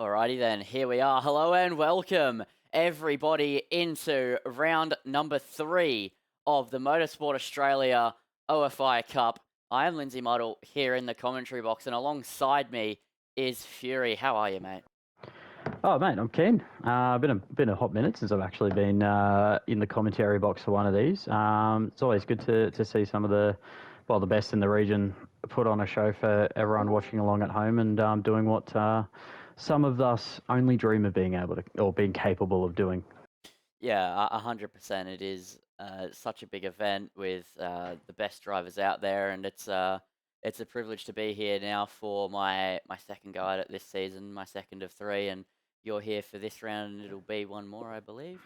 Alrighty then, here we are. Hello and welcome everybody into round number 3 of the Motorsport Australia OFI Cup. I am Lindsay Muddle here in the commentary box, and alongside me is Fury. How are you, mate? Oh, mate, I'm keen. Been a hot minute since I've actually been in the commentary box for one of these. It's always good to see some of the best in the region put on a show for everyone watching along at home and doing what some of us only dream of being able to or being capable of doing. Yeah, 100%. It is such a big event with the best drivers out there, and it's a privilege to be here now for my second go at it this season, my second of 3, and you're here for this round, and it'll be one more, I believe.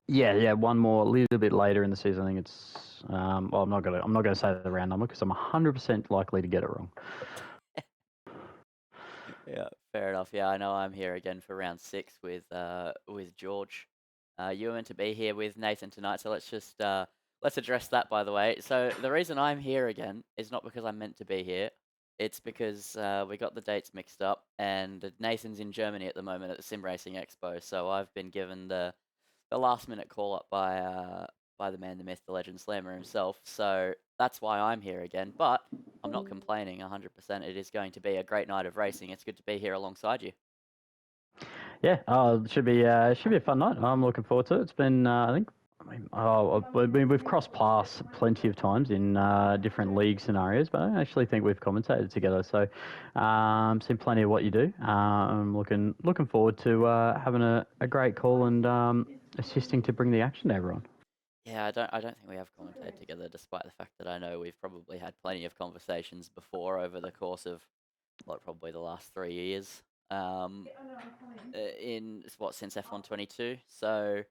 Yeah, one more a little bit later in the season. I think it's I'm not gonna say the round number because I'm 100% likely to get it wrong. Yeah, fair enough. Yeah, I know I'm here again for round 6 with George. You were meant to be here with Nathan tonight, so let's address that, by the way. So the reason I'm here again is not because I'm meant to be here. It's because we got the dates mixed up, and Nathan's in Germany at the moment at the Sim Racing Expo. So I've been given the last minute call up by the man, the myth, the legend, Slammer himself. So that's why I'm here again. But I'm not complaining 100%. It is going to be a great night of racing. It's good to be here alongside you. Yeah, it should be a fun night. I'm looking forward to it. It's been we've crossed paths plenty of times in different league scenarios, but I actually think we've commentated together. So, seen plenty of what you do. I'm looking forward to having a great call and assisting to bring the action to everyone. Yeah, I don't think we have commentated together, despite the fact that I know we've probably had plenty of conversations before over the course of probably the last 3 years. Since F122. So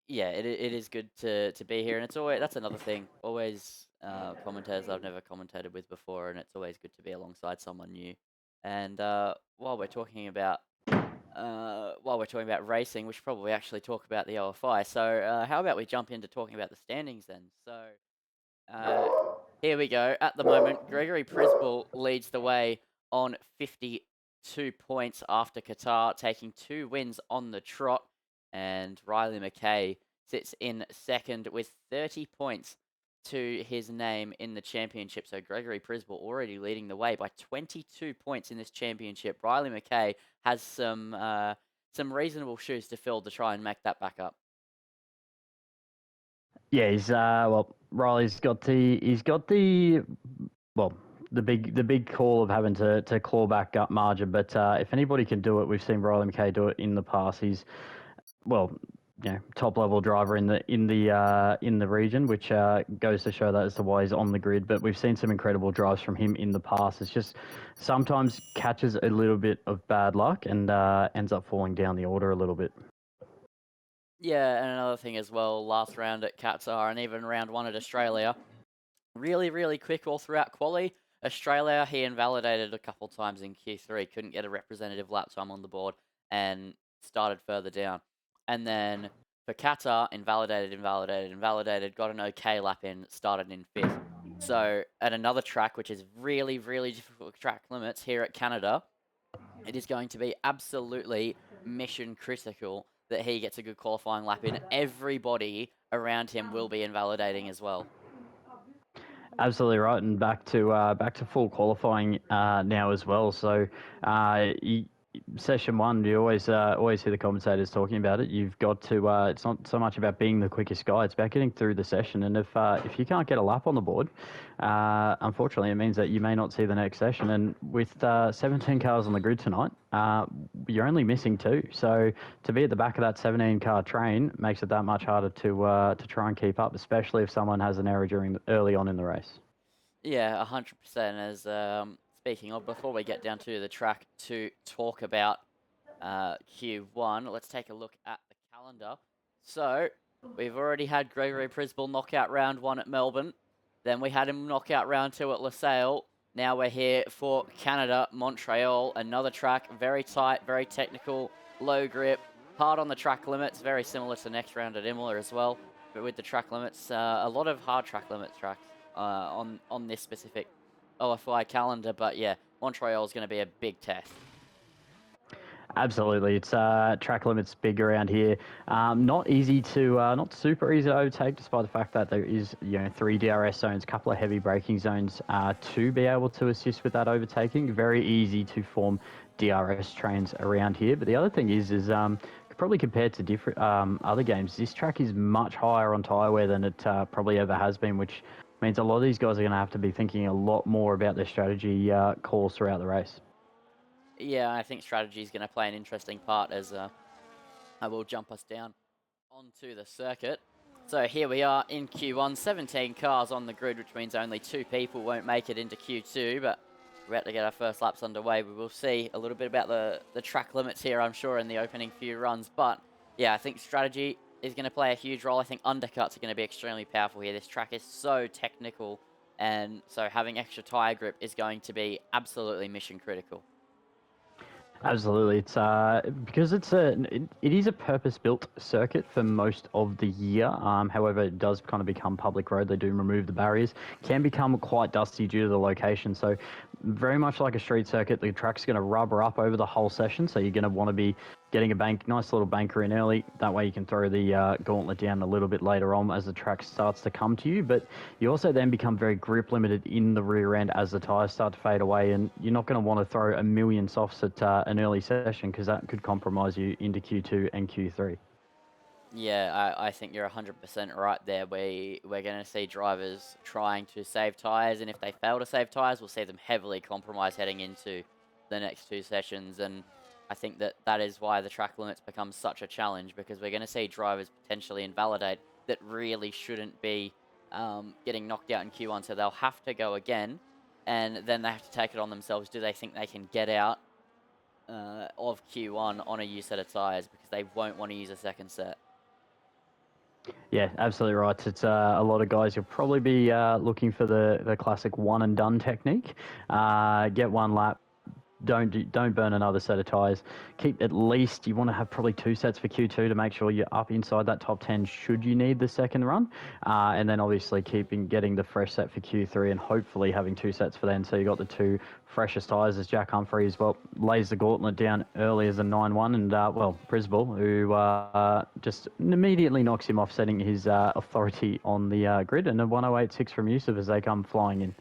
yeah, it is good to be here, and it's always, that's another thing. Always commentators I've never commentated with before, and it's always good to be alongside someone new. And while we're talking about racing, we should probably actually talk about the OFI. So how about we jump into talking about the standings then? So here we go. At the moment, Gregory Prisball leads the way on 52 points after Qatar, taking 2 wins on the trot. And Riley McKay sits in second with 30 points to his name in the championship. So Gregory Prisball already leading the way by 22 points in this championship. Riley McKay has some reasonable shoes to fill to try and make that back up. Yeah, Riley's got the big call of having to claw back up margin. But if anybody can do it, we've seen Riley McKay do it in the past. He's top level driver in the region, which goes to show that as to why he's on the grid. But we've seen some incredible drives from him in the past. It's just sometimes catches a little bit of bad luck and ends up falling down the order a little bit. Yeah, and another thing as well, last round at Qatar and even round 1 at Australia, really, really quick all throughout quali. Australia, he invalidated a couple times in Q3, couldn't get a representative lap time on the board and started further down. And then for Qatar, invalidated, got an okay lap in, started in 5th. So at another track, which is really, really difficult track limits here at Canada, it is going to be absolutely mission critical that he gets a good qualifying lap in. Everybody around him will be invalidating as well. Absolutely right, and back to full qualifying now as well. So session one, you always hear the commentators talking about it. You've got to. It's not so much about being the quickest guy; it's about getting through the session. And if you can't get a lap on the board, unfortunately, it means that you may not see the next session. And with 17 cars on the grid tonight, you're only missing two. So to be at the back of that 17-car train makes it that much harder to try and keep up, especially if someone has an error early on in the race. Yeah, 100%. As speaking of, before we get down to the track to talk about Q1, let's take a look at the calendar. So we've already had Gregory Prisball knock out round 1 at Melbourne. Then we had him knock out round 2 at LaSalle. Now we're here for Canada, Montreal, another track, very tight, very technical, low grip, hard on the track limits, very similar to the next round at Imola as well. But with the track limits, a lot of hard track limit tracks on this specific OFI calendar. But yeah, Montreal is going to be a big test. Absolutely, it's track limits big around here. Not easy to, not super easy to overtake, despite the fact that there is 3 DRS zones, a couple of heavy braking zones to be able to assist with that overtaking. Very easy to form DRS trains around here. But the other thing is probably compared to different other games, this track is much higher on tyre wear than it probably ever has been, which means a lot of these guys are going to have to be thinking a lot more about their strategy calls throughout the race. Yeah, I think strategy is going to play an interesting part as I will jump us down onto the circuit. So here we are in Q1, 17 cars on the grid, which means only 2 people won't make it into Q2, but we're about to get our first laps underway. We will see a little bit about the track limits here, I'm sure, in the opening few runs. But yeah, I think strategy is going to play a huge role. I think undercuts are going to be extremely powerful here. This track is so technical, and so having extra tyre grip is going to be absolutely mission critical. Absolutely, it's because it is a purpose-built circuit for most of the year. However, it does kind of become public road. They do remove the barriers. Can become quite dusty due to the location. So, very much like a street circuit, the track's going to rubber up over the whole session. So you're going to want to be getting a nice little banker in early. That way you can throw the gauntlet down a little bit later on as the track starts to come to you. But you also then become very grip limited in the rear end as the tyres start to fade away, and you're not going to want to throw a million softs at an early session because that could compromise you into Q2 and Q3. Yeah, I think you're 100% right there. We're going to see drivers trying to save tyres, and if they fail to save tyres, we'll see them heavily compromised heading into the next 2 sessions. And I think that is why the track limits become such a challenge, because we're going to see drivers potentially invalidate that really shouldn't be getting knocked out in Q1. So they'll have to go again, and then they have to take it on themselves. Do they think they can get out of Q1 on a new set of tyres, because they won't want to use a second set? Yeah, absolutely right. It's a lot of guys. You'll probably be looking for the classic one and done technique. Get one lap. Don't burn another set of tyres. Keep at least, you want to have probably 2 sets for Q2 to make sure you're up inside that top 10 should you need the second run. And then obviously getting the fresh set for Q3 and hopefully having 2 sets for then. So you got the 2 freshest tyres as Jack Humphreys, lays the gauntlet down early as a 9-1. And, Prisball, who just immediately knocks him off, setting his authority on the grid. And a 108.6 from Yusuf as they come flying in.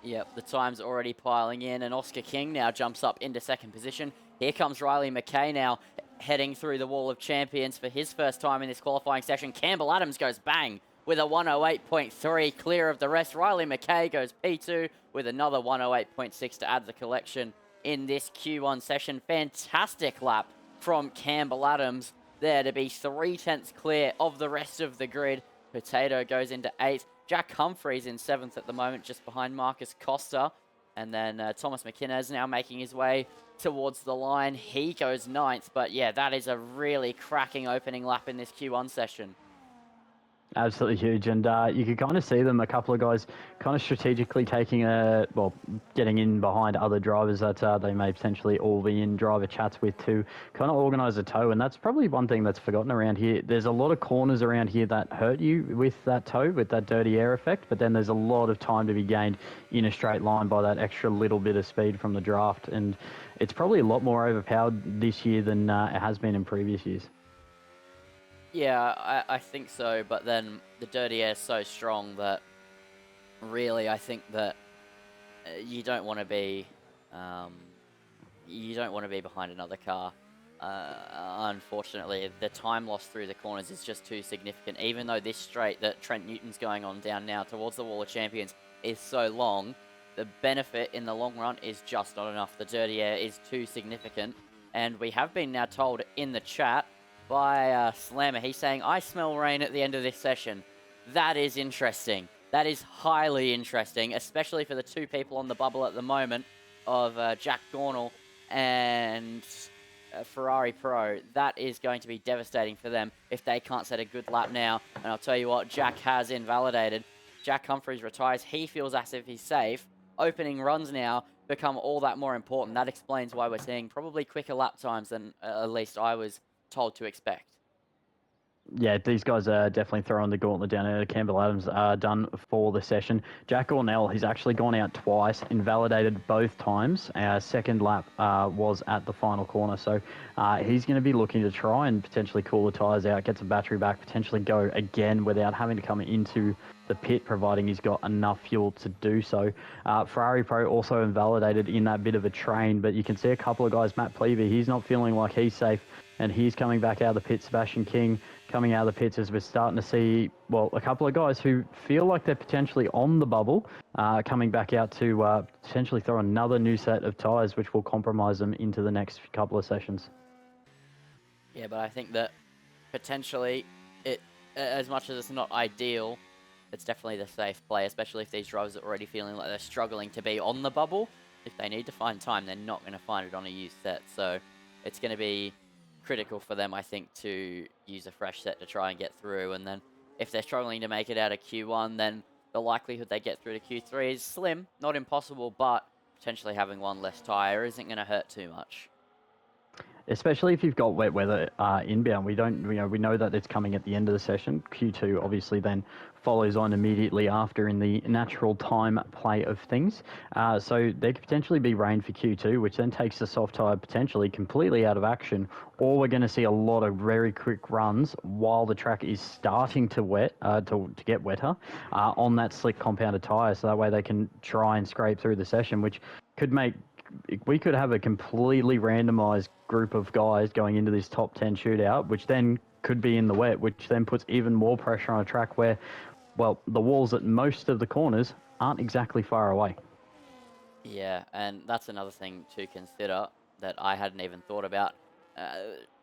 Yep, the time's already piling in, and Oscar King now jumps up into second position. Here comes Riley McKay now, heading through the wall of champions for his first time in this qualifying session. Campbell Adams goes bang with a 108.3, clear of the rest. Riley McKay goes P2 with another 108.6 to add the collection in this Q1 session. Fantastic lap from Campbell Adams there to be 3/10 clear of the rest of the grid. Potato goes into 8th. Jack Humphreys in 7th at the moment, just behind Marcus Costa. And then Thomas McInnes now making his way towards the line. He goes 9th. But yeah, that is a really cracking opening lap in this Q1 session. Absolutely huge, and you could kind of see them, a couple of guys kind of strategically getting in behind other drivers that they may potentially all be in driver chats with to kind of organise a tow, and that's probably one thing that's forgotten around here. There's a lot of corners around here that hurt you with that tow, with that dirty air effect, but then there's a lot of time to be gained in a straight line by that extra little bit of speed from the draft, and it's probably a lot more overpowered this year than it has been in previous years. Yeah, I think so, but then the dirty air is so strong that really I think that you don't want to be, you don't want to be behind another car. Unfortunately, the time loss through the corners is just too significant. Even though this straight that Trent Newton's going on down now towards the Wall of Champions is so long, the benefit in the long run is just not enough. The dirty air is too significant. And we have been now told in the chat by Slammer, he's saying, I smell rain at the end of this session. That is interesting. That is highly interesting, especially for the two people on the bubble at the moment of Jack Gornall and Ferrari Pro. That is going to be devastating for them if they can't set a good lap now. And I'll tell you what, Jack has invalidated. Jack Humphries retires. He feels as if he's safe. Opening runs now become all that more important. That explains why we're seeing probably quicker lap times than at least I was told to expect. Yeah, these guys are definitely throwing the gauntlet down there. Campbell Adams done for the session. Jack Gornell, he's actually gone out twice, invalidated both times. Our second lap was at the final corner. So he's going to be looking to try and potentially cool the tyres out, get some battery back, potentially go again without having to come into the pit, providing he's got enough fuel to do so. Ferrari Pro also invalidated in that bit of a train, but you can see a couple of guys. Matt Plevey, he's not feeling like he's safe, and he's coming back out of the pit. Sebastian King coming out of the pits as we're starting to see, well, a couple of guys who feel like they're potentially on the bubble coming back out to potentially throw another new set of tyres, which will compromise them into the next couple of sessions. Yeah, but I think that potentially it, as much as it's not ideal, it's definitely the safe play, especially if these drivers are already feeling like they're struggling to be on the bubble. If they need to find time, they're not going to find it on a used set. So it's going to be critical for them, I think, to use a fresh set to try and get through. And then if they're struggling to make it out of Q1, then the likelihood they get through to Q3 is slim, not impossible, but potentially having one less tyre isn't going to hurt too much. Especially if you've got wet weather inbound. We know that it's coming at the end of the session. Q2 obviously then follows on immediately after in the natural time play of things. So there could potentially be rain for Q2, which then takes the soft tyre potentially completely out of action, or we're going to see a lot of very quick runs while the track is starting to get wetter on that slick compounded tyre, so that way they can try and scrape through the session, which could make we could have a completely randomized group of guys going into this top 10 shootout, which then could be in the wet, which then puts even more pressure on a track where, well, the walls at most of the corners aren't exactly far away. Yeah, and that's another thing to consider that I hadn't even thought about.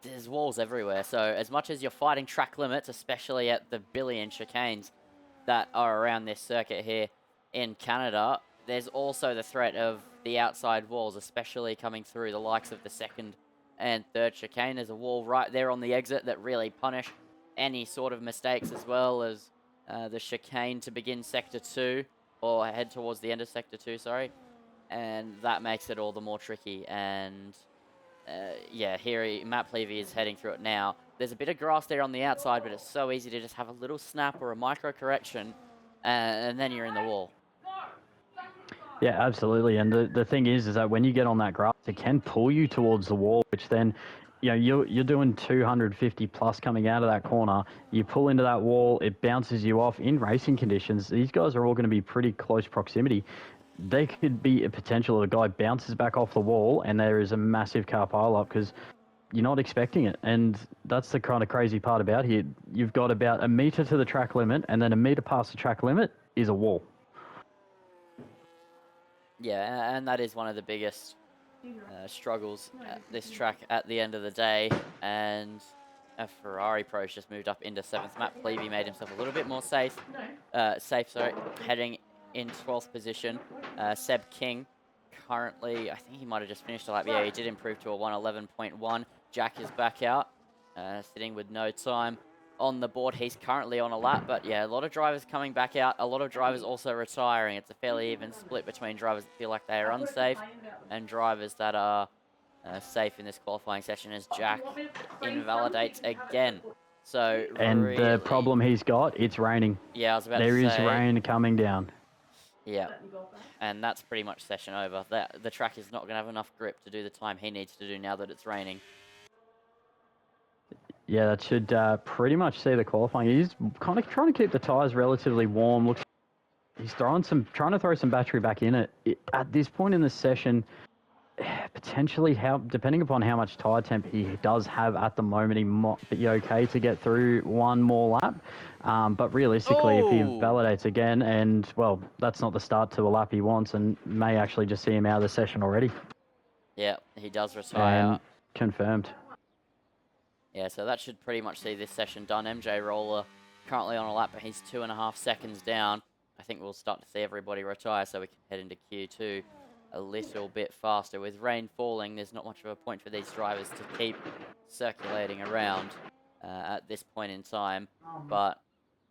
There's walls everywhere, so as much as you're fighting track limits, especially at the billion chicanes that are around this circuit here in Canada, there's also the threat of the outside walls, especially coming through the likes of the second and third chicane. There's a wall right there on the exit that really punish any sort of mistakes, as well as the chicane to begin Sector 2, or head towards the end of Sector 2, sorry. And that makes it all the more tricky. And yeah, here Matt Plevey is heading through it now. There's a bit of grass there on the outside, but it's so easy to just have a little snap or a micro correction, and then you're in the wall. Yeah, absolutely. And the thing is that when you get on that grass, it can pull you towards the wall, which then, you're doing 250 plus coming out of that corner. You pull into that wall, it bounces you off. In racing conditions, these guys are all going to be pretty close proximity. They could be a potential of a guy bounces back off the wall and there is a massive car pileup because you're not expecting it. And that's the kind of crazy part about here. You've got about a metre to the track limit, and then a metre past the track limit is a wall. Yeah, and that is one of the biggest struggles at this track at the end of the day. And a Ferrari Pro's just moved up into 7th. Matt Plevey made himself a little bit more safe, heading in 12th position. Seb King, currently, I think he might have just finished a lap. Yeah, he did improve to a 1:11.1. Jack is back out, sitting with no time on the board. He's currently on a lap, but yeah, a lot of drivers coming back out, a lot of drivers also retiring. It's a fairly even split between drivers that feel like they are unsafe and drivers that are safe in this qualifying session, as Jack invalidates again. So and really, the problem he's got, it's raining. Yeah, I was about to say. There is rain coming down. Yeah, and that's pretty much session over. The track is not going to have enough grip to do the time he needs to do now that it's raining. Yeah, that should pretty much see the qualifying. He's kind of trying to keep the tyres relatively warm. Looks, he's trying to throw some battery back in it. At this point in the session, potentially, depending upon how much tyre temp he does have at the moment, he might be okay to get through one more lap. But realistically, if he Oh! invalidates again, and well, that's not the start to a lap he wants, and may actually just see him out of the session already. Yeah, he does retire. And confirmed. Yeah, so that should pretty much see this session done. MJ Roller currently on a lap, but he's 2.5 seconds down. I think we'll start to see everybody retire so we can head into Q2 a little bit faster. With rain falling, there's not much of a point for these drivers to keep circulating around at this point in time. But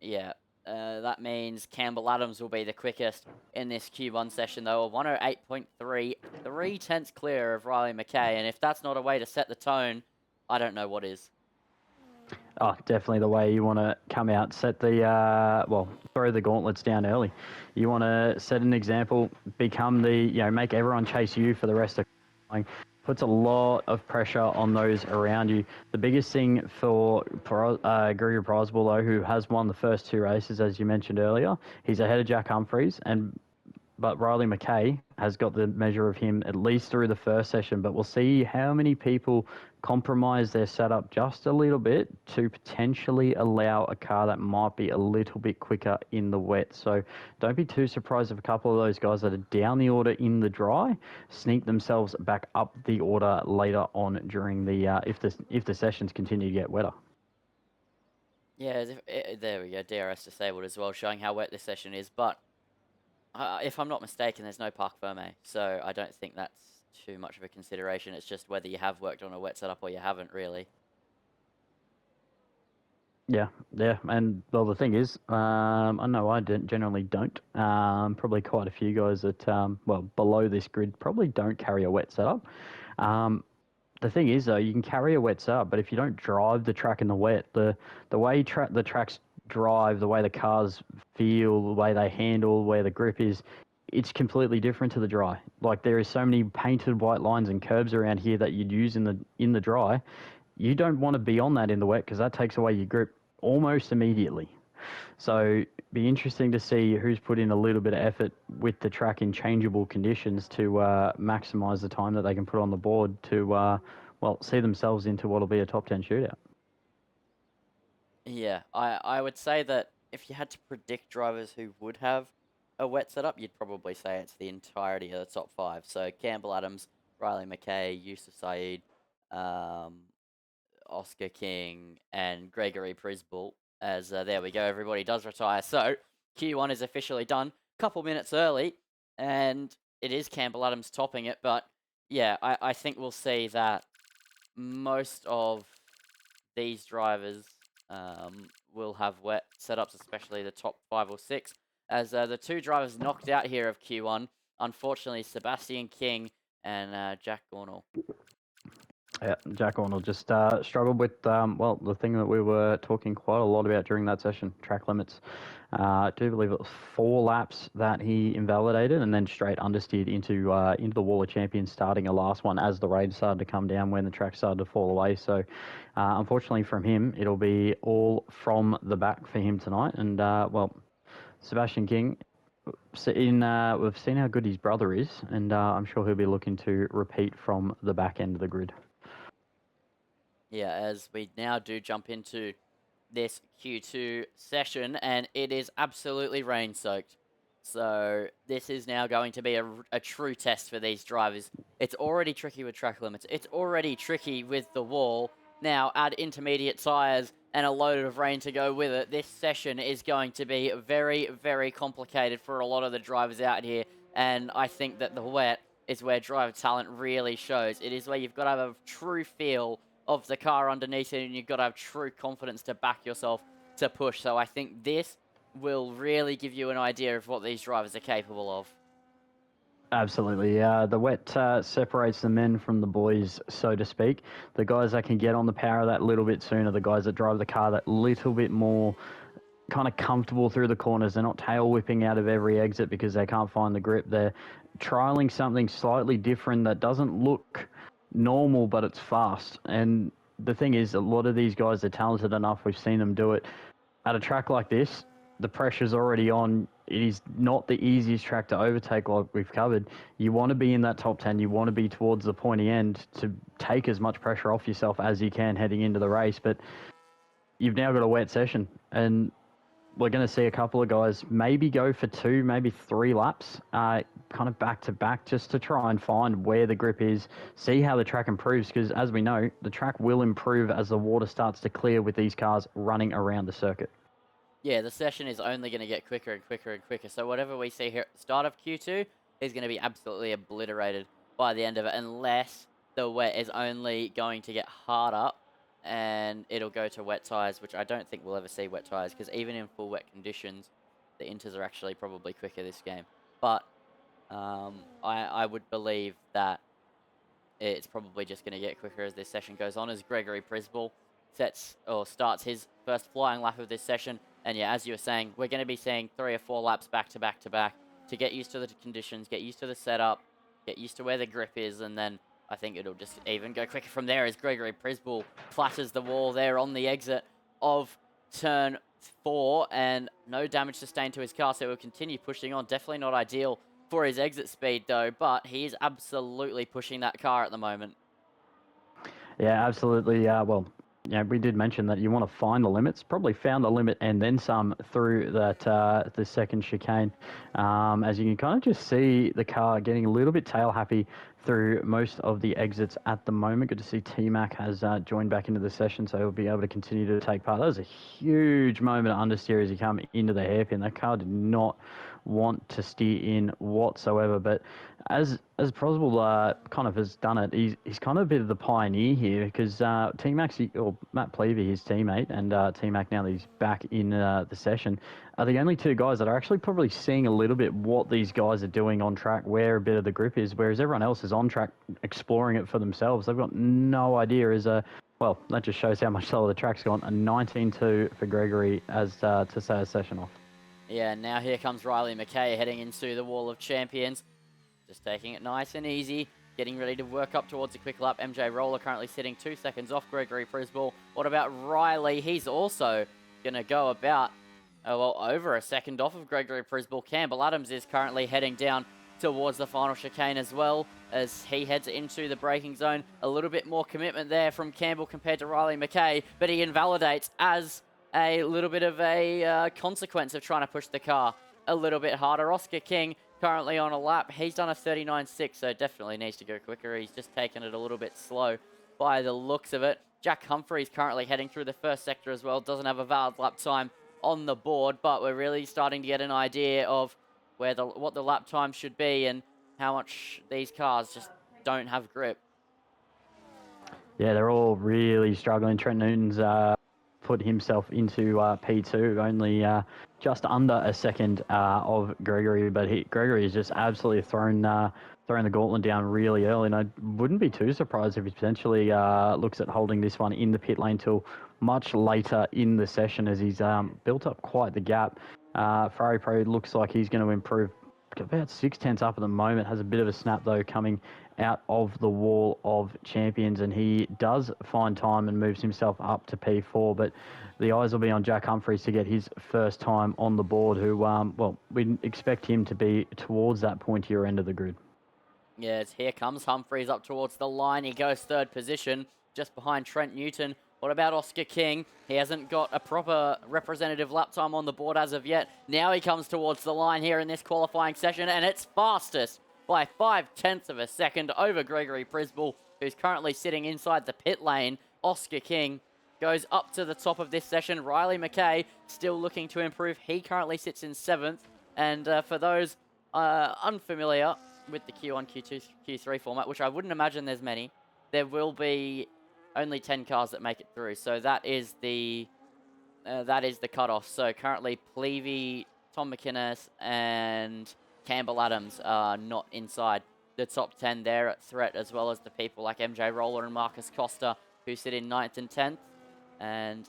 yeah, that means Campbell Adams will be the quickest in this Q1 session, though. A 108.3, 3/10 clear of Riley McKay. And if that's not a way to set the tone, I don't know what is. Oh, definitely the way you want to come out, set the, throw the gauntlets down early. You want to set an example, become make everyone chase you for the rest of the puts a lot of pressure on those around you. The biggest thing for Gregory Prizeball, though, who has won the first 2 races, as you mentioned earlier, he's ahead of Jack Humphreys, but Riley McKay has got the measure of him at least through the first session. But we'll see how many people compromise their setup just a little bit to potentially allow a car that might be a little bit quicker in the wet. So don't be too surprised if a couple of those guys that are down the order in the dry sneak themselves back up the order later on during the if the sessions continue to get wetter. Yeah, there we go. DRS disabled as well, showing how wet this session is. But if I'm not mistaken, there's no parc fermé, so I don't think that's too much of a consideration. It's just whether you have worked on a wet setup or you haven't, really. Yeah, and well, the thing is, I know I generally don't. Probably quite a few guys that, below this grid probably don't carry a wet setup. The thing is, though, you can carry a wet setup, but if you don't drive the track in the wet, the way the tracks drive, the way the cars feel, the way they handle, where the grip is, it's completely different to the dry. Like there is so many painted white lines and curbs around here that you'd use in the dry. You don't want to be on that in the wet because that takes away your grip almost immediately. So be interesting to see who's put in a little bit of effort with the track in changeable conditions to maximise the time that they can put on the board to, see themselves into what will be a top 10 shootout. Yeah, I would say that if you had to predict drivers who would have a wet setup, you'd probably say it's the entirety of the top 5. So Campbell Adams, Riley McKay, Yusuf Saeed, um, Oscar King, and Gregory Prisball. As there we go, everybody does retire. So Q1 is officially done. Couple minutes early, and it is Campbell Adams topping it. But yeah, I think we'll see that most of these drivers will have wet setups, especially the top 5 or 6. As the 2 drivers knocked out here of Q1, unfortunately, Sebastian King and Jack Gornall. Yeah, Jack Arnold just struggled with, the thing that we were talking quite a lot about during that session, track limits. I do believe it was 4 laps that he invalidated and then straight understeered into the Wall of Champions, starting a last one as the rain started to come down when the track started to fall away. So unfortunately from him, it'll be all from the back for him tonight. And, Sebastian King, we've seen how good his brother is, and I'm sure he'll be looking to repeat from the back end of the grid. Yeah, as we now do jump into this Q2 session, and it is absolutely rain-soaked. So this is now going to be a true test for these drivers. It's already tricky with track limits. It's already tricky with the wall. Now add intermediate tyres and a load of rain to go with it. This session is going to be very, very complicated for a lot of the drivers out here. And I think that the wet is where driver talent really shows. It is where you've got to have a true feel of the car underneath it, and you've got to have true confidence to back yourself to push. So I think this will really give you an idea of what these drivers are capable of. Absolutely. The wet separates the men from the boys, so to speak. The guys that can get on the power that little bit sooner, the guys that drive the car that little bit more kind of comfortable through the corners. They're not tail whipping out of every exit because they can't find the grip. They're trialing something slightly different that doesn't look normal, but it's fast. And the thing is, a lot of these guys are talented enough. We've seen them do it at a track like this. the pressure's already on. It is not the easiest track to overtake, like we've covered. You want to be in that top 10. You want to be towards the pointy end to take as much pressure off yourself as you can heading into the race. But you've now got a wet session, and we're going to see a couple of guys maybe go for 2, maybe 3 laps, kind of back to back, just to try and find where the grip is, see how the track improves, because as we know, the track will improve as the water starts to clear with these cars running around the circuit. Yeah, the session is only going to get quicker and quicker and quicker. So whatever we see here at the start of Q2 is going to be absolutely obliterated by the end of it, unless the wet is only going to get harder and it'll go to wet tyres, which I don't think we'll ever see wet tyres, because even in full wet conditions, the inters are actually probably quicker this game. But I would believe that it's probably just going to get quicker as this session goes on, as Gregory Prisball starts his first flying lap of this session. And yeah, as you were saying, we're going to be seeing 3 or 4 laps back to back to back to get used to the conditions, get used to the setup, get used to where the grip is, and then I think it'll just even go quicker from there as Gregory Prisball clatters the wall there on the exit of turn 4, and no damage sustained to his car, so he'll continue pushing on. Definitely not ideal for his exit speed though, but he is absolutely pushing that car at the moment. Yeah, absolutely. Well, yeah, we did mention that you want to find the limits. Probably found the limit and then some through that the second chicane. As you can kind of just see the car getting a little bit tail happy through most of the exits at the moment. Good to see T-Mac has joined back into the session, so he'll be able to continue to take part. That was a huge moment of understeer as he came into the hairpin. That car did not want to steer in whatsoever, but as Proswell kind of has done it, he's kind of a bit of the pioneer here, because T-Mac, or Matt Pleavy, his teammate, and T-Mac, now that he's back in the session, are the only 2 guys that are actually probably seeing a little bit what these guys are doing on track, where a bit of the grip is, whereas everyone else is on track exploring it for themselves. They've got no idea. Well, that just shows how much slower the track's gone. A 19-2 for Gregory as to say a session off. Yeah, now here comes Riley McKay heading into the Wall of Champions. Just taking it nice and easy, getting ready to work up towards a quick lap. MJ Roller currently sitting 2 seconds off Gregory Prisball. What about Riley? He's also going to go about, over a second off of Gregory Prisball. Campbell Adams is currently heading down towards the final chicane as well, as he heads into the braking zone. A little bit more commitment there from Campbell compared to Riley McKay, but he invalidates as a little bit of a consequence of trying to push the car a little bit harder. Oscar King currently on a lap. He's done a 39.6, so definitely needs to go quicker. He's just taken it a little bit slow by the looks of it. Jack Humphreys currently heading through the first sector as well. Doesn't have a valid lap time on the board, but we're really starting to get an idea of what the lap time should be and how much these cars just don't have grip. Yeah, they're all really struggling. Trent Newton's put himself into P2, only just under a second of Gregory, but Gregory has just absolutely thrown the gauntlet down really early, and I wouldn't be too surprised if he potentially looks at holding this one in the pit lane till much later in the session, as he's built up quite the gap. Ferrari Pro looks like he's going to improve about 6/10 up at the moment. Has a bit of a snap though coming out of the Wall of Champions, and he does find time and moves himself up to P4, but the eyes will be on Jack Humphreys to get his first time on the board, who, well, we expect him to be towards that pointier end of the grid. Yes, here comes Humphreys up towards the line. He goes 3rd position, just behind Trent Newton. What about Oscar King? He hasn't got a proper representative lap time on the board as of yet. Now he comes towards the line here in this qualifying session, and it's fastest by 5/10 of a second over Gregory Prisball, who's currently sitting inside the pit lane. Oscar King goes up to the top of this session. Riley McKay still looking to improve. He currently sits in 7th. And for those unfamiliar with the Q1, Q2, Q3 format, which I wouldn't imagine there's many, there will be only 10 cars that make it through. So that is the cutoff. So currently Pleavy, Tom McInnes, and Campbell Adams are not inside the top 10 there at threat, as well as the people like MJ Roller and Marcus Costa, who sit in 9th and 10th. And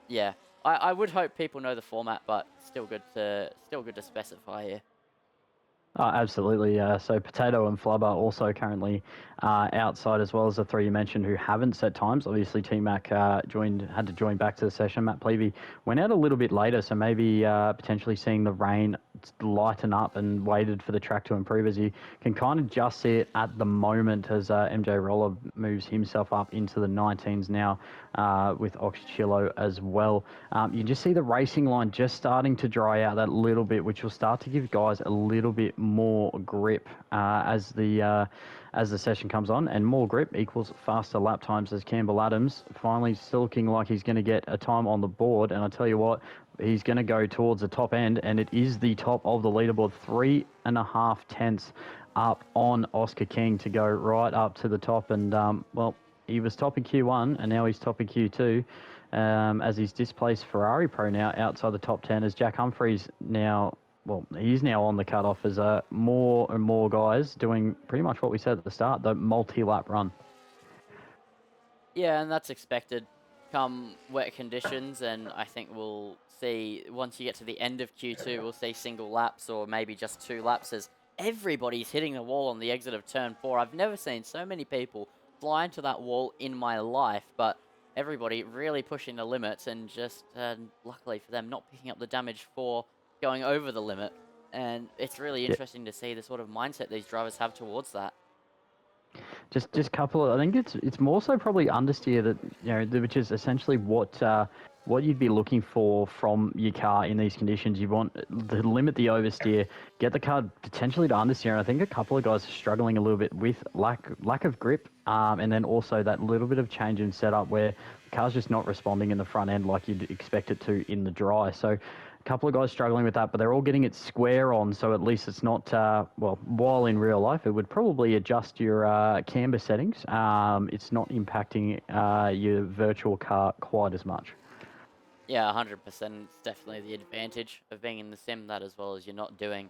yeah, I would hope people know the format, but still good to specify here. Absolutely. So Potato and Flubber also currently outside, as well as the three you mentioned who haven't set times. Obviously, T Mac had to join back to the session. Matt Plevey went out a little bit later, so maybe potentially seeing the rain lighten up and waited for the track to improve, as you can kind of just see it at the moment as MJ Roller moves himself up into the 19s now with Oxchillo as well. You just see the racing line just starting to dry out that little bit, which will start to give guys a little bit more grip as the session comes on, and more grip equals faster lap times, as Campbell Adams finally still looking like he's going to get a time on the board. And I tell you what, he's going to go towards the top end, and it is the top of the leaderboard, 3.5 tenths up on Oscar King to go right up to the top. And well, he was top in Q1 and now he's top in Q2 as he's displaced Ferrari Pro now outside the top 10, as Jack Humphreys now, well, he's now on the cutoff as more and more guys doing pretty much what we said at the start, the multi-lap run. Yeah, and that's expected come wet conditions, and I think we'll see, once you get to the end of Q2, we'll see single laps or maybe just 2 laps as everybody's hitting the wall on the exit of turn 4. I've never seen so many people fly into that wall in my life, but everybody really pushing the limits and just, luckily for them, not picking up the damage for going over the limit. And it's really Yeah. interesting to see the sort of mindset these drivers have towards that. Just couple of, I think it's more so probably understeer that, you know, which is essentially what you'd be looking for from your car in these conditions. You want to limit the oversteer, get the car potentially to understeer. And I think a couple of guys are struggling a little bit with lack of grip, and then also that little bit of change in setup where the car's just not responding in the front end like you'd expect it to in the dry. So a couple of guys struggling with that, but they're all getting it square on, so at least it's not, well, while in real life, it would probably adjust your camber settings. It's not impacting your virtual car quite as much. Yeah, 100%. It's definitely the advantage of being in the sim, that as well as you're not doing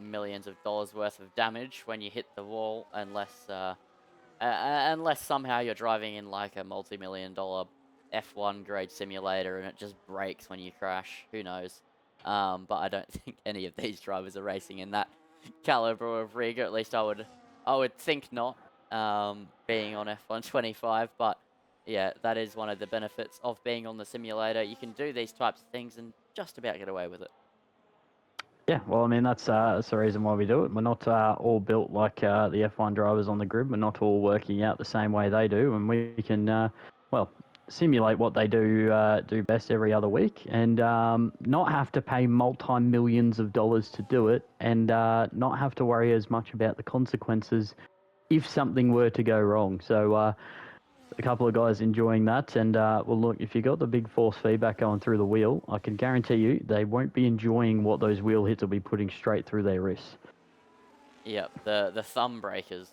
millions of dollars worth of damage when you hit the wall, unless somehow you're driving in like a multi-million-dollar F1 grade simulator and it just breaks when you crash. Who knows? But I don't think any of these drivers are racing in that caliber of rig. Or at least I would think not. Being on F1 25, but yeah, that is one of the benefits of being on the simulator. You can do these types of things and just about get away with it. Yeah, well, I mean, that's the reason why we do it. We're not all built like the F1 drivers on the grid. We're not all working out the same way they do, and we can, well, simulate what they do best every other week, and not have to pay multi-millions of dollars to do it, and not have to worry as much about the consequences if something were to go wrong. So a couple of guys enjoying that. And well, look, if you got the big force feedback going through the wheel, I can guarantee you they won't be enjoying what those wheel hits will be putting straight through their wrists. Yep, the thumb breakers,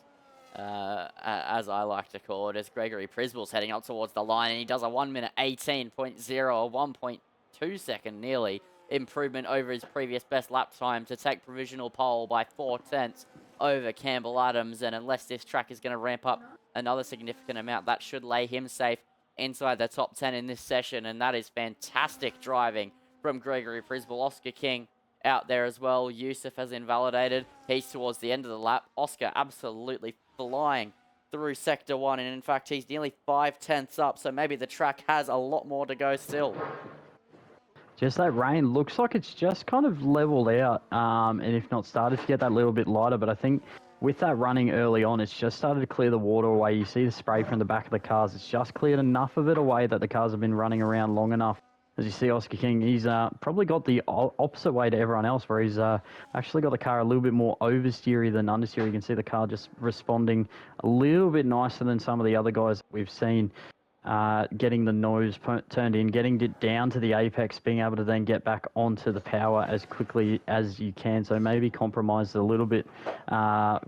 as I like to call it, as Gregory Prisbill's heading up towards the line, and he does a 1 minute 18.0, a 1.2 second nearly improvement over his previous best lap time to take provisional pole by 4 tenths over Campbell Adams. And unless this track is going to ramp up another significant amount, that should lay him safe inside the top 10 in this session. And that is fantastic driving from Gregory Prisbill. Oscar King out there as well. Yusuf has invalidated. He's towards the end of the lap. Oscar absolutely flying through Sector 1. And in fact, he's nearly 5 tenths up. So maybe the track has a lot more to go still. Just that rain looks like it's just kind of leveled out, and if not started to get that little bit lighter. But I think with that running early on, it's just started to clear the water away. You see the spray from the back of the cars. It's just cleared enough of it away that the cars have been running around long enough. As you see, Oscar King, he's probably got the opposite way to everyone else, where he's actually got the car a little bit more oversteery than understeery. You can see the car just responding a little bit nicer than some of the other guys that we've seen. Getting the nose turned in, getting it down to the apex, being able to then get back onto the power as quickly as you can. So maybe compromise a little bit,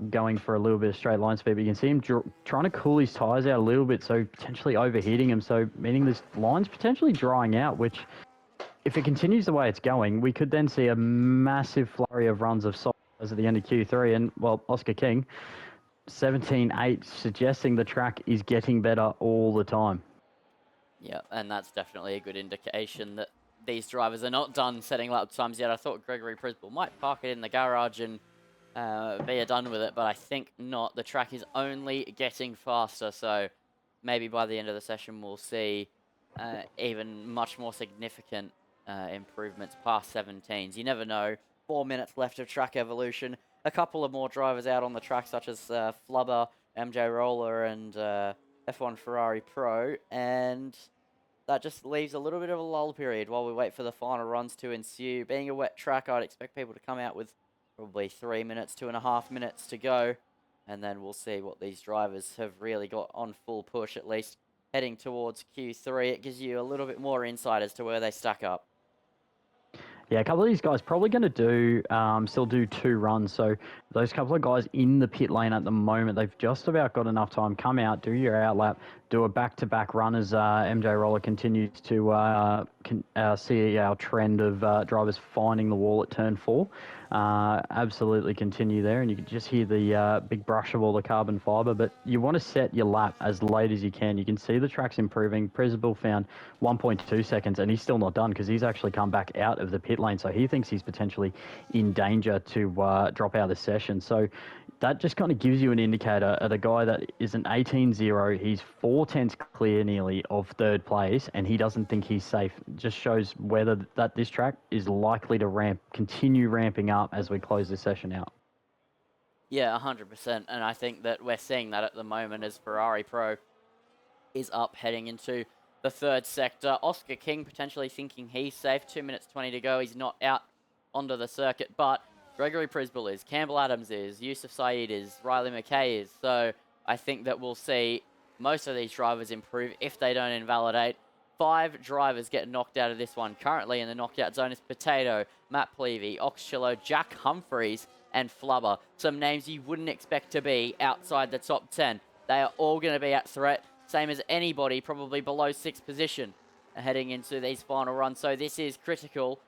going for a little bit of straight line speed. But you can see him trying to cool his tyres out a little bit, so potentially overheating him. So meaning this line's potentially drying out, which if it continues the way it's going, we could then see a massive flurry of runs of soft tyres at the end of Q3. And, well, Oscar King, 17.8, suggesting the track is getting better all the time. Yeah, and that's definitely a good indication that these drivers are not done setting lap times yet. I thought Gregory Prisbill might park it in the garage and be done with it, but I think not. The track is only getting faster, so maybe by the end of the session we'll see even much more significant improvements past 17s. You never know. 4 minutes left of track evolution. A couple of more drivers out on the track, such as Flubber, MJ Roller, and F1 Ferrari Pro, and that just leaves a little bit of a lull period while we wait for the final runs to ensue. Being a wet track, I'd expect people to come out with probably 3 minutes, 2.5 minutes to go. And then we'll see what these drivers have really got on full push, at least heading towards Q3. It gives you a little bit more insight as to where they stack up. Yeah, a couple of these guys probably going to do still do 2 runs. So those couple of guys in the pit lane at the moment, they've just about got enough time. Come out, do your outlap, do a back-to-back run as MJ Roller continues to see our trend of drivers finding the wall at turn 4. Absolutely continue there, and you can just hear the big brush of all the carbon fibre, but you want to set your lap as late as you can. You can see the track's improving. Prezabel found 1.2 seconds, and he's still not done because he's actually come back out of the pit lane, so he thinks he's potentially in danger to drop out of the session. So that just kind of gives you an indicator at a guy that is an 18-0. He's 4 tenths clear nearly of 3rd place, and he doesn't think he's safe. Just shows whether that this track is likely to continue ramping up as we close this session out. Yeah, 100%. And I think that we're seeing that at the moment as Ferrari Pro is up heading into the 3rd sector. Oscar King potentially thinking he's safe. 2 minutes 20 to go. He's not out onto the circuit, but Gregory Prisbell is, Campbell Adams is, Yusuf Saeed is, Riley McKay is. So I think that we'll see most of these drivers improve if they don't invalidate. 5 drivers get knocked out of this one. Currently in the knockout zone is Potato, Matt Plevey, Oxchillo, Jack Humphreys, and Flubber. Some names you wouldn't expect to be outside the top 10. They are all going to be at threat, same as anybody probably below 6th position heading into these final runs. So this is critical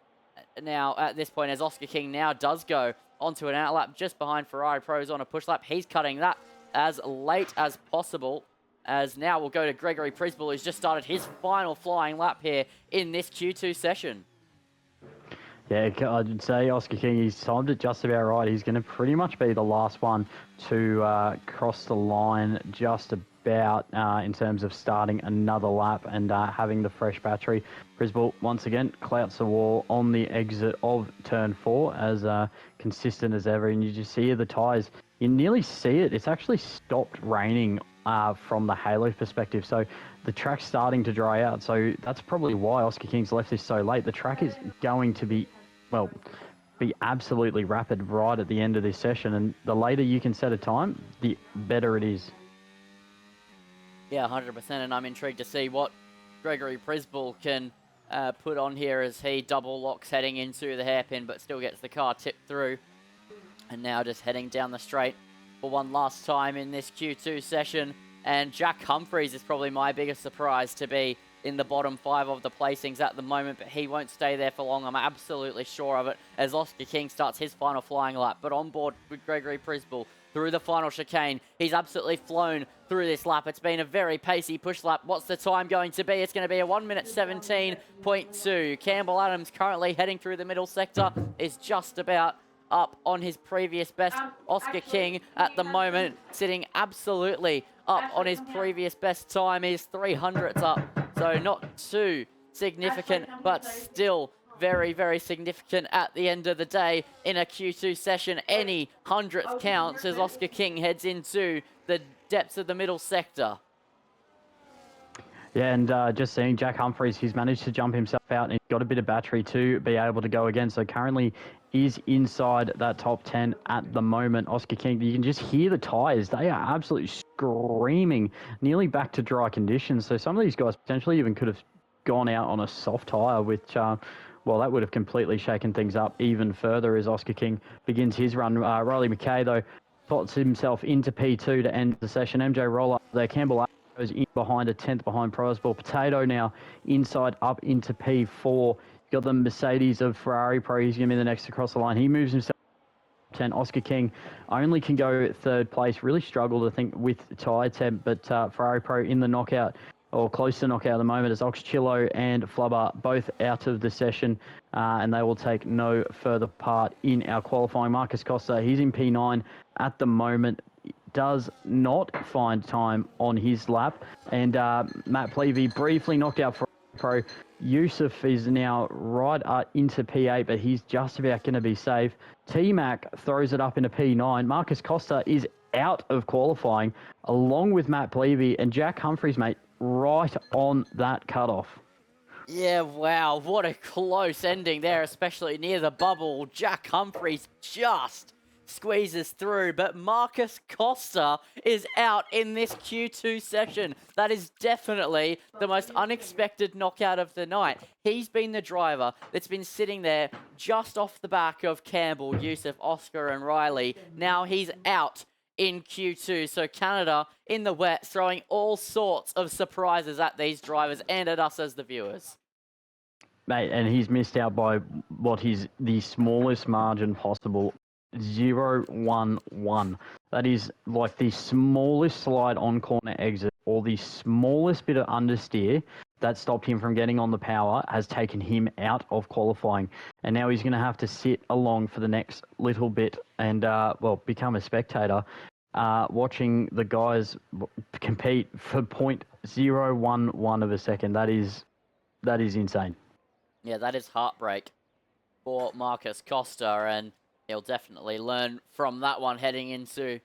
now at this point, as Oscar King now does go onto an outlap just behind Ferrari Pros on a push lap. He's cutting that as late as possible, as now we'll go to Gregory Prisbell, who's just started his final flying lap here in this Q2 session. Yeah, I'd say Oscar King, he's timed it just about right. He's going to pretty much be the last one to cross the line just about in terms of starting another lap and having the fresh battery. Prisbell, once again, clouts the wall on the exit of turn 4 as consistent as ever. And you just see the tyres. You nearly see it. It's actually stopped raining from the halo perspective. So the track's starting to dry out. So that's probably why Oscar King's left this so late. The track is going to be absolutely rapid right at the end of this session, and the later you can set a time, the better it is. Yeah, 100%, and I'm intrigued to see what Gregory Prisbell can put on here as he double locks heading into the hairpin, but still gets the car tipped through, and now just heading down the straight for one last time in this Q2 session. And Jack Humphreys is probably my biggest surprise to be in the bottom 5 of the placings at the moment, but he won't stay there for long. I'm absolutely sure of it as Oscar King starts his final flying lap. But on board with Gregory Prisbell through the final chicane. He's absolutely flown through this lap. It's been a very pacey push lap. What's the time going to be? It's going to be a 1 minute 17.2. Campbell Adams currently heading through the middle sector is just about up on his previous best. Oscar King at the moment sitting absolutely up on his previous best time. His 300's up, so not too significant, but still very, very significant at the end of the day in a Q2 session. Any hundredth counts as Oscar King heads into the depths of the middle sector. Yeah, and just seeing Jack Humphreys, he's managed to jump himself out and he's got a bit of battery to be able to go again. So currently is inside that top 10 at the moment. Oscar King, you can just hear the tyres. They are absolutely screaming, nearly back to dry conditions. So some of these guys potentially even could have gone out on a soft tyre, which, well, that would have completely shaken things up even further as Oscar King begins his run. Riley McKay, though, spots himself into P2 to end the session. MJ Roller there. Campbell goes in behind, a 10th behind Prosball. Potato now inside up into P4. Got the Mercedes of Ferrari Pro. He's going to be the next to cross the line. He moves himself 10. Oscar King only can go third place. Really struggled, I think, with tyre temp, but Ferrari Pro in the knockout or close to knockout at the moment, as Oxchillo and Flubber both out of the session, and they will take no further part in our qualifying. Marcus Costa, he's in P9 at the moment, does not find time on his lap, and Matt Plevey briefly knocked out for Pro. Yusuf is now right into P8, but he's just about going to be safe. T-Mac throws it up into P9. Marcus Costa is out of qualifying, along with Matt Plevey, and Jack Humphries, mate, right on that cutoff. Yeah, wow, what a close ending there, especially near the bubble. Jack Humphries just squeezes through, but Marcus Costa is out in this Q2 session. That is definitely the most unexpected knockout of the night. He's been the driver that's been sitting there just off the back of Campbell, Yusuf, Oscar, and Riley. Now he's out in Q2. So Canada in the wet, throwing all sorts of surprises at these drivers and at us as the viewers. Mate, and he's missed out by what is the smallest margin possible, 0.11. That is like the smallest slide on corner exit, or the smallest bit of understeer that stopped him from getting on the power has taken him out of qualifying. And now he's going to have to sit along for the next little bit and, become a spectator, watching the guys compete for 0.011 of a second. That is insane. Yeah, that is heartbreak for Marcus Costa, and he'll definitely learn from that one heading into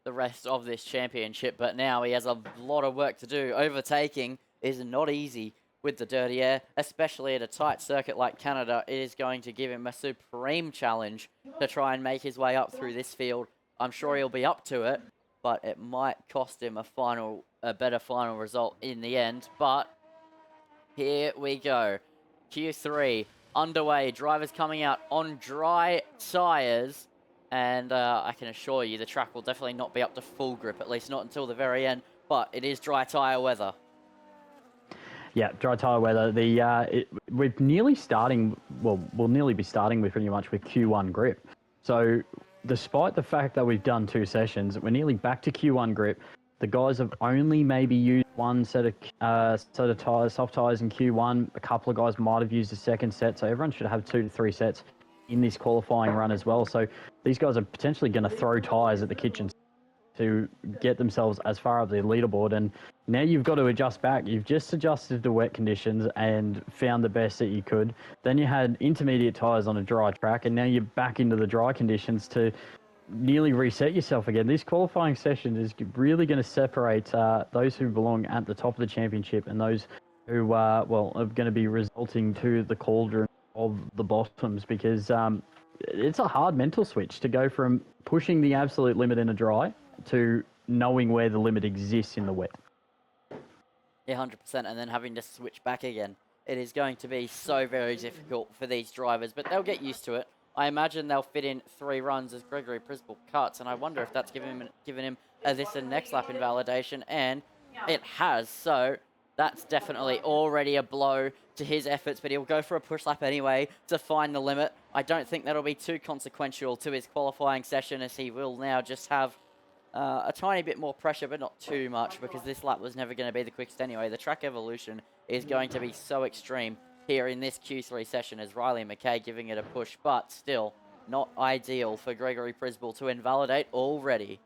the rest of this championship. But now he has a lot of work to do. Overtaking is not easy with the dirty air, especially at a tight circuit like Canada. It is going to give him a supreme challenge to try and make his way up through this field. I'm sure he'll be up to it, but it might cost him a better final result in the end. But here we go. Q3 underway. Drivers coming out on dry tyres. And I can assure you the track will definitely not be up to full grip, at least not until the very end. But it is dry tyre weather. Yeah, dry tyre weather. We're nearly starting, we'll nearly be starting with pretty much with Q1 grip. So despite the fact that we've done 2 sessions, we're nearly back to Q1 grip. The guys have only maybe used one set of tyres, soft tyres in Q1. A couple of guys might have used a second set, so everyone should have 2 to 3 sets in this qualifying run as well. So these guys are potentially going to throw tyres at the kitchen to get themselves as far up the leaderboard. And now you've got to adjust back. You've just adjusted to wet conditions and found the best that you could. Then you had intermediate tyres on a dry track, and now you're back into the dry conditions to nearly reset yourself again. This qualifying session is really going to separate those who belong at the top of the championship and those who are going to be resulting to the cauldron of the bottoms, because it's a hard mental switch to go from pushing the absolute limit in a dry to knowing where the limit exists in the wet. Yeah, 100%, and then having to switch back again. It is going to be so very difficult for these drivers, but they'll get used to it. I imagine they'll fit in 3 runs as Gregory Prisball cuts, and I wonder if that's given him a this and next lap invalidation, and it has. So that's definitely already a blow to his efforts, but he'll go for a push lap anyway to find the limit. I don't think that'll be too consequential to his qualifying session, as he will now just have a tiny bit more pressure, but not too much, because this lap was never going to be the quickest anyway. The track evolution is going to be so extreme here in this Q3 session, as Riley McKay giving it a push, but still not ideal for Gregory Prisball to invalidate already.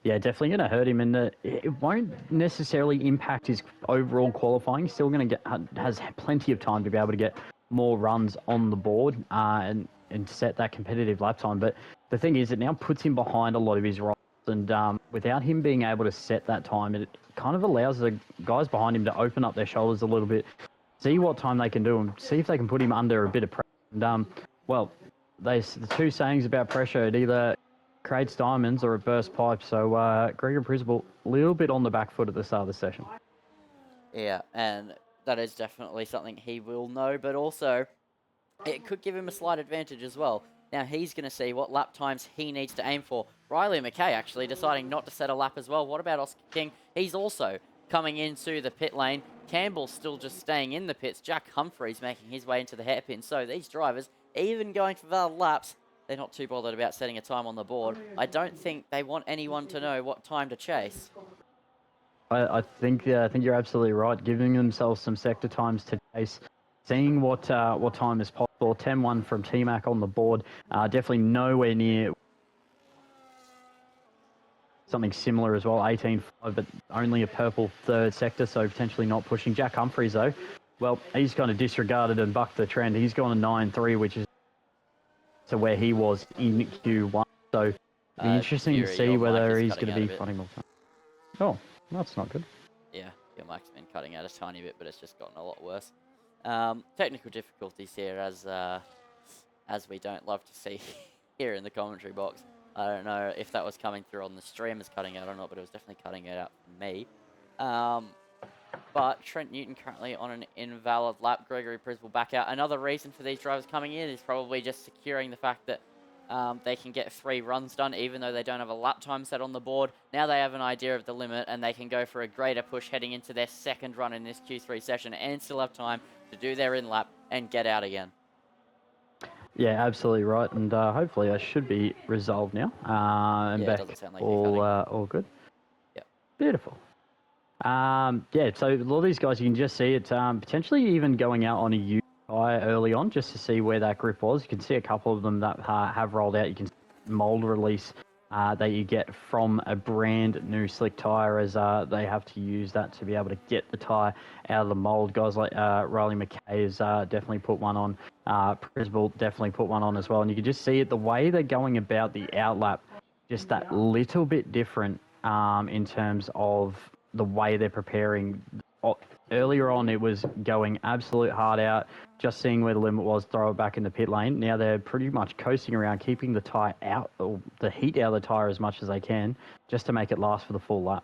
Yeah, definitely going to hurt him, and it won't necessarily impact his overall qualifying. He's still going to has plenty of time to be able to get more runs on the board and set that competitive lap time. But the thing is, it now puts him behind a lot of his rivals, and without him being able to set that time, it kind of allows the guys behind him to open up their shoulders a little bit, see what time they can do, and see if they can put him under a bit of pressure. And the 2 sayings about pressure, it either creates diamonds or it bursts pipes. So Gregory Prisball a little bit on the back foot at the start of the session. Yeah, and that is definitely something he will know, but also it could give him a slight advantage as well. Now he's going to see what lap times he needs to aim for. Riley McKay actually deciding not to set a lap as well. What about Oscar King? He's also coming into the pit lane. Campbell's still just staying in the pits. Jack Humphries making his way into the hairpin. So these drivers, even going for valid laps, they're not too bothered about setting a time on the board. I don't think they want anyone to know what time to chase. I think you're absolutely right. Giving themselves some sector times to chase, seeing what time is possible. 10-1 from T-Mac on the board. Definitely nowhere near something similar as well. 18-5, but only a purple third sector, so potentially not pushing. Jack Humphreys though, well, he's kind of disregarded and bucked the trend. He's gone to 9-3, which is to where he was in Q1. So it'll be interesting to Fury, see your mic whether is he's cutting going to out a be bit. finding more time. Oh, that's not good. Yeah, your mic's been cutting out a tiny bit, but it's just gotten a lot worse. Technical difficulties here, as we don't love to see here in the commentary box. I don't know if that was coming through on the stream as cutting out or not, but it was definitely cutting it out for me. But Trent Newton currently on an invalid lap. Gregory Prisball back out. Another reason for these drivers coming in is probably just securing the fact that they can get 3 runs done, even though they don't have a lap time set on the board. Now they have an idea of the limit, and they can go for a greater push heading into their second run in this Q3 session, and still have time to do their in-lap and get out again. Yeah, absolutely right, and hopefully I should be resolved now. And Yeah, it back doesn't sound like you're cutting. all good. Yep. Beautiful. Yeah, so a lot of these guys, you can just see it potentially even going out on a U tyre early on just to see where that grip was. You can see a couple of them that have rolled out. You can see mold release that you get from a brand new slick tyre as they have to use that to be able to get the tyre out of the mold. Guys like Riley McKay has definitely put one on. Prisball definitely put one on as well. And you can just see it, the way they're going about the outlap, just that little bit different in terms of the way they're preparing. Earlier on, it was going absolute hard out, just seeing where the limit was, throw it back in the pit lane. Now they're pretty much coasting around, keeping the tyre out, or the heat out of the tyre as much as they can, just to make it last for the full lap.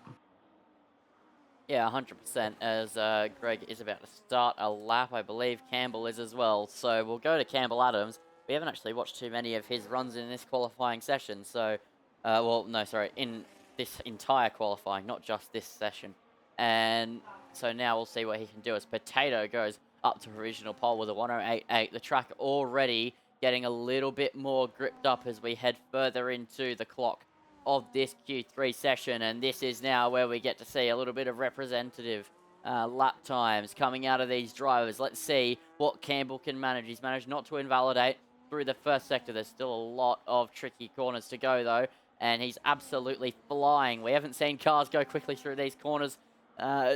Yeah, 100%, as Greg is about to start a lap. I believe Campbell is as well. So we'll go to Campbell Adams. We haven't actually watched too many of his runs in this qualifying session. So, well, no, sorry, in this entire qualifying, not just this session. And so now we'll see what he can do as Potato goes up to provisional pole with a 108.8. The track already getting a little bit more gripped up as we head further into the clock of this Q3 session, and this is now where we get to see a little bit of representative lap times coming out of these drivers. Let's see what Campbell can manage. He's managed not to invalidate through the first sector. There's still a lot of tricky corners to go though, and he's absolutely flying. We haven't seen cars go quickly through these corners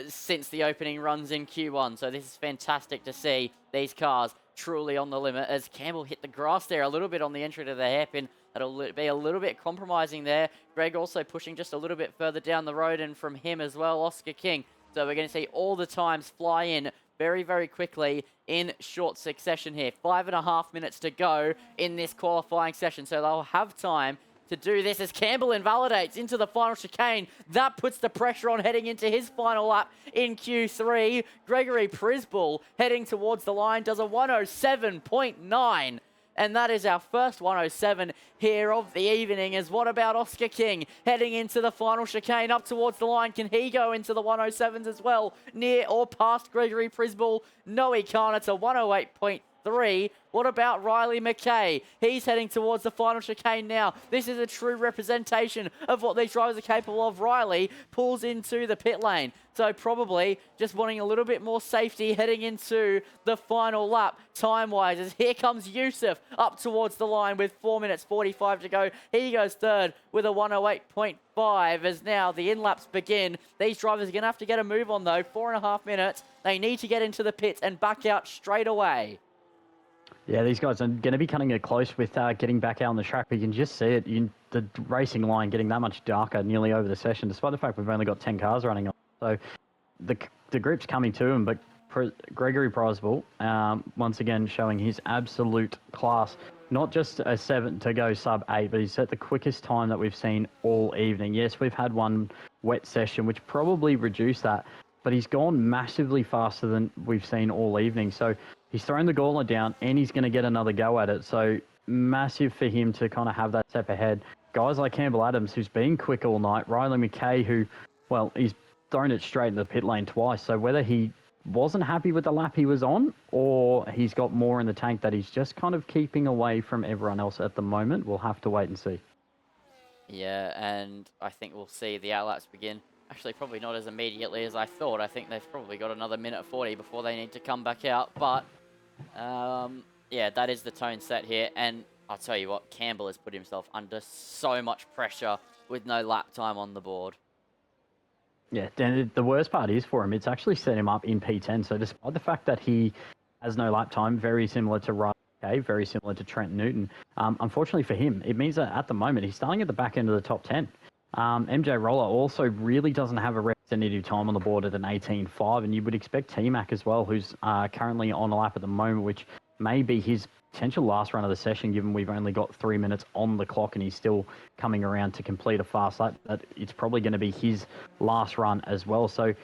since the opening runs in Q1, so this is fantastic to see these cars truly on the limit as Campbell hit the grass there a little bit on the entry to the hairpin. That'll be a little bit compromising there. Greg also pushing just a little bit further down the road, and from him as well, Oscar King. So we're going to see all the times fly in very, very quickly in short succession here. 5.5 minutes to go in this qualifying session, so they'll have time to do this as Campbell invalidates into the final chicane. That puts the pressure on heading into his final lap in Q3. Gregory Prisball heading towards the line does a 107.9. And that is our first 107 here of the evening. As what about Oscar King heading into the final chicane up towards the line? Can he go into the 107s as well? Near or past Gregory Prisball? No, he can't. It's a 108.3. What about Riley McKay? He's heading towards the final chicane now. This is a true representation of what these drivers are capable of. Riley pulls into the pit lane. So probably just wanting a little bit more safety heading into the final lap time-wise. As here comes Yusuf up towards the line with 4 minutes 45 to go. He goes third with a 108.5 as now the in-laps begin. These drivers are going to have to get a move on though. 4.5 minutes. They need to get into the pits and back out straight away. Yeah, these guys are going to be cutting it close with getting back out on the track. But you can just see it, the racing line getting that much darker nearly over the session, despite the fact we've only got 10 cars running on. So the grip's coming to him, but Gregory Prisball, once again, showing his absolute class. Not just a 7 to go sub-8, but he's at the quickest time that we've seen all evening. Yes, we've had one wet session, which probably reduced that, but he's gone massively faster than we've seen all evening. So he's thrown the gauntlet down, and he's going to get another go at it. So massive for him to kind of have that step ahead. Guys like Campbell Adams, who's been quick all night. Riley McKay, who, well, he's thrown it straight in the pit lane twice. So whether he wasn't happy with the lap he was on, or he's got more in the tank that he's just kind of keeping away from everyone else at the moment, we'll have to wait and see. Yeah, and I think we'll see the outlaps begin. Actually, probably not as immediately as I thought. I think they've probably got another minute 40 before they need to come back out. But, yeah, that is the tone set here. And I'll tell you what, Campbell has put himself under so much pressure with no lap time on the board. Yeah, and the worst part is for him, it's actually set him up in P10. So despite the fact that he has no lap time, very similar to Riley McKay, very similar to Trent Newton, unfortunately for him, it means that at the moment he's starting at the back end of the top 10. MJ Roller also really doesn't have a representative time on the board at an 18.5, and you would expect T-Mac as well, who's currently on a lap at the moment, which may be his potential last run of the session, given we've only got 3 minutes on the clock and he's still coming around to complete a fast lap. That it's probably going to be his last run as well. So,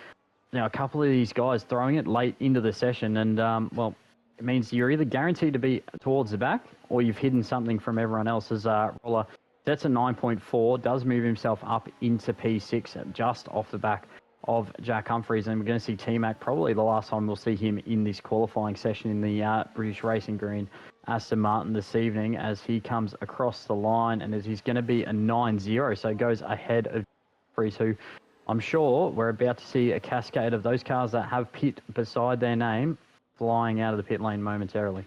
a couple of these guys throwing it late into the session, and well, it means you're either guaranteed to be towards the back or you've hidden something from everyone else. As Roller sets a 9.4, does move himself up into P6 just off the back of Jack Humphries, and we're going to see T-Mac probably the last time we'll see him in this qualifying session in the British Racing Green Aston Martin this evening, as he comes across the line, and as he's going to be a 9.0, so goes ahead of Humphries, who I'm sure we're about to see a cascade of those cars that have pit beside their name flying out of the pit lane momentarily.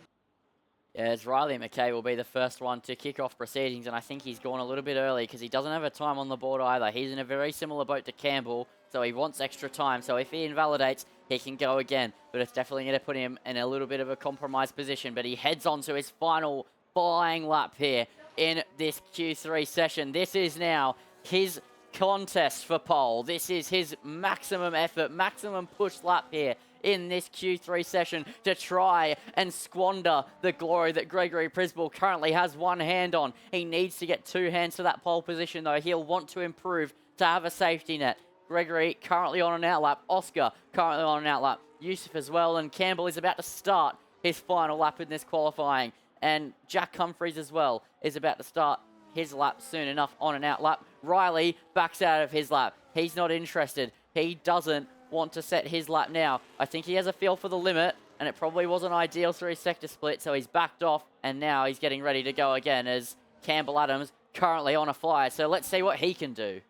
Yeah, as Riley McKay will be the first one to kick off proceedings, and I think he's gone a little bit early because he doesn't have a time on the board either. He's in a very similar boat to Campbell, so he wants extra time. So if he invalidates, he can go again, but it's definitely going to put him in a little bit of a compromised position. But he heads on to his final flying lap here in this Q3 session. This is now his contest for pole. This is his maximum effort, maximum push lap here in this Q3 session to try and squander the glory that Gregory Prisball currently has one hand on. He needs to get two hands to that pole position, though. He'll want to improve to have a safety net. Gregory currently on an outlap. Oscar currently on an outlap. Yusuf as well, and Campbell is about to start his final lap in this qualifying. And Jack Humphries as well is about to start his lap soon enough on an outlap. Riley backs out of his lap. He's not interested. He doesn't want to set his lap now. I think he has a feel for the limit, and it probably wasn't ideal through his sector split, so he's backed off, and now he's getting ready to go again as Campbell Adams currently on a flyer. So let's see what he can do.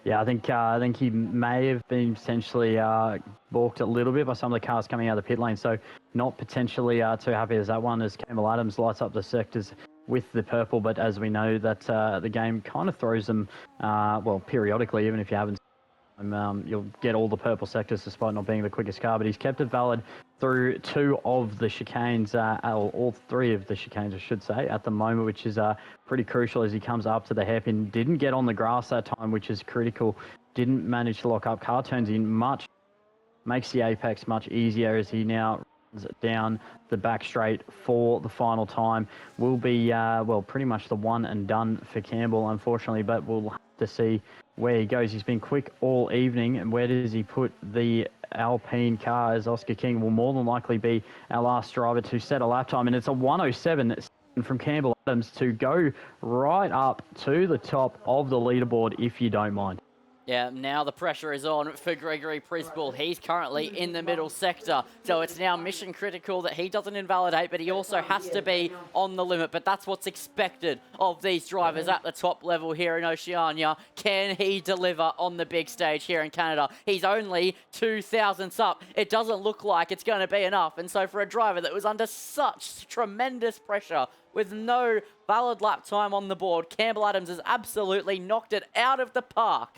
Yeah, I think he may have been potentially balked a little bit by some of the cars coming out of the pit lane, so not potentially too happy as that one, as Campbell Adams lights up the sectors with the purple. But as we know, that the game kind of throws them, well, periodically, even if you haven't. You'll get all the purple sectors despite not being the quickest car, but he's kept it valid through two of the chicanes, all three of the chicanes, I should say, at the moment, which is pretty crucial as he comes up to the hairpin. Didn't get on the grass that time, which is critical. Didn't manage to lock up. Car turns in much, makes the apex much easier as he now runs down the back straight for the final time. Will be, well, pretty much the one and done for Campbell, unfortunately, but we'll have to see where he goes. He's been quick all evening, and where does he put the Alpine car, as Oscar King will more than likely be our last driver to set a lap time, and it's a 1:07 from Campbell Adams to go right up to the top of the leaderboard, if you don't mind. Yeah, now the pressure is on for Gregory Prisball. He's currently in the middle sector, so it's now mission critical that he doesn't invalidate, but he also has to be on the limit. But that's what's expected of these drivers at the top level here in Oceania. Can he deliver on the big stage here in Canada? He's only 2 thousandths up. It doesn't look like it's going to be enough. And so for a driver that was under such tremendous pressure with no valid lap time on the board, Campbell Adams has absolutely knocked it out of the park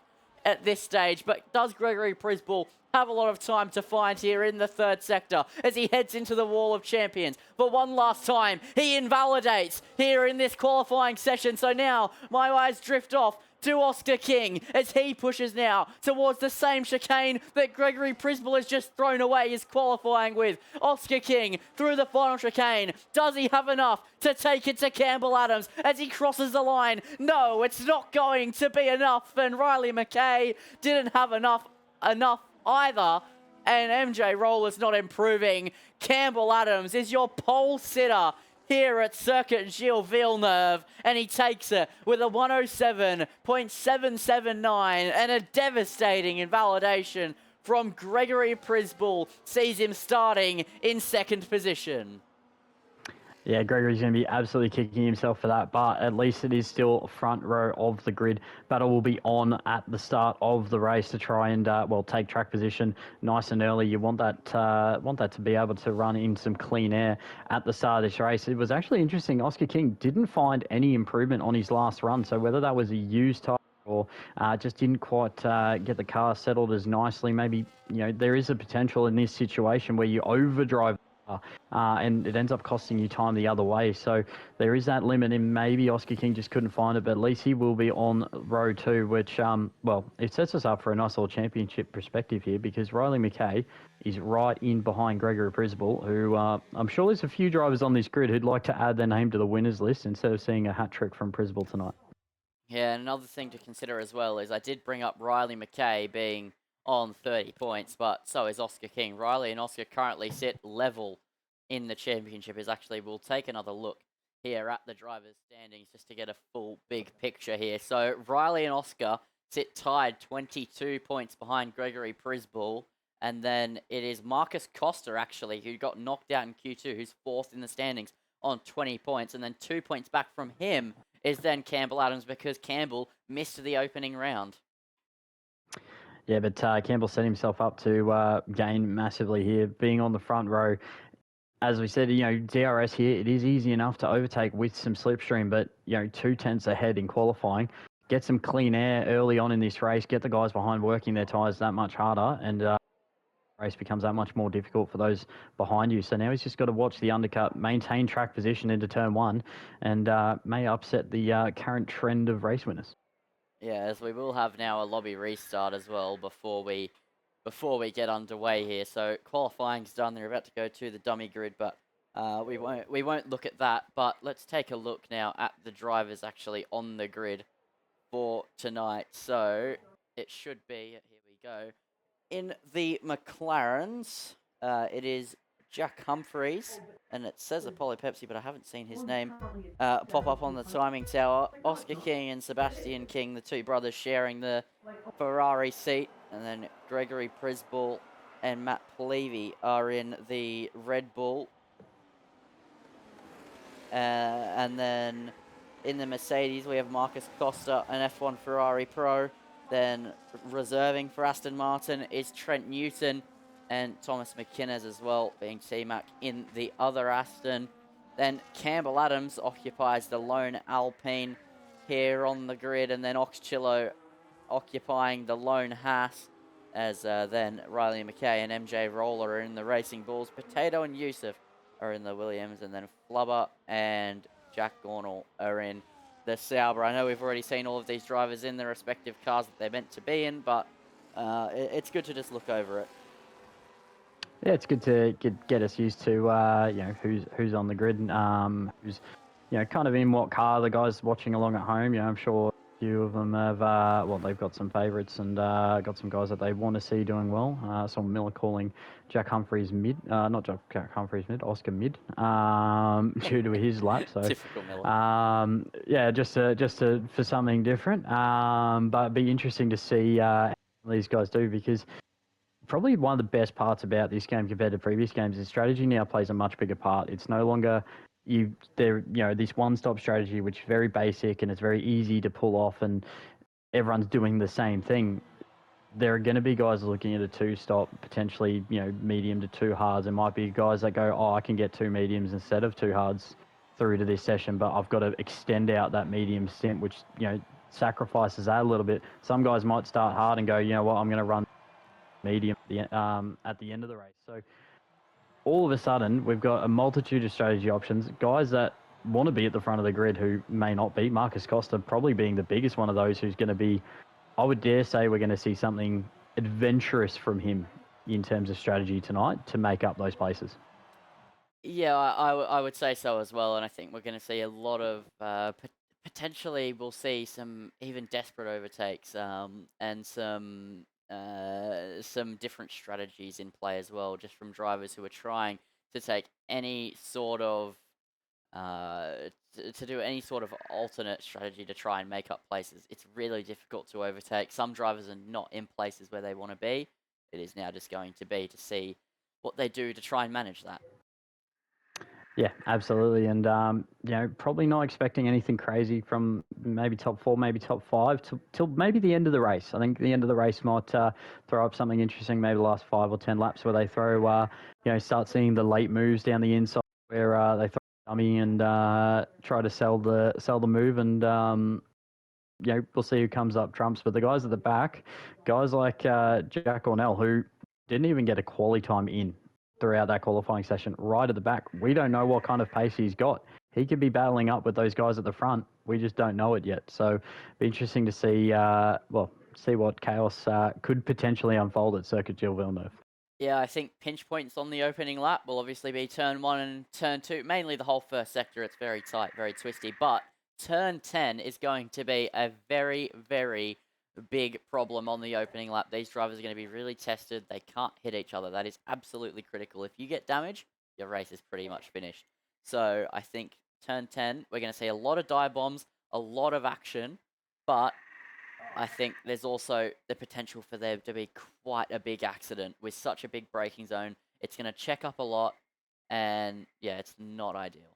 at this stage. But does Gregory Prisball have a lot of time to find here in the third sector as he heads into the wall of champions? For one last time, he invalidates here in this qualifying session. So now my eyes drift off to Oscar King as he pushes now towards the same chicane that Gregory Prisball has just thrown away his qualifying with. Oscar King through the final chicane. Does he have enough to take it to Campbell Adams as he crosses the line? No, it's not going to be enough, and Riley McKay didn't have enough either, and MJ Roller's not improving. Campbell Adams is your pole sitter here at Circuit Gilles-Villeneuve, and he takes it with a 1:07.779, and a devastating invalidation from Gregory Prisball sees him starting in second position. Yeah, Gregory's going to be absolutely kicking himself for that, but at least it is still front row of the grid. Battle will be on at the start of the race to try and take track position nice and early. You want that to be able to run in some clean air at the start of this race. It was actually interesting. Oscar King didn't find any improvement on his last run, so whether that was a used tyre or just didn't quite get the car settled as nicely. Maybe there is a potential in this situation where you overdrive and it ends up costing you time the other way. So there is that limit, and maybe Oscar King just couldn't find it, but at least he will be on row 2, which, it sets us up for a nice little championship perspective here, because Riley McKay is right in behind Gregory Prisball, who I'm sure there's a few drivers on this grid who'd like to add their name to the winners list instead of seeing a hat trick from Prisball tonight. Yeah, and another thing to consider as well is I did bring up Riley McKay being on 30 points, but so is Oscar King. Riley and Oscar currently sit level in the championship. We'll take another look here at the drivers' standings just to get a full big picture here. So Riley and Oscar sit tied 22 points behind Gregory Prisball. And then it is Marcus Costa, actually, who got knocked out in Q2, who's 4th in the standings on 20 points. And then 2 points back from him is then Campbell Adams, because Campbell missed the opening round. Yeah, but Campbell set himself up to gain massively here, being on the front row. As we said, DRS here, it is easy enough to overtake with some slipstream, but, 2 tenths ahead in qualifying. Get some clean air early on in this race, get the guys behind working their tyres that much harder, and race becomes that much more difficult for those behind you. So now he's just got to watch the undercut, maintain track position into turn 1, and may upset the current trend of race winners. Yeah, as we will have now a lobby restart as well before we get underway here. So qualifying's done. They're about to go to the dummy grid, but we won't look at that. But let's take a look now at the drivers actually on the grid for tonight. So it should be, here we go. In the McLarens, it is Jack Humphreys, and it says Apollo Pepsi, but I haven't seen his name pop up on the timing tower. Oscar King and Sebastian King, the two brothers, sharing the Ferrari seat, and then Gregory Prisball and Matt Levy are in the Red Bull. And then in the Mercedes, we have Marcus Costa, an F1 Ferrari Pro. Then reserving for Aston Martin is Trent Newton and Thomas McInnes as well, being T-Mac in the other Aston. Then Campbell Adams occupies the lone Alpine here on the grid, and then Oxchillo occupying the lone Haas, as then Riley McKay and MJ Roller are in the Racing Bulls. Potato and Yusuf are in the Williams, and then Flubber and Jack Gornall are in the Sauber. I know we've already seen all of these drivers in their respective cars that they're meant to be in, but it's good to just look over it. Yeah, it's good to get us used to who's on the grid, and who's kind of in what car. The guys watching along at home, I'm sure a few of them have they've got some favourites and got some guys that they want to see doing well. Saw Miller calling Jack Humphreys mid, not Jack Humphreys mid, Oscar mid, due to his lap. So typical Miller. Yeah, just for something different. But it'd be interesting to see how these guys do, because probably one of the best parts about this game compared to previous games is strategy now plays a much bigger part. It's no longer this one-stop strategy, which is very basic and it's very easy to pull off, and everyone's doing the same thing. There are going to be guys looking at a two-stop, potentially medium to two hards. There might be guys that go, I can get two mediums instead of two hards through to this session, but I've got to extend out that medium stint, which sacrifices that a little bit. Some guys might start hard and go, I'm going to run medium at the end of the race. So all of a sudden, we've got a multitude of strategy options. Guys that want to be at the front of the grid who may not be. Marcus Costa probably being the biggest one of those who's going to be, I would dare say we're going to see something adventurous from him in terms of strategy tonight to make up those places. Yeah, I would say so as well, and I think we're going to see a lot of potentially we'll see some even desperate overtakes and some different strategies in play as well, just from drivers who are trying to take any sort of to do any sort of alternate strategy to try and make up places. It's really difficult to overtake. Some drivers are not in places where they want to be. It is now just going to be to see what they do to try and manage that. Yeah, absolutely. And, probably not expecting anything crazy from maybe top four, maybe top five, till maybe the end of the race. I think the end of the race might throw up something interesting, maybe the last 5 or 10 laps where they throw, start seeing the late moves down the inside where they throw a dummy and try to sell the move. And, we'll see who comes up trumps. But the guys at the back, guys like Jack Ornell, who didn't even get a quali time in throughout that qualifying session, right at the back. We don't know what kind of pace he's got. He could be battling up with those guys at the front. We just don't know it yet. So it'll be interesting to see, see what chaos could potentially unfold at Circuit Gilles-Villeneuve. Yeah, I think pinch points on the opening lap will obviously be turn 1 and turn 2. Mainly the whole first sector, it's very tight, very twisty. But turn 10 is going to be a very, very big problem on the opening lap. These drivers are going to be really tested. They can't hit each other. That is absolutely critical. If you get damage, your race is pretty much finished. So I think turn 10, we're going to see a lot of dive bombs, a lot of action, but I think there's also the potential for there to be quite a big accident with such a big braking zone. It's going to check up a lot, and yeah, it's not ideal.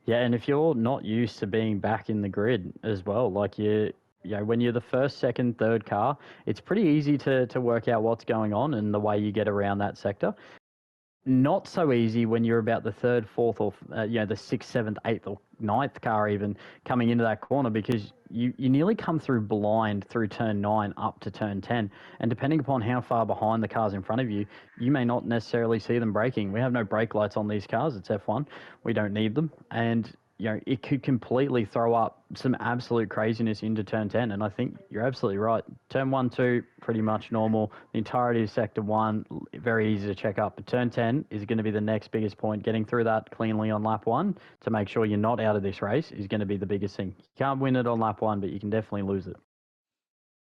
Yeah, and if you're not used to being back in the grid as well, like when you're the first, second, third car, it's pretty easy to work out what's going on and the way you get around that sector. Not so easy when you're about the third, fourth, or the sixth, seventh, eighth, or ninth car even coming into that corner, because you nearly come through blind through turn 9 up to turn 10, and depending upon how far behind the cars in front of you, you may not necessarily see them braking. We have no brake lights on these cars. It's F1. We don't need them, and it could completely throw up some absolute craziness into turn 10. And I think you're absolutely right. Turn 1, 2, pretty much normal. The entirety of sector 1, very easy to check up. But turn 10 is going to be the next biggest point. Getting through that cleanly on lap 1 to make sure you're not out of this race is going to be the biggest thing. You can't win it on lap 1, but you can definitely lose it.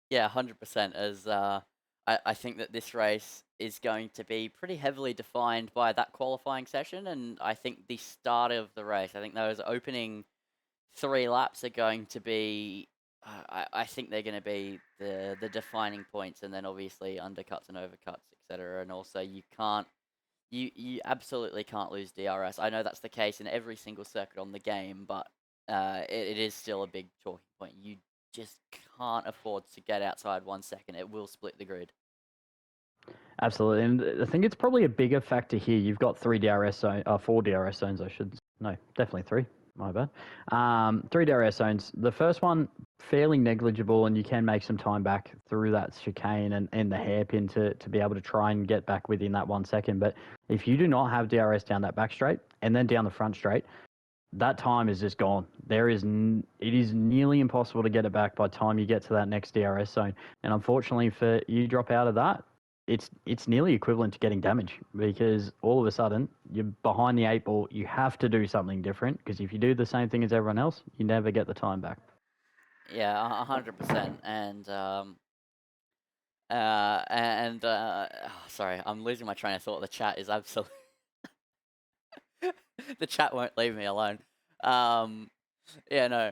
Yeah, 100%. As I think that this race is going to be pretty heavily defined by that qualifying session, and I think the start of the race. I think those opening 3 laps are going to be. I think they're going to be the defining points, and then obviously undercuts and overcuts, etc. And also you absolutely can't lose DRS. I know that's the case in every single circuit on the game, but it is still a big talking point. You just can't afford to get outside 1 second. It will split the grid. Absolutely, and I think it's probably a bigger factor here. You've got 4 DRS zones. No, definitely 3. My bad. 3 DRS zones. The first one fairly negligible, and you can make some time back through that chicane and the hairpin to be able to try and get back within that 1 second. But if you do not have DRS down that back straight and then down the front straight, that time is just gone. It is nearly impossible to get it back by the time you get to that next DRS zone. And unfortunately, for you drop out of that, it's nearly equivalent to getting damage, because all of a sudden you're behind the 8 ball. You have to do something different, because if you do the same thing as everyone else, you never get the time back. Yeah, 100%. Sorry, I'm losing my train of thought. The chat is absolutely. The chat won't leave me alone. Yeah, no.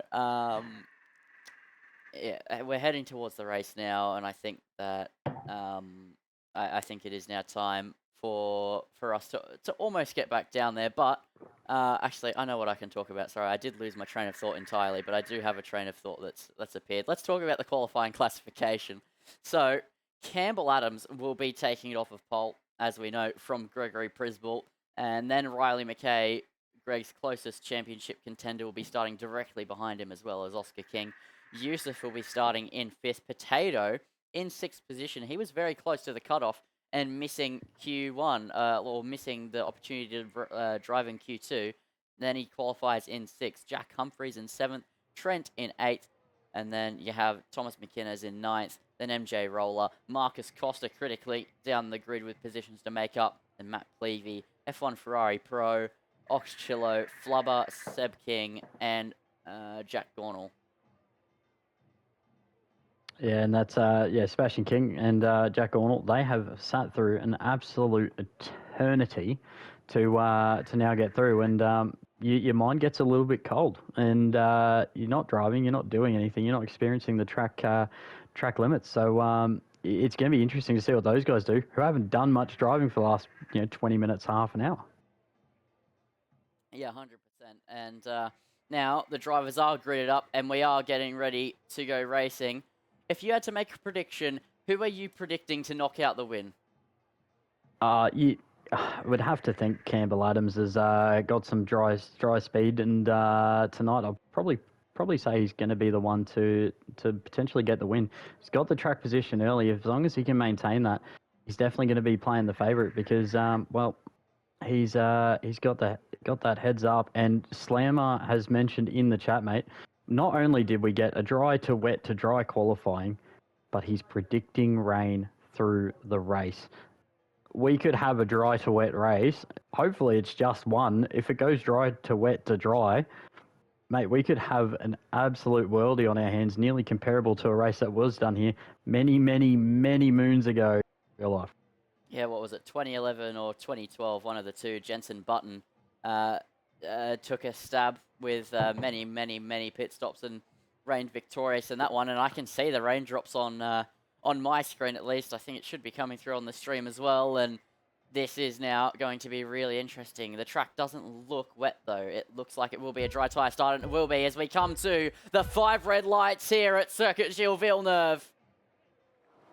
Yeah, we're heading towards the race now, and I think that I think it is now time for us to almost get back down there. But actually, I know what I can talk about. Sorry, I did lose my train of thought entirely, but I do have a train of thought that's appeared. Let's talk about the qualifying classification. So Campbell Adams will be taking it off of pole, as we know, from Gregory Prisball, and then Riley McKay, Greg's closest championship contender, will be starting directly behind him, as well as Oscar King. Yusuf will be starting in 5th. Potato in 6th position. He was very close to the cutoff and missing Q1, or missing the opportunity to drive in Q2. Then he qualifies in 6th. Jack Humphreys in 7th. Trent in 8th. And then you have Thomas McInnes in 9th. Then MJ Roller. Marcus Costa critically down the grid with positions to make up. And Matt Cleavey, F1 Ferrari Pro, Ox Chillo, Flubber, Seb King, and Jack Gornall. Yeah, and that's Sebastian King and Jack Ornell. They have sat through an absolute eternity to now get through, and your mind gets a little bit cold, and you're not driving, you're not doing anything, you're not experiencing the track limits. So it's going to be interesting to see what those guys do, who haven't done much driving for the last 20 minutes, half an hour. Yeah, 100%. And now the drivers are gridded up and we are getting ready to go racing. If you had to make a prediction, who are you predicting to knock out the win? You would have to think Campbell Adams has got some dry speed, and tonight I'll probably say he's going to be the one to potentially get the win. He's got the track position early. As long as he can maintain that, he's definitely going to be playing the favourite because well, he's got that heads up. And Slammer has mentioned in the chat, mate. Not only did we get a dry to wet to dry qualifying, but he's predicting rain through the race. We could have a dry to wet race. Hopefully it's just one. If it goes dry to wet to dry, mate, we could have an absolute worldie on our hands, nearly comparable to a race that was done here many, many, many moons ago. Real life. Yeah, what was it, 2011 or 2012, one of the two. Jensen Button took a stab with many, many, many pit stops and reigned victorious in that one. And I can see the raindrops on my screen at least. I think it should be coming through on the stream as well. And this is now going to be really interesting. The track doesn't look wet, though. It looks like it will be a dry tyre start, and it will be as we come to the 5 red lights here at Circuit Gilles-Villeneuve.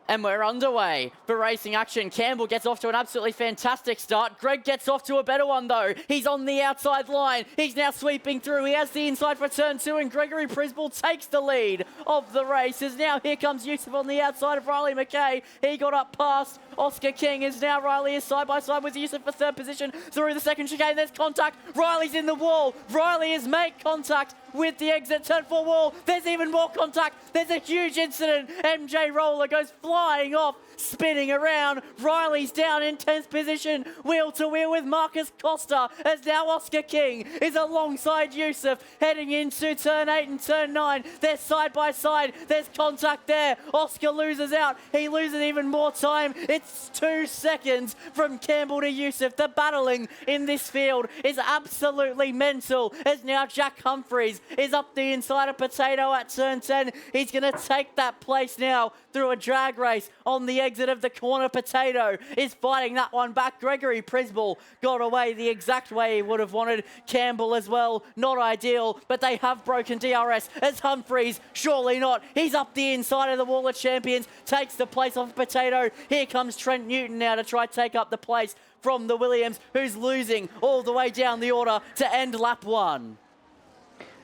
And we're underway for racing action. Campbell gets off to an absolutely fantastic start. Greg gets off to a better one, though. He's on the outside line. He's now sweeping through. He has the inside for turn 2, and Gregory Prisball takes the lead of the race. As now here comes Yusuf on the outside of Riley McKay. He got up past Oscar King, as now Riley is side by side with Yusuf for third position through the second chicane. There's contact. Riley's in the wall. Riley has made contact with the exit turn 4 wall. There's even more contact. There's a huge incident. MJ Roller goes flying off, spinning around. Riley's down in 10th position, wheel to wheel with Marcus Costa, as now Oscar King is alongside Yusuf, heading into turn 8 and turn 9. They're side by side. There's contact there. Oscar loses out. He loses even more time. It's 2 seconds from Campbell to Yusuf. The battling in this field is absolutely mental, as now Jack Humphreys is up the inside of Potato at turn 10. He's going to take that place now through a drag race on the exit of the corner. Potato is fighting that one back. Gregory Prisball got away the exact way he would have wanted. Campbell as well, not ideal, but they have broken DRS as Humphreys, surely not. He's up the inside of the wall of champions, takes the place off Potato. Here comes Trent Newton now to try take up the place from the Williams, who's losing all the way down the order to end lap 1.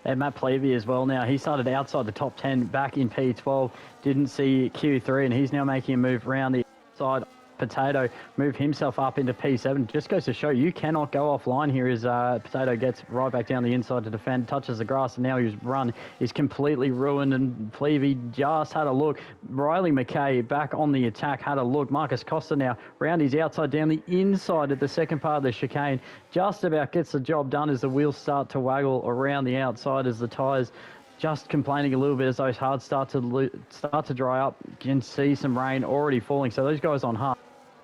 And Matt Plevy as well now. He started outside the top 10 back in P12. Didn't see Q3, and he's now making a move around the side. Potato move himself up into P7. Just goes to show you cannot go offline here as Potato gets right back down the inside to defend, touches the grass, and now his run is completely ruined. And Plevy just had a look. Riley McKay back on the attack, had a look. Marcus Costa now round his outside down the inside at the second part of the chicane. Just about gets the job done as the wheels start to waggle around the outside as the tyres just complaining a little bit as those hards start to dry up. You can see some rain already falling. So those guys on hard,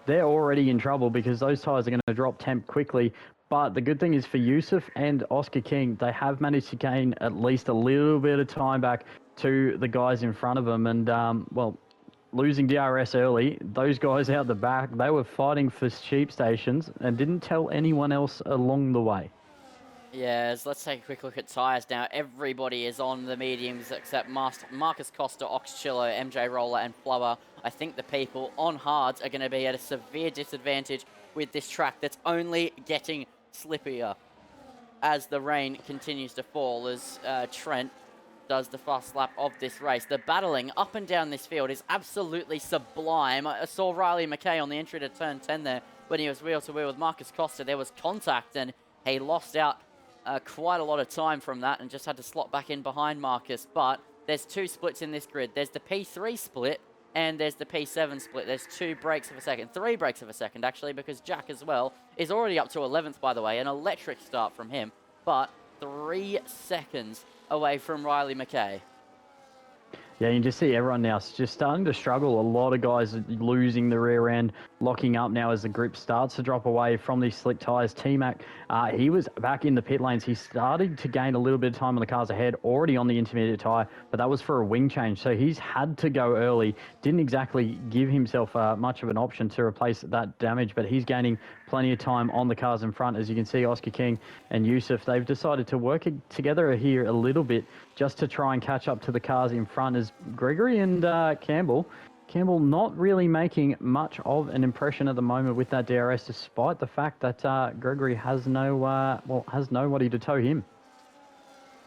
they're already in trouble because those tyres are going to drop temp quickly. But the good thing is for Yusuf and Oscar King, they have managed to gain at least a little bit of time back to the guys in front of them. And, well, losing DRS early, those guys out the back, they were fighting for sheep stations and didn't tell anyone else along the way. Yes, let's take a quick look at tyres now. Everybody is on the mediums except Marcus Costa, Oxchillo, MJ Roller and Flower. I think the people on hards are going to be at a severe disadvantage with this track that's only getting slippier as the rain continues to fall, as Trent does the fast lap of this race. The battling up and down this field is absolutely sublime. I saw Riley McKay on the entry to turn 10 there when he was wheel to wheel with Marcus Costa. There was contact and he lost out quite a lot of time from that and just had to slot back in behind Marcus. But there's 2 splits in this grid. There's the P3 split and there's the P7 split. There's 2 breaks of a second, 3 breaks of a second actually, because Jack as well is already up to 11th, by the way. An electric start from him, but 3 seconds away from Riley McKay. Yeah, you can just see everyone now just starting to struggle. A lot of guys losing the rear end, locking up now as the grip starts to drop away from these slick tyres. T-Mac, he was back in the pit lanes. He started to gain a little bit of time on the cars ahead, already on the intermediate tyre, but that was for a wing change. So he's had to go early. Didn't exactly give himself much of an option to replace that damage, but he's gaining plenty of time on the cars in front. As you can see, Oscar King and Yusuf, they've decided to work together here a little bit just to try and catch up to the cars in front, as Gregory and Campbell not really making much of an impression at the moment with that DRS, despite the fact that Gregory has nobody to tow him.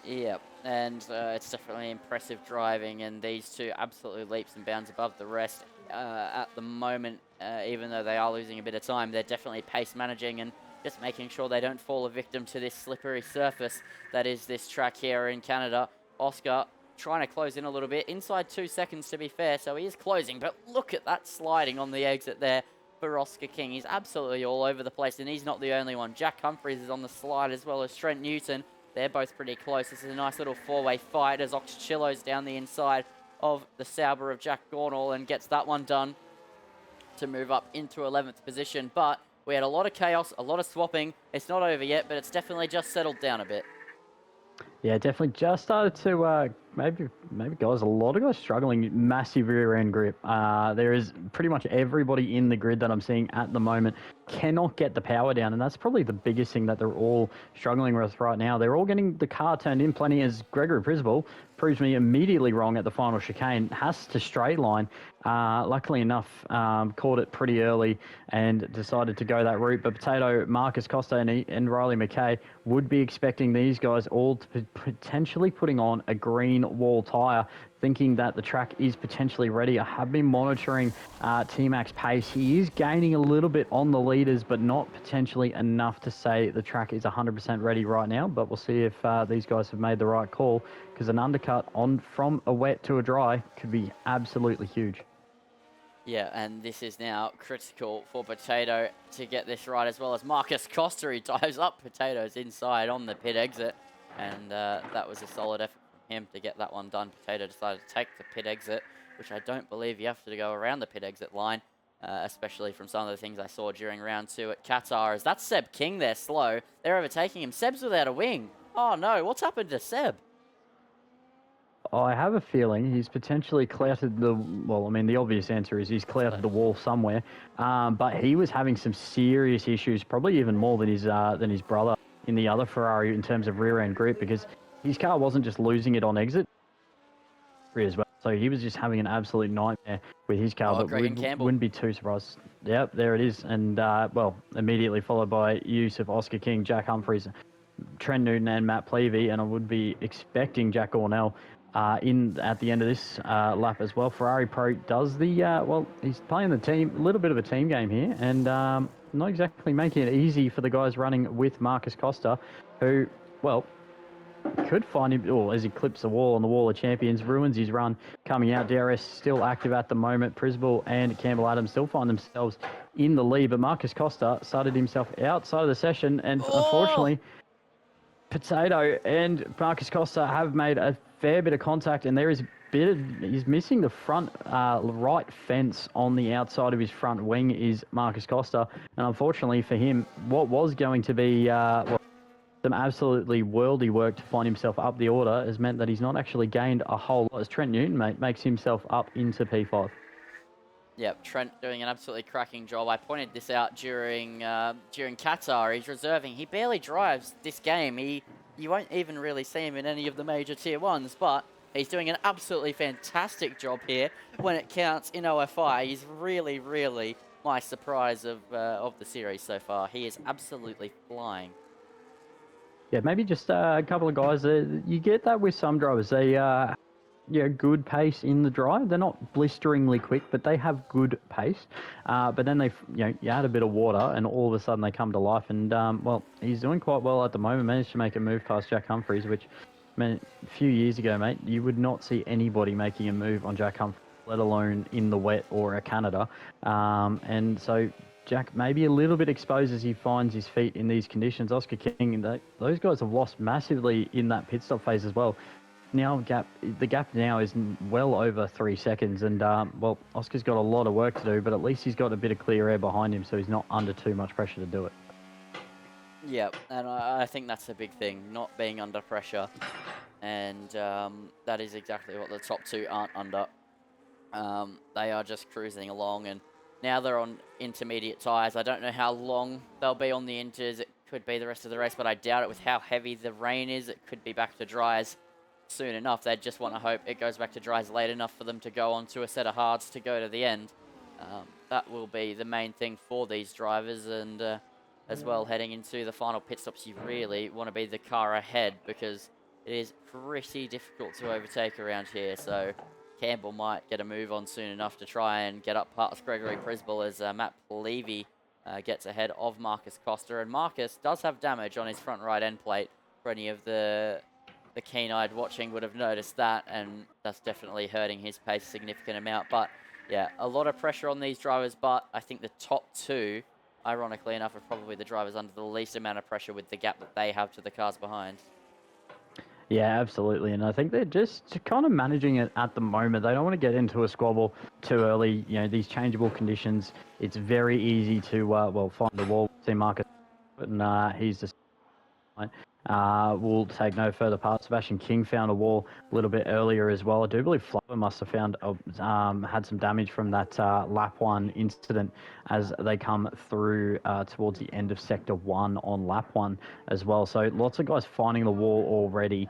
Yep, and it's definitely impressive driving, and these two absolutely leaps and bounds above the rest at the moment. Even though they are losing a bit of time, they're definitely pace managing and just making sure they don't fall a victim to this slippery surface that is this track here in Canada. Oscar trying to close in a little bit, inside 2 seconds to be fair, so he is closing, but look at that sliding on the exit there for Oscar King. He's absolutely all over the place, and he's not the only one. Jack Humphries is on the slide, as well as Trent Newton. They're both pretty close. This is a nice little four-way fight as Oxchillo's down the inside of the Sauber of Jack Gornall and gets that one done to move up into 11th position. But we had a lot of chaos, a lot of swapping. It's not over yet, but it's definitely just settled down a bit. Yeah, definitely just started to maybe guys, a lot of guys struggling, massive rear end grip. There is pretty much everybody in the grid that I'm seeing at the moment cannot get the power down, and that's probably the biggest thing that they're all struggling with right now. They're all getting the car turned in plenty, as Gregory Prisball proves me immediately wrong at the final chicane, has to straight line. Luckily enough, caught it pretty early and decided to go that route. But Potato, Marcus Costa and Riley McKay would be expecting these guys all to potentially putting on a green wall tyre, thinking that the track is potentially ready. I have been monitoring T-Mac's pace. He is gaining a little bit on the leaders, but not potentially enough to say the track is 100% ready right now. But we'll see if these guys have made the right call, because an undercut on from a wet to a dry could be absolutely huge. Yeah, and this is now critical for Potato to get this right, as well as Marcus Costa. He dives up Potato's inside on the pit exit, and that was a solid effort from him to get that one done. Potato decided to take the pit exit, which I don't believe you have to go around the pit exit line, especially from some of the things I saw during round 2 at Qatar. As that's Seb King there, slow. They're overtaking him. Seb's without a wing. Oh no, what's happened to Seb? I have a feeling he's potentially clouted the... Well, I mean, the obvious answer is he's clouted the wall somewhere. But he was having some serious issues, probably even more than his brother in the other Ferrari in terms of rear-end grip, because his car wasn't just losing it on exit as well. So he was just having an absolute nightmare with his car. But wouldn't be too surprised. Yep, there it is. And, well, immediately followed by Yusuf, Oscar King, Jack Humphries, Trent Newton and Matt Plevey. And I would be expecting Jack Gornell in at the end of this lap as well. Ferrari Pro does the, well, he's playing the team, a little bit of a team game here, and not exactly making it easy for the guys running with Marcus Costa, who, well, could find him, or as he clips the wall on the Wall of Champions, ruins his run coming out. DRS still active at the moment. Prisball and Campbell Adams still find themselves in the lead, but Marcus Costa started himself outside of the session, and unfortunately, Potato and Marcus Costa have made a fair bit of contact, and there is a bit of, he's missing the front right fence on the outside of his front wing is Marcus Costa, and unfortunately for him, what was going to be some absolutely worldy work to find himself up the order has meant that he's not actually gained a whole lot, as Trent Newton, mate, makes himself up into P5. Yep, Trent doing an absolutely cracking job. I pointed this out during Qatar. He's reserving. He barely drives this game. You won't even really see him in any of the major tier 1s, but he's doing an absolutely fantastic job here when it counts in OFI. He's really, really my surprise of the series so far. He is absolutely flying. Yeah, maybe just a couple of guys. You get that with some drivers. They good pace in the drive. They're not blisteringly quick, but they have good pace. But then you add a bit of water, and all of a sudden they come to life. And well, he's doing quite well at the moment. Managed to make a move past Jack Humphries, which, man, a few years ago, mate, you would not see anybody making a move on Jack Humphries, let alone in the wet or at Canada. And so Jack maybe a little bit exposed as he finds his feet in these conditions. Oscar King, those guys have lost massively in that pit stop phase as well. Now the gap now is well over 3 seconds, and well, Oscar's got a lot of work to do, but at least he's got a bit of clear air behind him, so he's not under too much pressure to do it. Yeah, and I think that's a big thing, not being under pressure, and that is exactly what the top two aren't under. They are just cruising along, and Now they're on intermediate tyres. I don't know how long they'll be on the inters. It could be the rest of the race, but I doubt it with how heavy the rain is. It could be back to dries soon enough. They just want to hope it goes back to dries late enough for them to go on to a set of hards to go to the end. That will be the main thing for these drivers, and as well, heading into the final pit stops, you really want to be the car ahead because it is pretty difficult to overtake around here. So Campbell might get a move on soon enough to try and get up past Gregory Prisball as Matt Levy gets ahead of Marcus Costa. And Marcus does have damage on his front right end plate. For any of the keen-eyed watching would have noticed that, and that's definitely hurting his pace a significant amount. But yeah, a lot of pressure on these drivers, but I think the top two, ironically enough, are probably the drivers under the least amount of pressure with the gap that they have to the cars behind. Yeah, absolutely. And I think they're just kind of managing it at the moment. They don't want to get into a squabble too early. You know, these changeable conditions, it's very easy to, find the wall. See Marcus, and he's just will take no further part. Sebastian King found a wall a little bit earlier as well. I do believe Flubber must have found had some damage from that lap 1 incident as they come through towards the end of sector 1 on lap 1 as well. So lots of guys finding the wall already,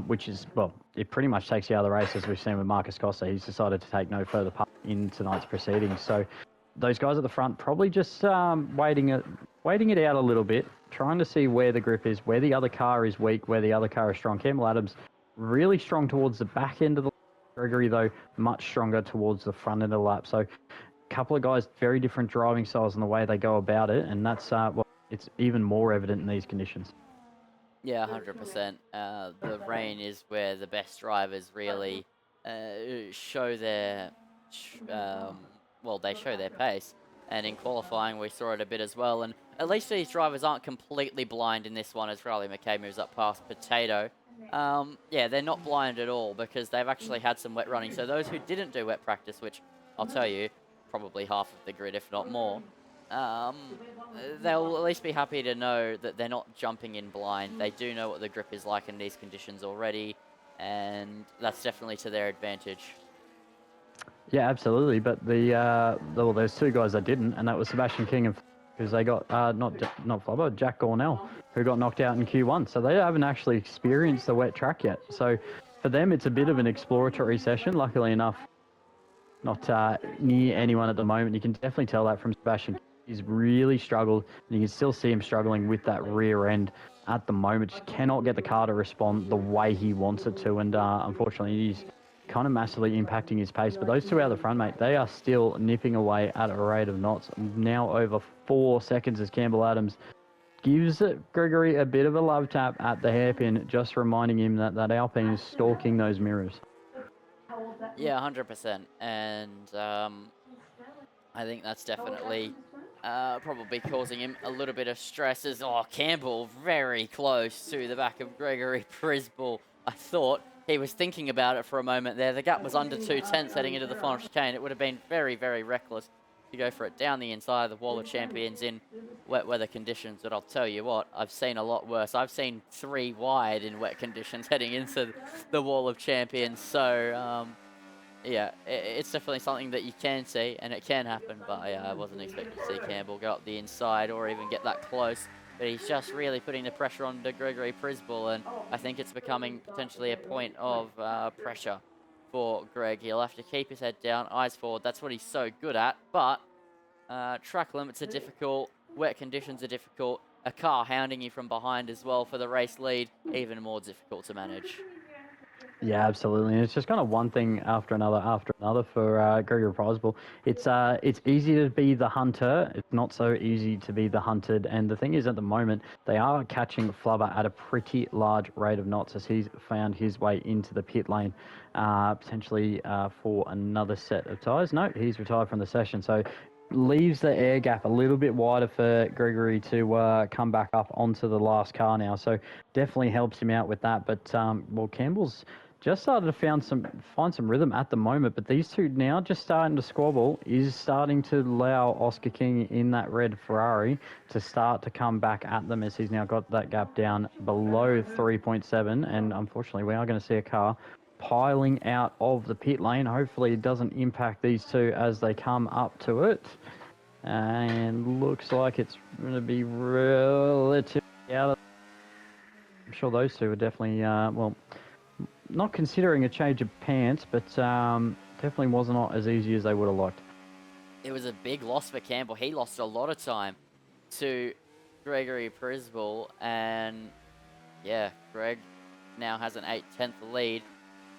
which is, well, it pretty much takes you out of the race, as we've seen with Marcus Costa. He's decided to take no further part in tonight's proceedings. So those guys at the front probably just waiting it out a little bit, trying to see where the grip is, where the other car is weak, where the other car is strong. Campbell Adams really strong towards the back end of the lap. Gregory, though, much stronger towards the front end of the lap. So a couple of guys, very different driving styles in the way they go about it, and that's it's even more evident in these conditions. Yeah, 100%. The rain is where the best drivers really show their, they show their pace. And in qualifying, we saw it a bit as well. And at least these drivers aren't completely blind in this one as Riley McKay moves up past Potato. Yeah, they're not blind at all because they've actually had some wet running. So those who didn't do wet practice, which I'll tell you, probably half of the grid, if not more, they'll at least be happy to know that they're not jumping in blind. They do know what the grip is like in these conditions already, and that's definitely to their advantage. Yeah, absolutely. But there's two guys that didn't, and that was Sebastian King and because they got not Flubber, Jack Gornell, who got knocked out in Q1. So they haven't actually experienced the wet track yet. So for them, it's a bit of an exploratory session. Luckily enough, not near anyone at the moment. You can definitely tell that from Sebastian. He's really struggled, and you can still see him struggling with that rear end at the moment. Just cannot get the car to respond the way he wants it to, and unfortunately, he's kind of massively impacting his pace. But those two out of the front, mate, they are still nipping away at a rate of knots. Now over 4 seconds as Campbell Adams gives Gregory a bit of a love tap at the hairpin, just reminding him that Alpine is stalking those mirrors. Yeah, 100%. And I think that's definitely probably causing him a little bit of stress as, Campbell very close to the back of Gregory Prisball. I thought he was thinking about it for a moment there. The gap was under 2/10 heading into the final chicane. It would have been very, very reckless to go for it down the inside of the Wall of Champions in wet weather conditions. But I'll tell you what, I've seen a lot worse. I've seen 3 wide in wet conditions heading into the Wall of Champions. So, yeah, it's definitely something that you can see, and it can happen, but I wasn't expecting to see Campbell go up the inside or even get that close. But he's just really putting the pressure on to Gregory Prisball, and I think it's becoming potentially a point of pressure for Greg. He'll have to keep his head down, eyes forward. That's what he's so good at, but track limits are difficult, wet conditions are difficult, a car hounding you from behind as well for the race lead, even more difficult to manage. Yeah, absolutely. And it's just kind of one thing after another for Gregory Prisball. It's easy to be the hunter. It's not so easy to be the hunted. And the thing is, at the moment, they are catching Flubber at a pretty large rate of knots as he's found his way into the pit lane, potentially for another set of tyres. No, he's retired from the session. So leaves the air gap a little bit wider for Gregory to come back up onto the last car now. So definitely helps him out with that. But, Campbell's just started to find some rhythm at the moment, but these two now just starting to squabble is starting to allow Oscar King in that red Ferrari to start to come back at them as he's now got that gap down below 3.7, and unfortunately we are going to see a car piling out of the pit lane. Hopefully it doesn't impact these two as they come up to it. And looks like it's going to be relatively out of... I'm sure those two are definitely, well, not considering a change of pants, but definitely was not as easy as they would have liked. It was a big loss for Campbell. He lost a lot of time to Gregory Prisball, and yeah, Greg now has an 8/10 lead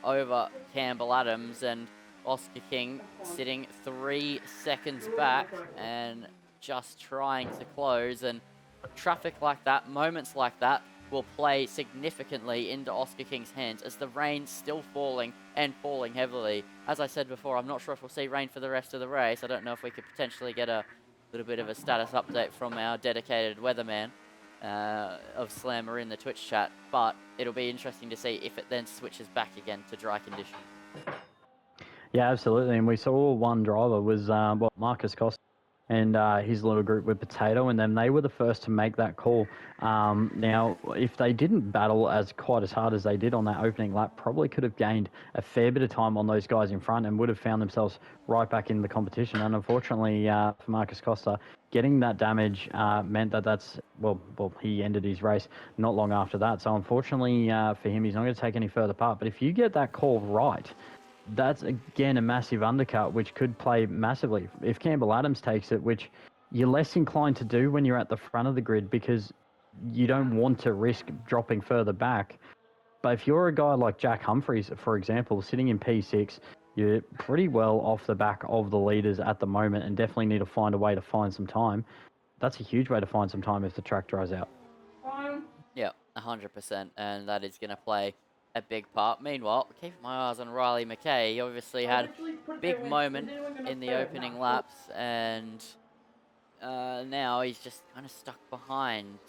over Campbell Adams, and Oscar King sitting 3 seconds back and just trying to close. And traffic like that, moments like that, will play significantly into Oscar King's hands as the rain's still falling and falling heavily. As I said before, I'm not sure if we'll see rain for the rest of the race. I don't know if we could potentially get a little bit of a status update from our dedicated weatherman of Slammer in the Twitch chat, but it'll be interesting to see if it then switches back again to dry conditions. Yeah, absolutely. And we saw one driver was Marcus Costa and his little group with Potato, and then they were the first to make that call. Now, if they didn't battle quite as hard as they did on that opening lap, probably could have gained a fair bit of time on those guys in front and would have found themselves right back in the competition. And unfortunately for Marcus Costa, getting that damage meant that he ended his race not long after that. So unfortunately for him, he's not going to take any further part. But if you get that call right, that's again a massive undercut, which could play massively. If Campbell Adams takes it, which you're less inclined to do when you're at the front of the grid because you don't want to risk dropping further back. But if you're a guy like Jack Humphreys, for example, sitting in P6, you're pretty well off the back of the leaders at the moment and definitely need to find a way to find some time. That's a huge way to find some time if the track dries out. Yeah, 100%, and that is going to play a big part. Meanwhile, keeping my eyes on Riley McKay. He obviously had a big moment in the opening laps, and now he's just kind of stuck behind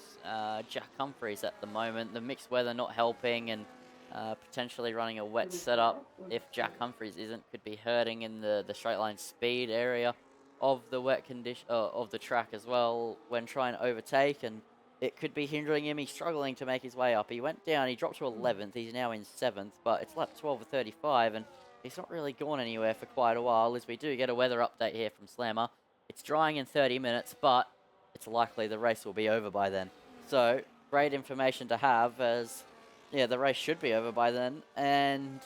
Jack Humphreys at the moment. The mixed weather not helping, and potentially running a wet setup if Jack Humphreys isn't could be hurting in the straight line speed area of the wet condition of the track as well when trying to overtake, and it could be hindering him. He's struggling to make his way up. He went down, he dropped to 11th, he's now in 7th, but it's lap 12 of 35, and he's not really gone anywhere for quite a while, as we do get a weather update here from Slammer. It's drying in 30 minutes, but it's likely the race will be over by then. So, great information to have, as, yeah, the race should be over by then, and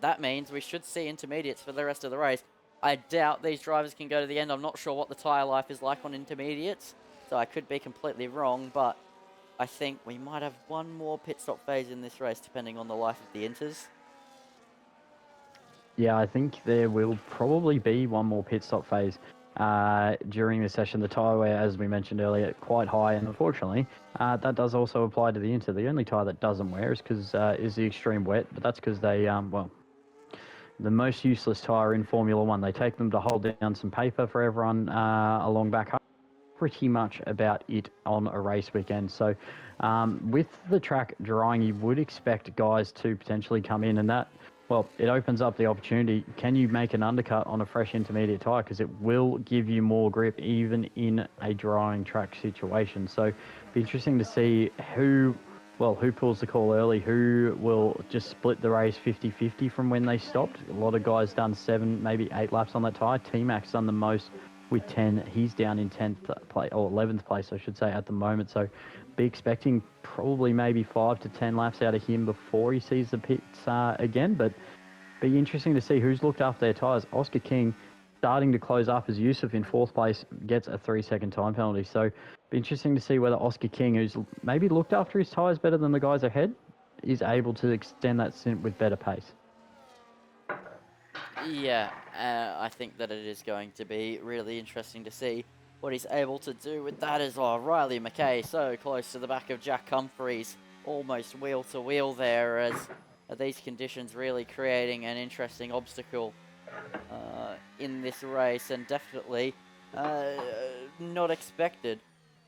that means we should see intermediates for the rest of the race. I doubt these drivers can go to the end. I'm not sure what the tyre life is like on intermediates, so I could be completely wrong, but I think we might have one more pit stop phase in this race, depending on the life of the inters. Yeah, I think there will probably be one more pit stop phase during the session. The tyre wear, as we mentioned earlier, quite high, and unfortunately, that does also apply to the Inter. The only tyre that doesn't wear is the extreme wet, but that's because they, the most useless tyre in Formula One. They take them to hold down some paper for everyone along back home. Pretty much about it on a race weekend. So with the track drying, you would expect guys to potentially come in, and that, well, it opens up the opportunity. Can you make an undercut on a fresh intermediate tyre? Because it will give you more grip even in a drying track situation. So it'd be interesting to see who pulls the call early, who will just split the race 50-50 from when they stopped. A lot of guys done 7, maybe 8 laps on that tyre. T-Mac's done the most with 10. He's down in 10th place, or 11th place, I should say, at the moment. So be expecting probably maybe 5 to 10 laps out of him before he sees the pits again. But be interesting to see who's looked after their tyres. Oscar King starting to close up as Yusuf in 4th place gets a 3-second time penalty. So be interesting to see whether Oscar King, who's maybe looked after his tyres better than the guys ahead, is able to extend that stint with better pace. Yeah, I think that it is going to be really interesting to see what he's able to do with that as well. Riley McKay so close to the back of Jack Humphreys, almost wheel to wheel there, as these conditions really creating an interesting obstacle in this race, and definitely not expected.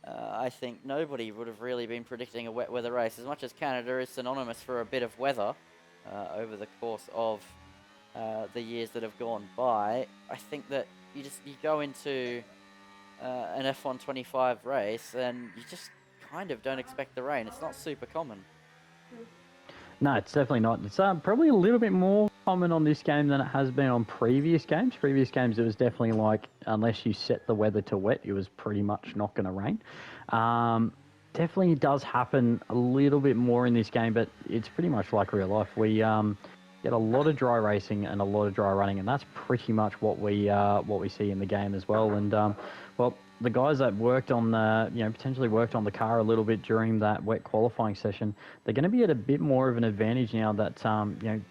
I think nobody would have really been predicting a wet weather race, as much as Canada is synonymous for a bit of weather over the course of the years that have gone by. I think that you go into an F1 25 race and you just kind of don't expect the rain. It's not super common. No, it's definitely not. It's probably a little bit more common on this game than it has been on previous games. Previous games, it was definitely like, unless you set the weather to wet, it was pretty much not going to rain. Um, Definitely does happen a little bit more in this game, but it's pretty much like real life. We get a lot of dry racing and a lot of dry running, and that's pretty much what we see in the game as well. And well, the guys that worked on the, potentially worked on the car a little bit during that wet qualifying session, they're going to be at a bit more of an advantage now that,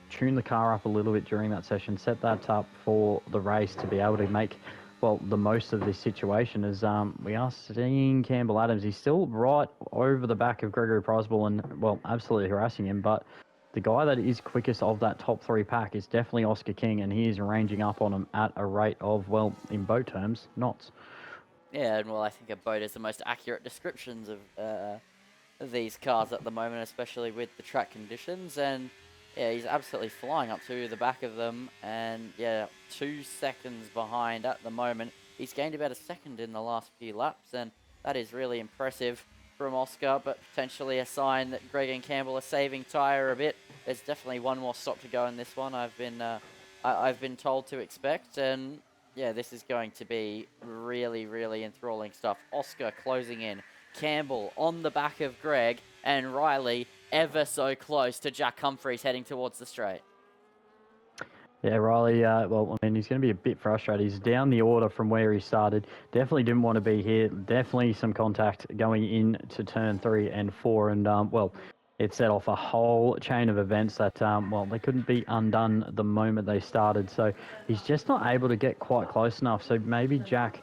tune the car up a little bit during that session, set that up for the race to be able to make, well, the most of this situation. As we are seeing Campbell Adams, he's still right over the back of Gregory Priceball and, well, absolutely harassing him, but the guy that is quickest of that top three pack is definitely Oscar King, and he is ranging up on him at a rate of, well, in boat terms, knots. Yeah, and well, I think a boat is the most accurate descriptions of these cars at the moment, especially with the track conditions. And yeah, he's absolutely flying up to the back of them, and yeah, 2 seconds behind at the moment. He's gained about a second in the last few laps, and that is really impressive from Oscar, but potentially a sign that Greg and Campbell are saving tyre a bit. There's definitely one more stop to go in this one. I've been told to expect, and yeah, this is going to be really, really enthralling stuff. Oscar closing in, Campbell on the back of Greg, and Riley ever so close to Jack Humphreys heading towards the straight. Yeah, Riley, well, I mean, he's going to be a bit frustrated. He's down the order from where he started. Definitely didn't want to be here. Definitely some contact going into turn 3 and 4. And, well, it set off a whole chain of events that, well, they couldn't be undone the moment they started. So he's just not able to get quite close enough. So maybe Jack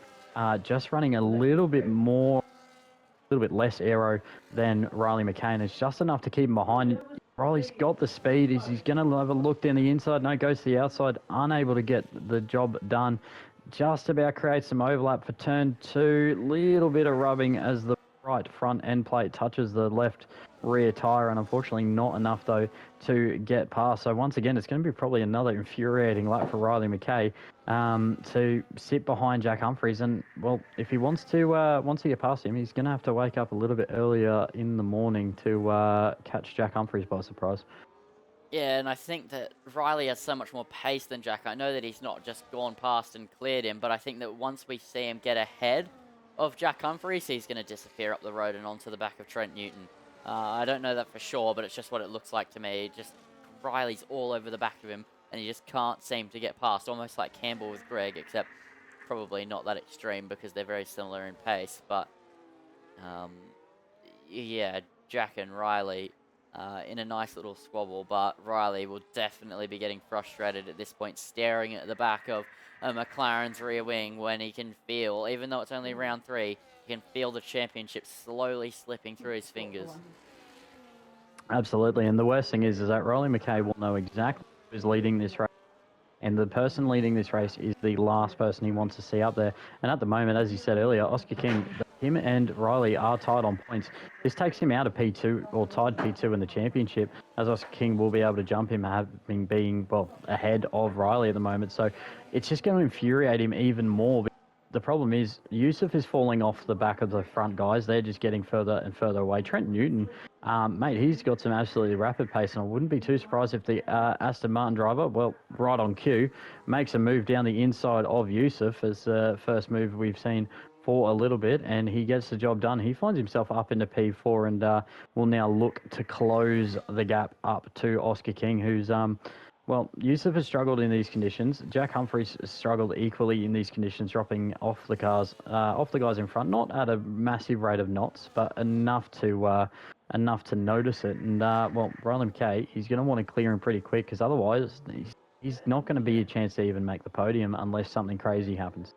just running a little bit more, a little bit less aero than Riley McCain is just enough to keep him behind. Riley's got the speed. He's going to have a look down the inside. No, goes to the outside. Unable to get the job done. Just about creates some overlap for turn 2. Little bit of rubbing as the right front end plate touches the left rear tyre, and unfortunately not enough though to get past. So once again, it's going to be probably another infuriating lap for Riley McKay to sit behind Jack Humphreys. And well, if he wants to get past him, he's going to have to wake up a little bit earlier in the morning to catch Jack Humphreys by surprise. Yeah, and I think that Riley has so much more pace than Jack. I know that he's not just gone past and cleared him, but I think that once we see him get ahead of Jack Humphreys, he's going to disappear up the road and onto the back of Trent Newton. I don't know that for sure, but it's just what it looks like to me. Just Riley's all over the back of him, and he just can't seem to get past, almost like Campbell with Greg, except probably not that extreme because they're very similar in pace. But yeah, Jack and Riley in a nice little squabble, but Riley will definitely be getting frustrated at this point, staring at the back of McLaren's rear wing when he can feel, even though it's only round 3, he can feel the championship slowly slipping through his fingers. Absolutely, and the worst thing is that Riley McKay will know exactly who's leading this race. And the person leading this race is the last person he wants to see up there. And at the moment, as you said earlier, Oscar King, him and Riley are tied on points. This takes him out of P2, or tied P2 in the championship, as Oscar King will be able to jump him, having being, well, ahead of Riley at the moment. So it's just going to infuriate him even more. The problem is Yusuf is falling off the back of the front guys. They're just getting further and further away. Trent Newton, mate, he's got some absolutely rapid pace, and I wouldn't be too surprised if the Aston Martin driver, well, right on cue, makes a move down the inside of Yusuf as the first move we've seen for a little bit, and he gets the job done. He finds himself up into P4 and will now look to close the gap up to Oscar King, who's well, Yusuf has struggled in these conditions. Jack Humphreys has struggled equally in these conditions, dropping off the guys in front, not at a massive rate of knots, but enough to notice it. And well, Riley McKay, he's going to want to clear him pretty quick because otherwise he's not going to be a chance to even make the podium unless something crazy happens.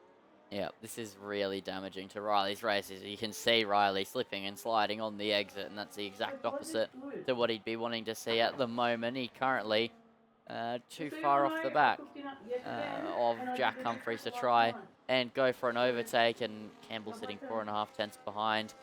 Yeah, this is really damaging to Riley's races. You can see Riley slipping and sliding on the exit, and that's the exact opposite to what he'd be wanting to see at the moment. He currently too far off the back of Jack Humphreys to try and go for an overtake, and Campbell sitting 4.5 tenths behind.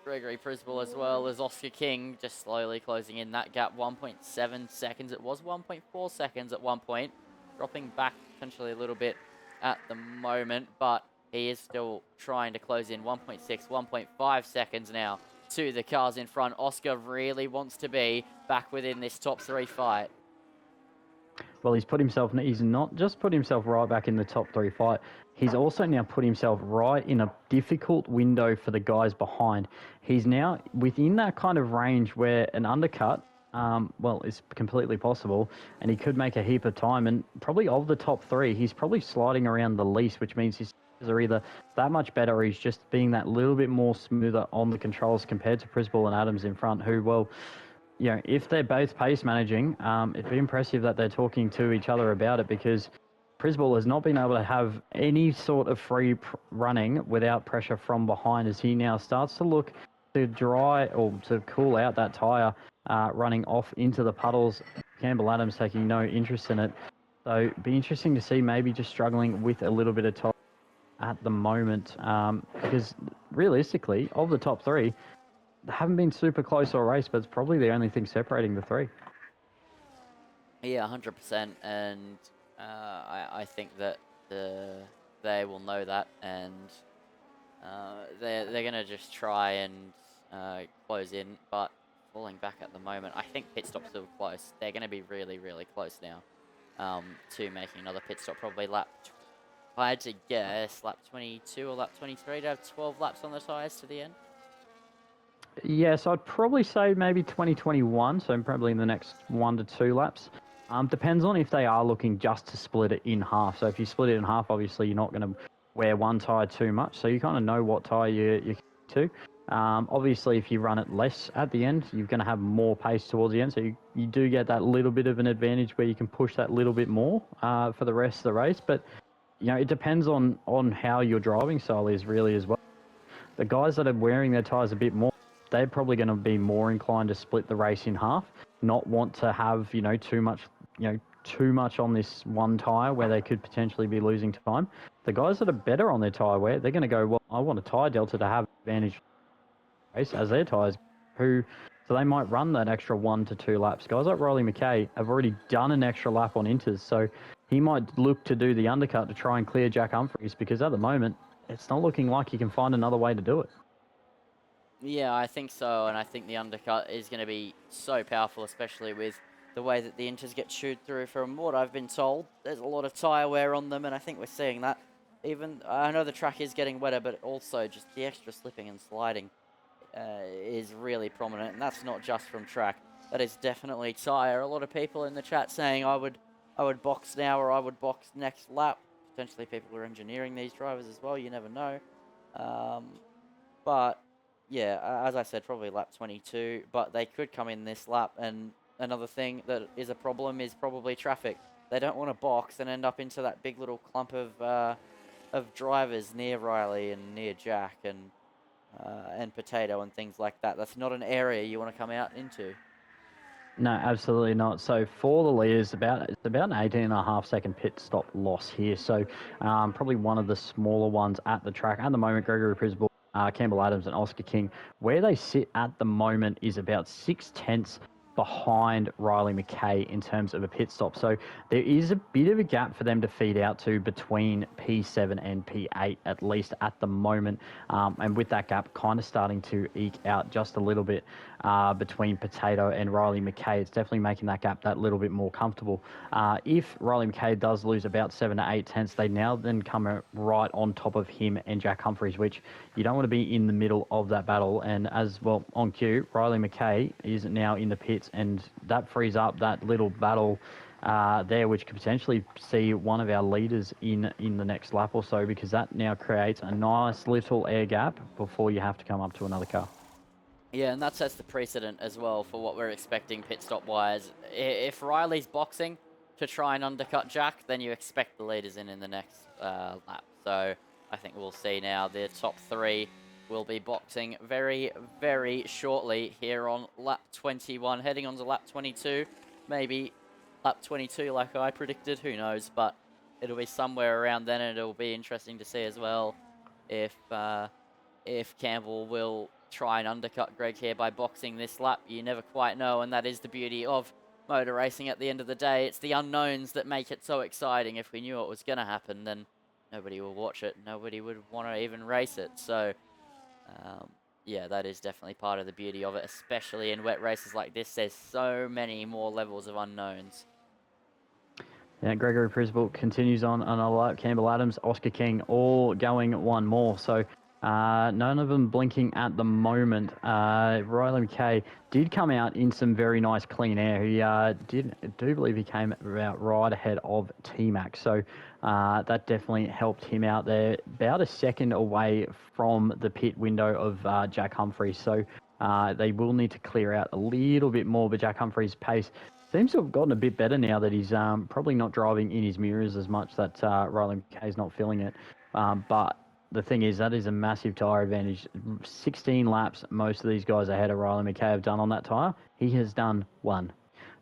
Gregory Prisball as well as Oscar King just slowly closing in that gap. 1.7 seconds. It was 1.4 seconds at one point, dropping back potentially a little bit at the moment, but he is still trying to close in 1.6, 1.5 seconds now to the cars in front. Oscar really wants to be back within this top 3 fight. Well, he's not just put himself right back in the top 3 fight. He's also now put himself right in a difficult window for the guys behind. He's now within that kind of range where an undercut, is completely possible, and he could make a heap of time. And probably of the top 3, he's probably sliding around the least, which means his are either that much better or he's just being that little bit more smoother on the controls compared to Prisball and Adams in front, who, well, if they're both pace managing, it'd be impressive that they're talking to each other about it, because Prisball has not been able to have any sort of free running without pressure from behind, as he now starts to look to dry or to cool out that tyre, running off into the puddles. Campbell Adams taking no interest in it. So it'd be interesting to see, maybe just struggling with a little bit of time at the moment, because realistically, of the top 3, they haven't been super close or race, but it's probably the only thing separating the 3. Yeah, 100%, and I think that they will know that, and they're going to just try and close in, but falling back at the moment. I think pit stop's still close. They're going to be really, really close now to making another pit stop, probably lap, if I had to guess, lap 22 or lap 23 to have 12 laps on the tyres to the end. Yeah, so I'd probably say maybe 2021, so probably in the next 1 to 2 laps. Depends on if they are looking just to split it in half. So if you split it in half, obviously you're not going to wear one tyre too much, so you kind of know what tyre you're to. Obviously, if you run it less at the end, you're going to have more pace towards the end, so you do get that little bit of an advantage where you can push that little bit more for the rest of the race. But it depends on how your driving style is really as well. The guys that are wearing their tyres a bit more, they're probably going to be more inclined to split the race in half, not want to have, too much on this one tyre where they could potentially be losing time. The guys that are better on their tyre wear, they're going to go, well, I want a tyre delta to have advantage race as their tyres, so they might run that extra 1 to 2 laps. Guys like Riley McKay have already done an extra lap on Inters, so he might look to do the undercut to try and clear Jack Humphries, because at the moment, it's not looking like he can find another way to do it. Yeah, I think so, and I think the undercut is going to be so powerful, especially with the way that the Inters get chewed through. From what I've been told, there's a lot of tyre wear on them, and I think we're seeing that. Even, I know the track is getting wetter, but also just the extra slipping and sliding is really prominent, and that's not just from track. That is definitely tyre. A lot of people in the chat saying I would box now, or I would box next lap. Potentially people are engineering these drivers as well, you never know. But yeah, as I said, probably lap 22, but they could come in this lap, and another thing that is a problem is probably traffic. They don't want to box and end up into that big little clump of drivers near Riley and near Jack and Potato and things like that. That's not an area you want to come out into. No, absolutely not. So for the leaders, it's about an 18.5-second pit stop loss here. So probably one of the smaller ones at the track. At the moment, Gregory Prisball, Campbell Adams and Oscar King, where they sit at the moment is about 6/10 behind Riley McKay in terms of a pit stop. So there is a bit of a gap for them to feed out to between P7 and P8, at least at the moment. And with that gap kind of starting to eke out just a little bit between Potato and Riley McKay, it's definitely making that gap that little bit more comfortable. If Riley McKay does lose about 7 to 8 tenths, they now then come right on top of him and Jack Humphries, which you don't want to be in the middle of that battle. And as well, on cue, Riley McKay is now in the pits, and that frees up that little battle there, which could potentially see one of our leaders in the next lap or so, because that now creates a nice little air gap before you have to come up to another car. Yeah, and that sets the precedent as well for what we're expecting pit stop wise. If Riley's boxing to try and undercut Jack, then you expect the leaders in the next lap. So I think we'll see now the top 3 will be boxing very, very shortly here on lap 21, heading on to lap 22. Maybe lap 22 like I predicted, who knows, but it'll be somewhere around then, and it'll be interesting to see as well if Campbell will try and undercut Greg here by boxing this lap. You never quite know, and that is the beauty of motor racing at the end of the day. It's the unknowns that make it so exciting. If we knew what was going to happen, then nobody would watch it. Nobody would want to even race it. So Yeah, that is definitely part of the beauty of it, especially in wet races like this. There's so many more levels of unknowns. Yeah, Gregory Prisball continues on a lap. Campbell Adams, Oscar King, all going one more. So none of them blinking at the moment. Riley McKay did come out in some very nice clean air. He I do believe he came about right ahead of T-Mac. So that definitely helped him out there. About a second away from the pit window of Jack Humphries. So they will need to clear out a little bit more, but Jack Humphries' pace seems to have gotten a bit better now that he's probably not driving in his mirrors as much, that Riley McKay's not feeling it. But the thing is, that is a massive tyre advantage. 16 laps most of these guys ahead of Riley McKay have done on that tyre. He has done one.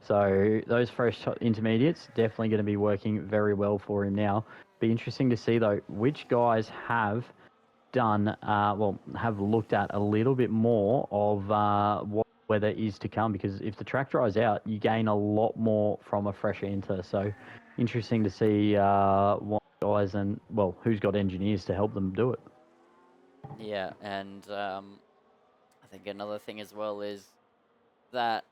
So those fresh intermediates definitely going to be working very well for him now. Be interesting to see, though, which guys have have looked at a little bit more of what weather is to come, because if the track dries out, you gain a lot more from a fresh enter. So interesting to see what guys and, well, who's got engineers to help them do it. Yeah, and I think another thing as well is that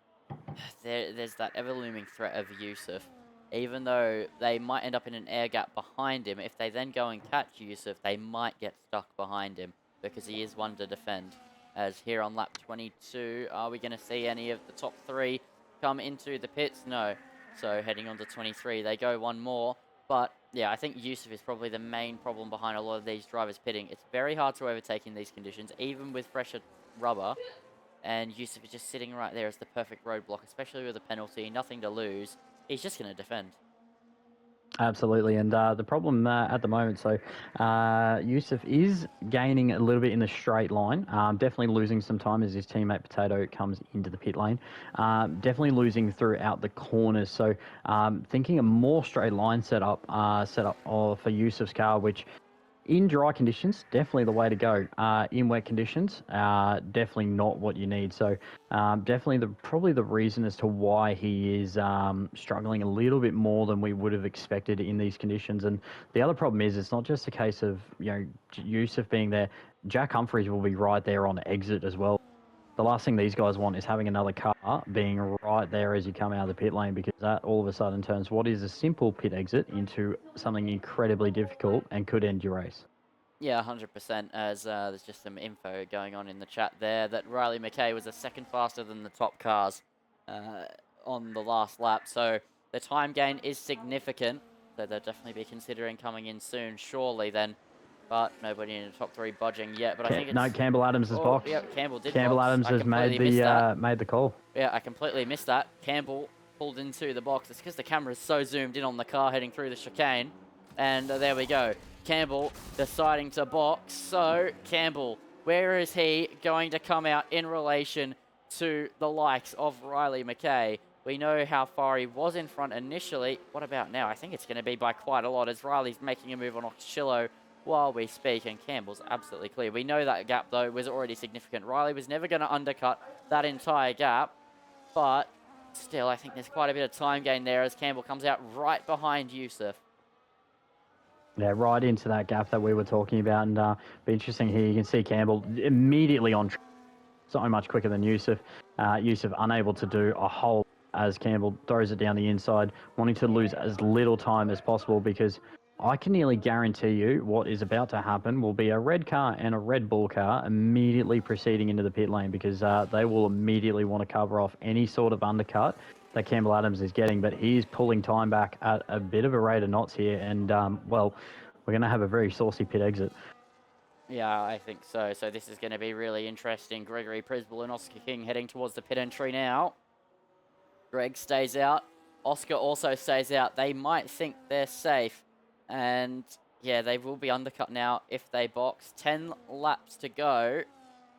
there's that ever-looming threat of Yusuf. Even though they might end up in an air gap behind him, if they then go and catch Yusuf, they might get stuck behind him because he is one to defend. As here on lap 22, are we going to see any of the top three come into the pits? No. So heading on to 23, they go one more. But yeah, I think Yusuf is probably the main problem behind a lot of these drivers pitting. It's very hard to overtake in these conditions, even with fresher rubber. And Yusuf is just sitting right there as the perfect roadblock, especially with a penalty, nothing to lose. He's just going to defend. Absolutely, and the problem at the moment, so Yusuf is gaining a little bit in the straight line, definitely losing some time as his teammate Potato comes into the pit lane, definitely losing throughout the corners, so thinking a more straight line setup for Yusuf's car, which in dry conditions, definitely the way to go. In wet conditions, definitely not what you need. So, definitely probably the reason as to why he is struggling a little bit more than we would have expected in these conditions. And the other problem is, it's not just a case of Yusuf being there. Jack Humphries will be right there on exit as well. The last thing these guys want is having another car being right there as you come out of the pit lane, because that all of a sudden turns what is a simple pit exit into something incredibly difficult and could end your race. Yeah, 100%, as there's just some info going on in the chat there that Riley McKay was a second faster than the top cars on the last lap. So the time gain is significant. So they'll definitely be considering coming in soon, surely then. But nobody in the top three budging yet. But I think it's... Campbell Adams has boxed. Yeah, Campbell did Campbell box. Adams I has completely missed that. made the call. Yeah, I completely missed that. Campbell pulled into the box. It's because the camera is so zoomed in on the car heading through the chicane. And there we go. Campbell deciding to box. So, Campbell, where is he going to come out in relation to the likes of Riley McKay? We know how far he was in front initially. What about now? I think it's going to be by quite a lot, as Riley's making a move on Oshillo while we speak, and Campbell's absolutely clear. We know that gap, though, was already significant. Riley was never going to undercut that entire gap, but still, I think there's quite a bit of time gain there as Campbell comes out right behind Yusuf. Yeah, right into that gap that we were talking about, and be interesting here. You can see Campbell immediately on so much quicker than Yusuf. Yusuf unable to do a whole as Campbell throws it down the inside, wanting to lose as little time as possible, because I can nearly guarantee you what is about to happen will be a red car and a Red Bull car immediately proceeding into the pit lane, because they will immediately want to cover off any sort of undercut that Campbell Adams is getting. But he is pulling time back at a bit of a rate of knots here, and well, we're going to have a very saucy pit exit. Yeah, I think so. So this is going to be really interesting. Gregory Prisball and Oscar King heading towards the pit entry now. Greg stays out. Oscar also stays out. They might think they're safe. And yeah, they will be undercut now if they box. 10 laps to go.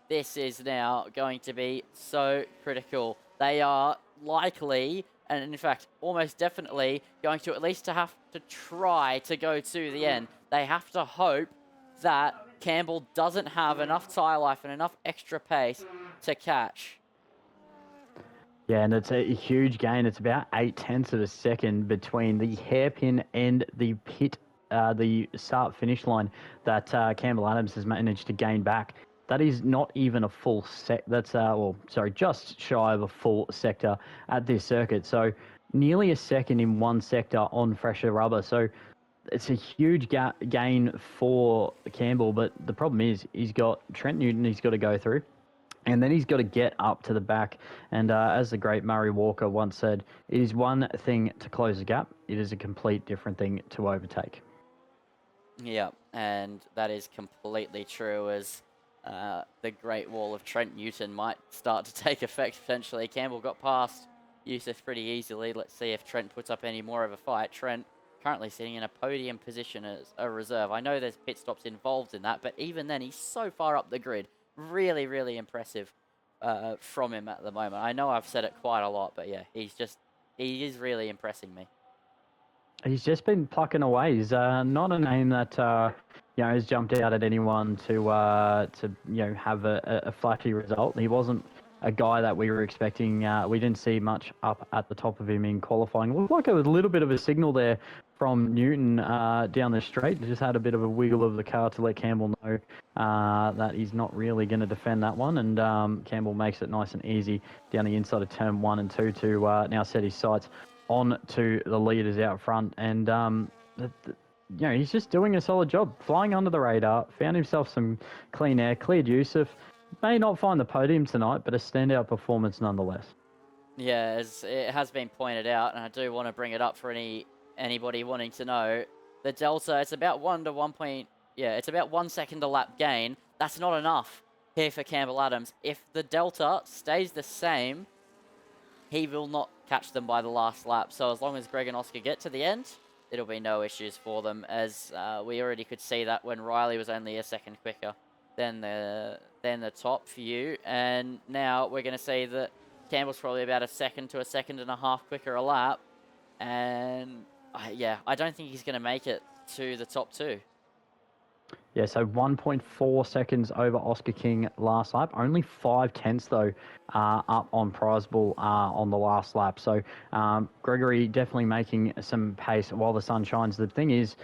This is now going to be so critical. They are likely, and in fact, almost definitely, going to at least have to try to go to the end. They have to hope that Campbell doesn't have enough tyre life and enough extra pace to catch. Yeah, and it's a huge gain. It's about 0.8 of a second between the hairpin and the pit, the start-finish line that Campbell Adams has managed to gain back. That is not even a full sec. That's just shy of a full sector at this circuit. So nearly a second in one sector on fresher rubber. So it's a huge gain for Campbell. But the problem is he's got Trent Newton he's got to go through. And then he's got to get up to the back. And as the great Murray Walker once said, it is one thing to close the gap. It is a complete different thing to overtake. Yeah, and that is completely true, as the Great Wall of Trent Newton might start to take effect potentially. Campbell got past Yusuf pretty easily. Let's see if Trent puts up any more of a fight. Trent currently sitting in a podium position as a reserve. I know there's pit stops involved in that, but even then, he's so far up the grid. Really, really impressive from him at the moment. I know I've said it quite a lot, but yeah, he is really impressing me. He's just been plucking away. He's not a name that has jumped out at anyone to have a flashy result. He wasn't a guy that we were expecting. We didn't see much up at the top of him in qualifying. Looked like it was a little bit of a signal there from Newton down the straight. Just had a bit of a wiggle of the car to let Campbell know that he's not really going to defend that one. And Campbell makes it nice and easy down the inside of turn 1 and 2 to now set his sights on to the leaders out front. And he's just doing a solid job, flying under the radar, found himself some clean air, cleared Yusuf. May not find the podium tonight, but a standout performance nonetheless. Yeah, as it has been pointed out, and I do want to bring it up for anybody wanting to know, the delta, it's about 1 to 1 point, it's about 1 second a lap gain. That's not enough here for Campbell Adams. If the delta stays the same, he will not catch them by the last lap. So as long as Greg and Oscar get to the end, it'll be no issues for them, as we already could see that when Riley was only a second quicker than the top few. And now we're going to see that Campbell's probably about a second to a second and a half quicker a lap. And I don't think he's going to make it to the top two. Yeah, so 1.4 seconds over Oscar King last lap. Only 5/10 though up on Prizeable on the last lap. So Gregory definitely making some pace while the sun shines. The thing is,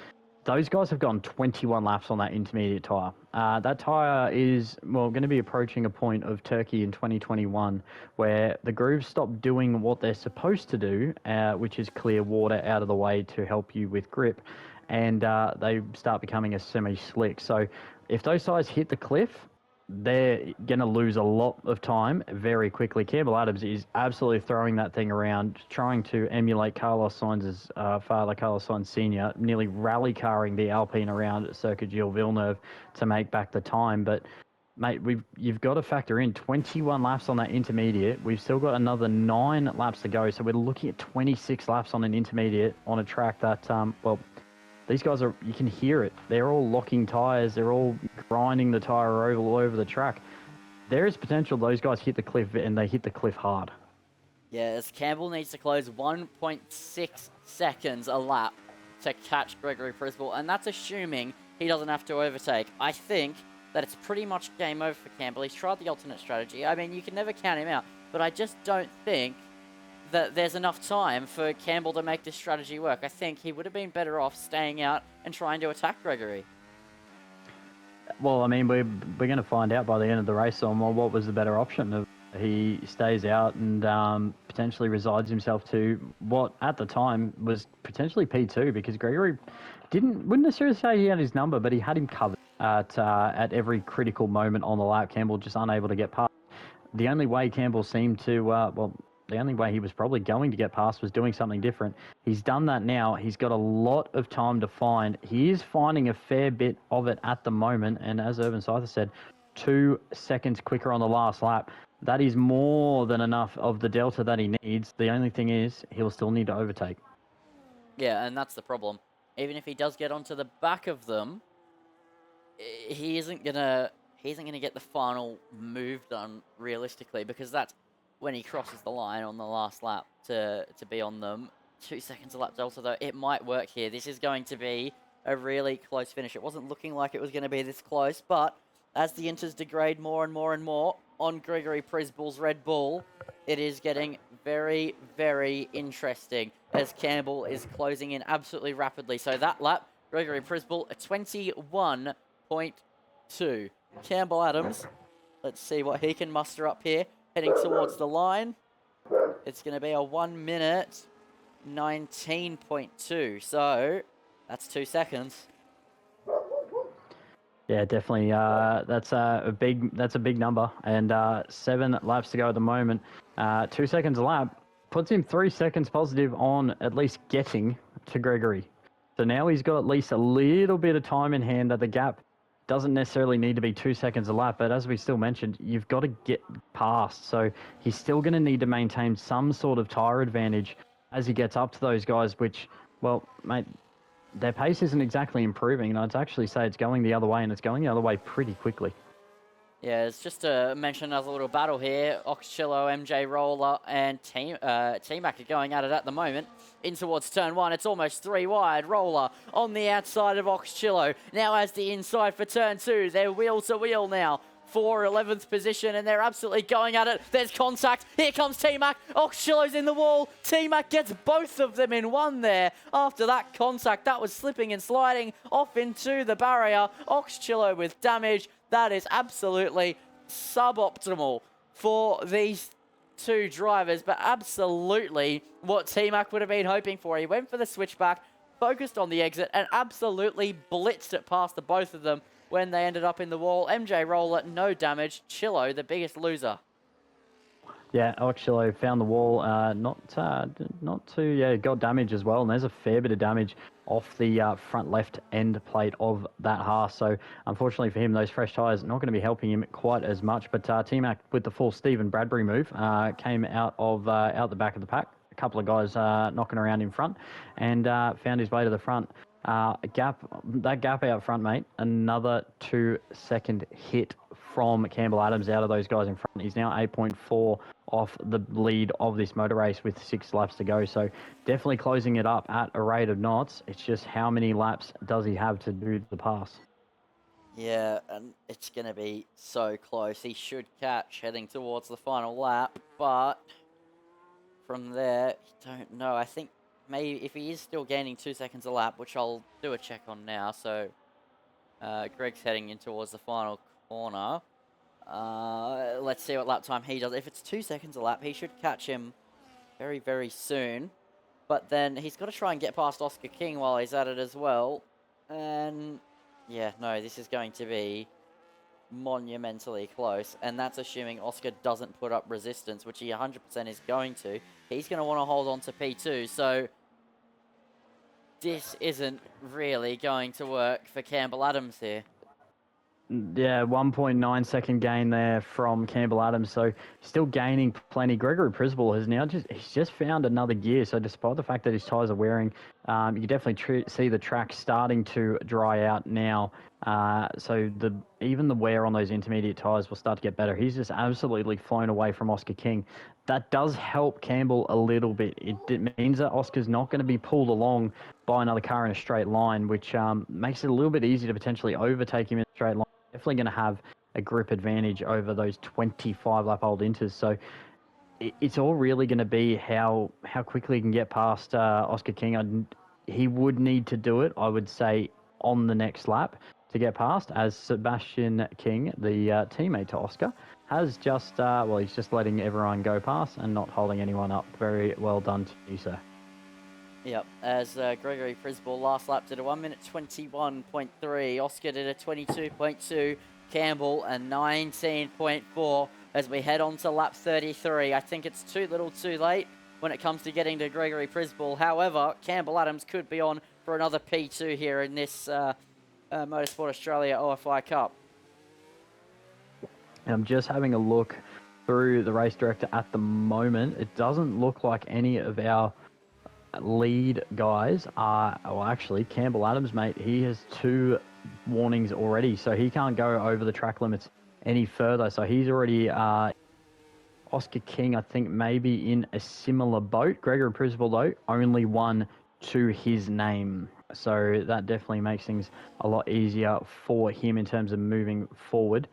those guys have gone 21 laps on that intermediate tyre. That tyre is, going to be approaching a point of Turkey in 2021 where the grooves stop doing what they're supposed to do, which is clear water out of the way to help you with grip, and they start becoming a semi-slick. So if those tyres hit the cliff, they're going to lose a lot of time very quickly. Campbell Adams is absolutely throwing that thing around, trying to emulate Carlos Sainz's father, Carlos Sainz Sr., nearly rally carring the Alpine around at Circuit Gilles-Villeneuve to make back the time. But, mate, you've got to factor in 21 laps on that intermediate. We've still got another 9 laps to go. So we're looking at 26 laps on an intermediate on a track that, these guys you can hear it. They're all locking tyres. They're all grinding the tyre all over the track. There is potential those guys hit the cliff, and they hit the cliff hard. Yes, Campbell needs to close 1.6 seconds a lap to catch Gregory Prisball, and that's assuming he doesn't have to overtake. I think that it's pretty much game over for Campbell. He's tried the alternate strategy. I mean, you can never count him out, but I just don't think that there's enough time for Campbell to make this strategy work. I think he would have been better off staying out and trying to attack Gregory. Well, I mean, we're going to find out by the end of the race on what was the better option. He stays out and potentially resides himself to what at the time was potentially P2, because Gregory wouldn't necessarily say he had his number, but he had him covered at every critical moment on the lap. Campbell just unable to get past. The only way Campbell seemed to, the only way he was probably going to get past was doing something different. He's done that now. He's got a lot of time to find. He is finding a fair bit of it at the moment. And as Urban Scyther said, 2 seconds quicker on the last lap. That is more than enough of the delta that he needs. The only thing is he'll still need to overtake. Yeah, and that's the problem. Even if he does get onto the back of them, he isn't gonna get the final move done realistically, because that's when he crosses the line on the last lap to be on them. 2 seconds a lap delta, though. It might work here. This is going to be a really close finish. It wasn't looking like it was going to be this close, but as the inters degrade more and more and more on Gregory Prisball's Red Bull, it is getting very, very interesting as Campbell is closing in absolutely rapidly. So that lap, Gregory Prisball, a 21.2. Campbell Adams. Let's see what he can muster up here. Heading towards the line. It's going to be a 1 minute 19.2. So that's 2 seconds. Yeah, definitely. That's a big number, and 7 laps to go at the moment. 2 seconds a lap puts him 3 seconds positive on at least getting to Gregory. So now he's got at least a little bit of time in hand. That the gap doesn't necessarily need to be 2 seconds a lap, but as we still mentioned, you've got to get past. So he's still going to need to maintain some sort of tyre advantage as he gets up to those guys. Which, well, mate, their pace isn't exactly improving, and I'd actually say it's going the other way, and it's going the other way pretty quickly. Yeah, it's just to mention another little battle here. Oxchillo, MJ Roller, and T-Mac are going at it at the moment. In towards turn 1, it's almost 3 wide. Roller on the outside of Oxchillo. Now has the inside for turn 2. They're wheel to wheel now for 11th position, and they're absolutely going at it. There's contact. Here comes T-Mac. Oxchillo's in the wall. T-Mac gets both of them in one there. After that contact, that was slipping and sliding off into the barrier. Oxchillo with damage. That is absolutely suboptimal for these two drivers, but absolutely what T-Mac would have been hoping for. He went for the switchback, focused on the exit, and absolutely blitzed it past the both of them when they ended up in the wall. MJ Roller, no damage. Chillo, the biggest loser. Yeah, Oxchillo found the wall, not too, got damage as well, and there's a fair bit of damage off the front left end plate of that Haas. So unfortunately for him, those fresh tyres not going to be helping him quite as much. But T-Mac with the full Stephen Bradbury move came out the back of the pack. A couple of guys knocking around in front, and found his way to the front. That gap out front, mate. Another 2 second hit from Campbell Adams out of those guys in front. He's now 8.4 off the lead of this motor race with 6 laps to go. So definitely closing it up at a rate of knots. It's just how many laps does he have to do the pass? Yeah, and it's going to be so close. He should catch heading towards the final lap, but from there, don't know. I think maybe if he is still gaining 2 seconds a lap, which I'll do a check on now. So Greg's heading in towards the final corner. Let's see what lap time he does. If it's 2 seconds a lap, he should catch him very, very soon. But then he's got to try and get past Oscar King while he's at it as well. And yeah, no, this is going to be monumentally close. And that's assuming Oscar doesn't put up resistance, which he 100% is going to. He's going to want to hold on to P2. So this isn't really going to work for Campbell Adams here. Yeah, 1.9 second gain there from Campbell Adams, so still gaining plenty. Gregory Prisball has now just found another gear, so despite the fact that his tyres are wearing, you can definitely see the track starting to dry out now. So even the wear on those intermediate tyres will start to get better. He's just absolutely flown away from Oscar King. That does help Campbell a little bit. It means that Oscar's not going to be pulled along by another car in a straight line, which makes it a little bit easier to potentially overtake him in a straight line. Definitely going to have a grip advantage over those 25-lap-old Inters. So it's all really going to be how quickly he can get past Oscar King. He would need to do it, I would say, on the next lap to get past, as Sebastian King, the teammate to Oscar, has just, he's just letting everyone go past and not holding anyone up. Very well done to you, sir. Yep, as Gregory Prisball last lap did a 1 minute 21.3, Oscar did a 22.2, Campbell a 19.4 as we head on to lap 33. I think it's too little too late when it comes to getting to Gregory Prisball. However, Campbell Adams could be on for another P2 here in this Motorsport Australia OFI Cup. I'm just having a look through the race director at the moment. It doesn't look like any of our lead guys are, actually Campbell Adams, mate, he has 2 warnings already, so he can't go over the track limits any further. So he's already Oscar King, I think, maybe in a similar boat. Gregory Prisball, though, only 1 to his name, so that definitely makes things a lot easier for him in terms of moving forward.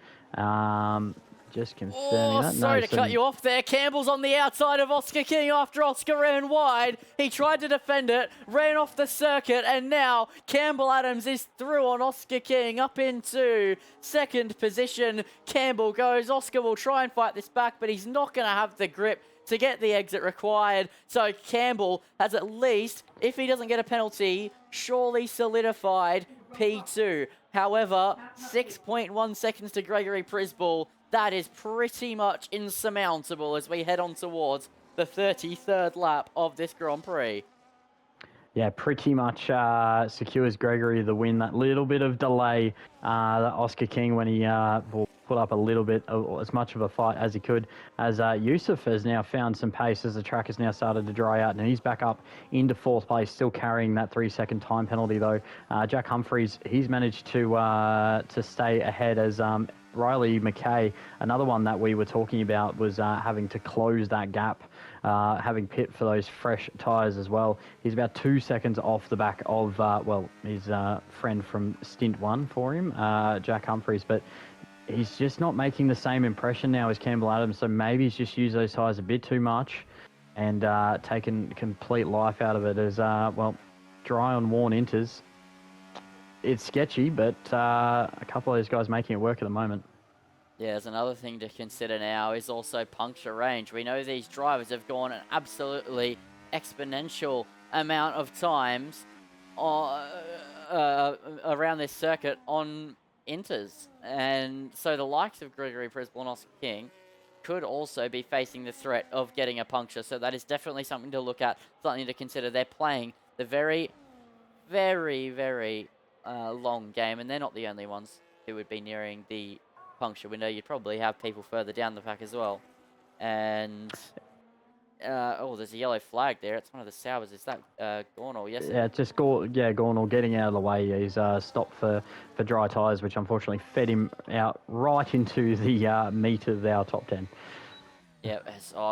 Just confirming Oh, that. sorry No, to cut you off there. Campbell's on the outside of Oscar King after Oscar ran wide. He tried to defend it, ran off the circuit, and now Campbell Adams is through on Oscar King up into second position. Campbell goes. Oscar will try and fight this back, but he's not going to have the grip to get the exit required. So Campbell has at least, if he doesn't get a penalty, surely solidified P2. However, 6.1 seconds to Gregory Prisball. That is pretty much insurmountable as we head on towards the 33rd lap of this Grand Prix. Yeah, pretty much secures Gregory the win. That little bit of delay that Oscar King, when he will put up a little bit, as much of a fight as he could, as Yusuf has now found some pace as the track has now started to dry out, and he's back up into fourth place, still carrying that 3-second time penalty though. Jack Humphreys, he's managed to stay ahead as Riley McKay, another one that we were talking about, was having to close that gap, having pit for those fresh tyres as well. He's about 2 seconds off the back of, his friend from stint one for him, Jack Humphreys, but he's just not making the same impression now as Campbell Adams, so maybe he's just used those tyres a bit too much and taken complete life out of it as, dry on worn inters. It's sketchy, but a couple of those guys making it work at the moment. Yeah, there's another thing to consider now is also puncture range. We know these drivers have gone an absolutely exponential amount of times around this circuit on inters. And so the likes of Gregory Prisball and Oscar King could also be facing the threat of getting a puncture. So that is definitely something to look at, something to consider. They're playing the very, very, very long game, and they're not the only ones who would be nearing the puncture window. You'd probably have people further down the pack as well. And there's a yellow flag there. It's one of the Sauers. Is that Gornall? Yes. Yeah, just Gornall getting out of the way. He's stopped for dry tyres, which unfortunately fed him out right into the meat of our top 10. Yep.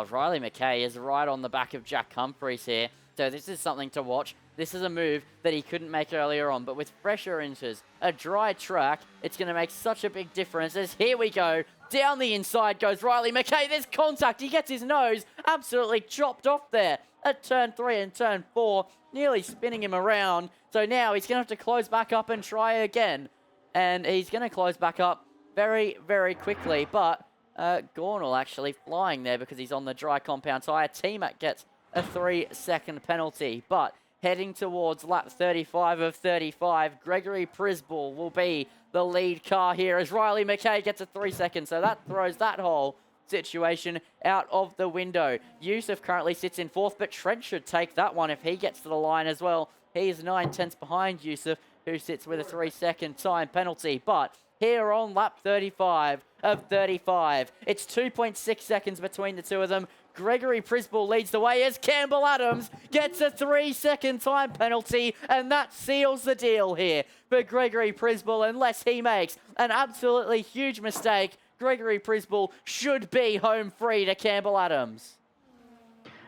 Riley McKay is right on the back of Jack Humphreys here. So this is something to watch. This is a move that he couldn't make earlier on, but with fresher inters, a dry track, it's going to make such a big difference as here we go. Down the inside goes Riley McKay. There's contact. He gets his nose absolutely chopped off there at turn 3 and turn 4, nearly spinning him around. So now he's going to have to close back up and try again. And he's going to close back up very, very quickly, but Gornall actually flying there because he's on the dry compound tyre. T-Mac gets a 3-second penalty, but heading towards lap 35 of 35, Gregory Prisball will be the lead car here as Riley McKay gets a 3 seconds, so that throws that whole situation out of the window. Yusuf currently sits in fourth, but Trent should take that one if he gets to the line as well. He's 9/10 behind Yusuf, who sits with a 3-second time penalty, but here on lap 35 of 35, it's 2.6 seconds between the two of them. Gregory Prisball leads the way as Campbell Adams gets a 3-second time penalty, and that seals the deal here for Gregory Prisball. Unless he makes an absolutely huge mistake, Gregory Prisball should be home free to Campbell Adams.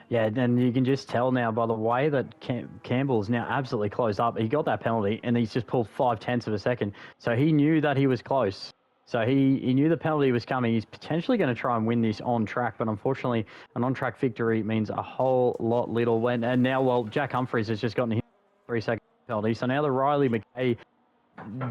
Yeah, and you can just tell now by the way that Campbell's now absolutely closed up. He got that penalty, and he's just pulled 0.5 of a second. So he knew that he was close. So he knew the penalty was coming. He's potentially going to try and win this on track, but unfortunately, an on-track victory means a whole lot little. And now, Jack Humphreys has just gotten his 3-second penalty. So now the Riley McKay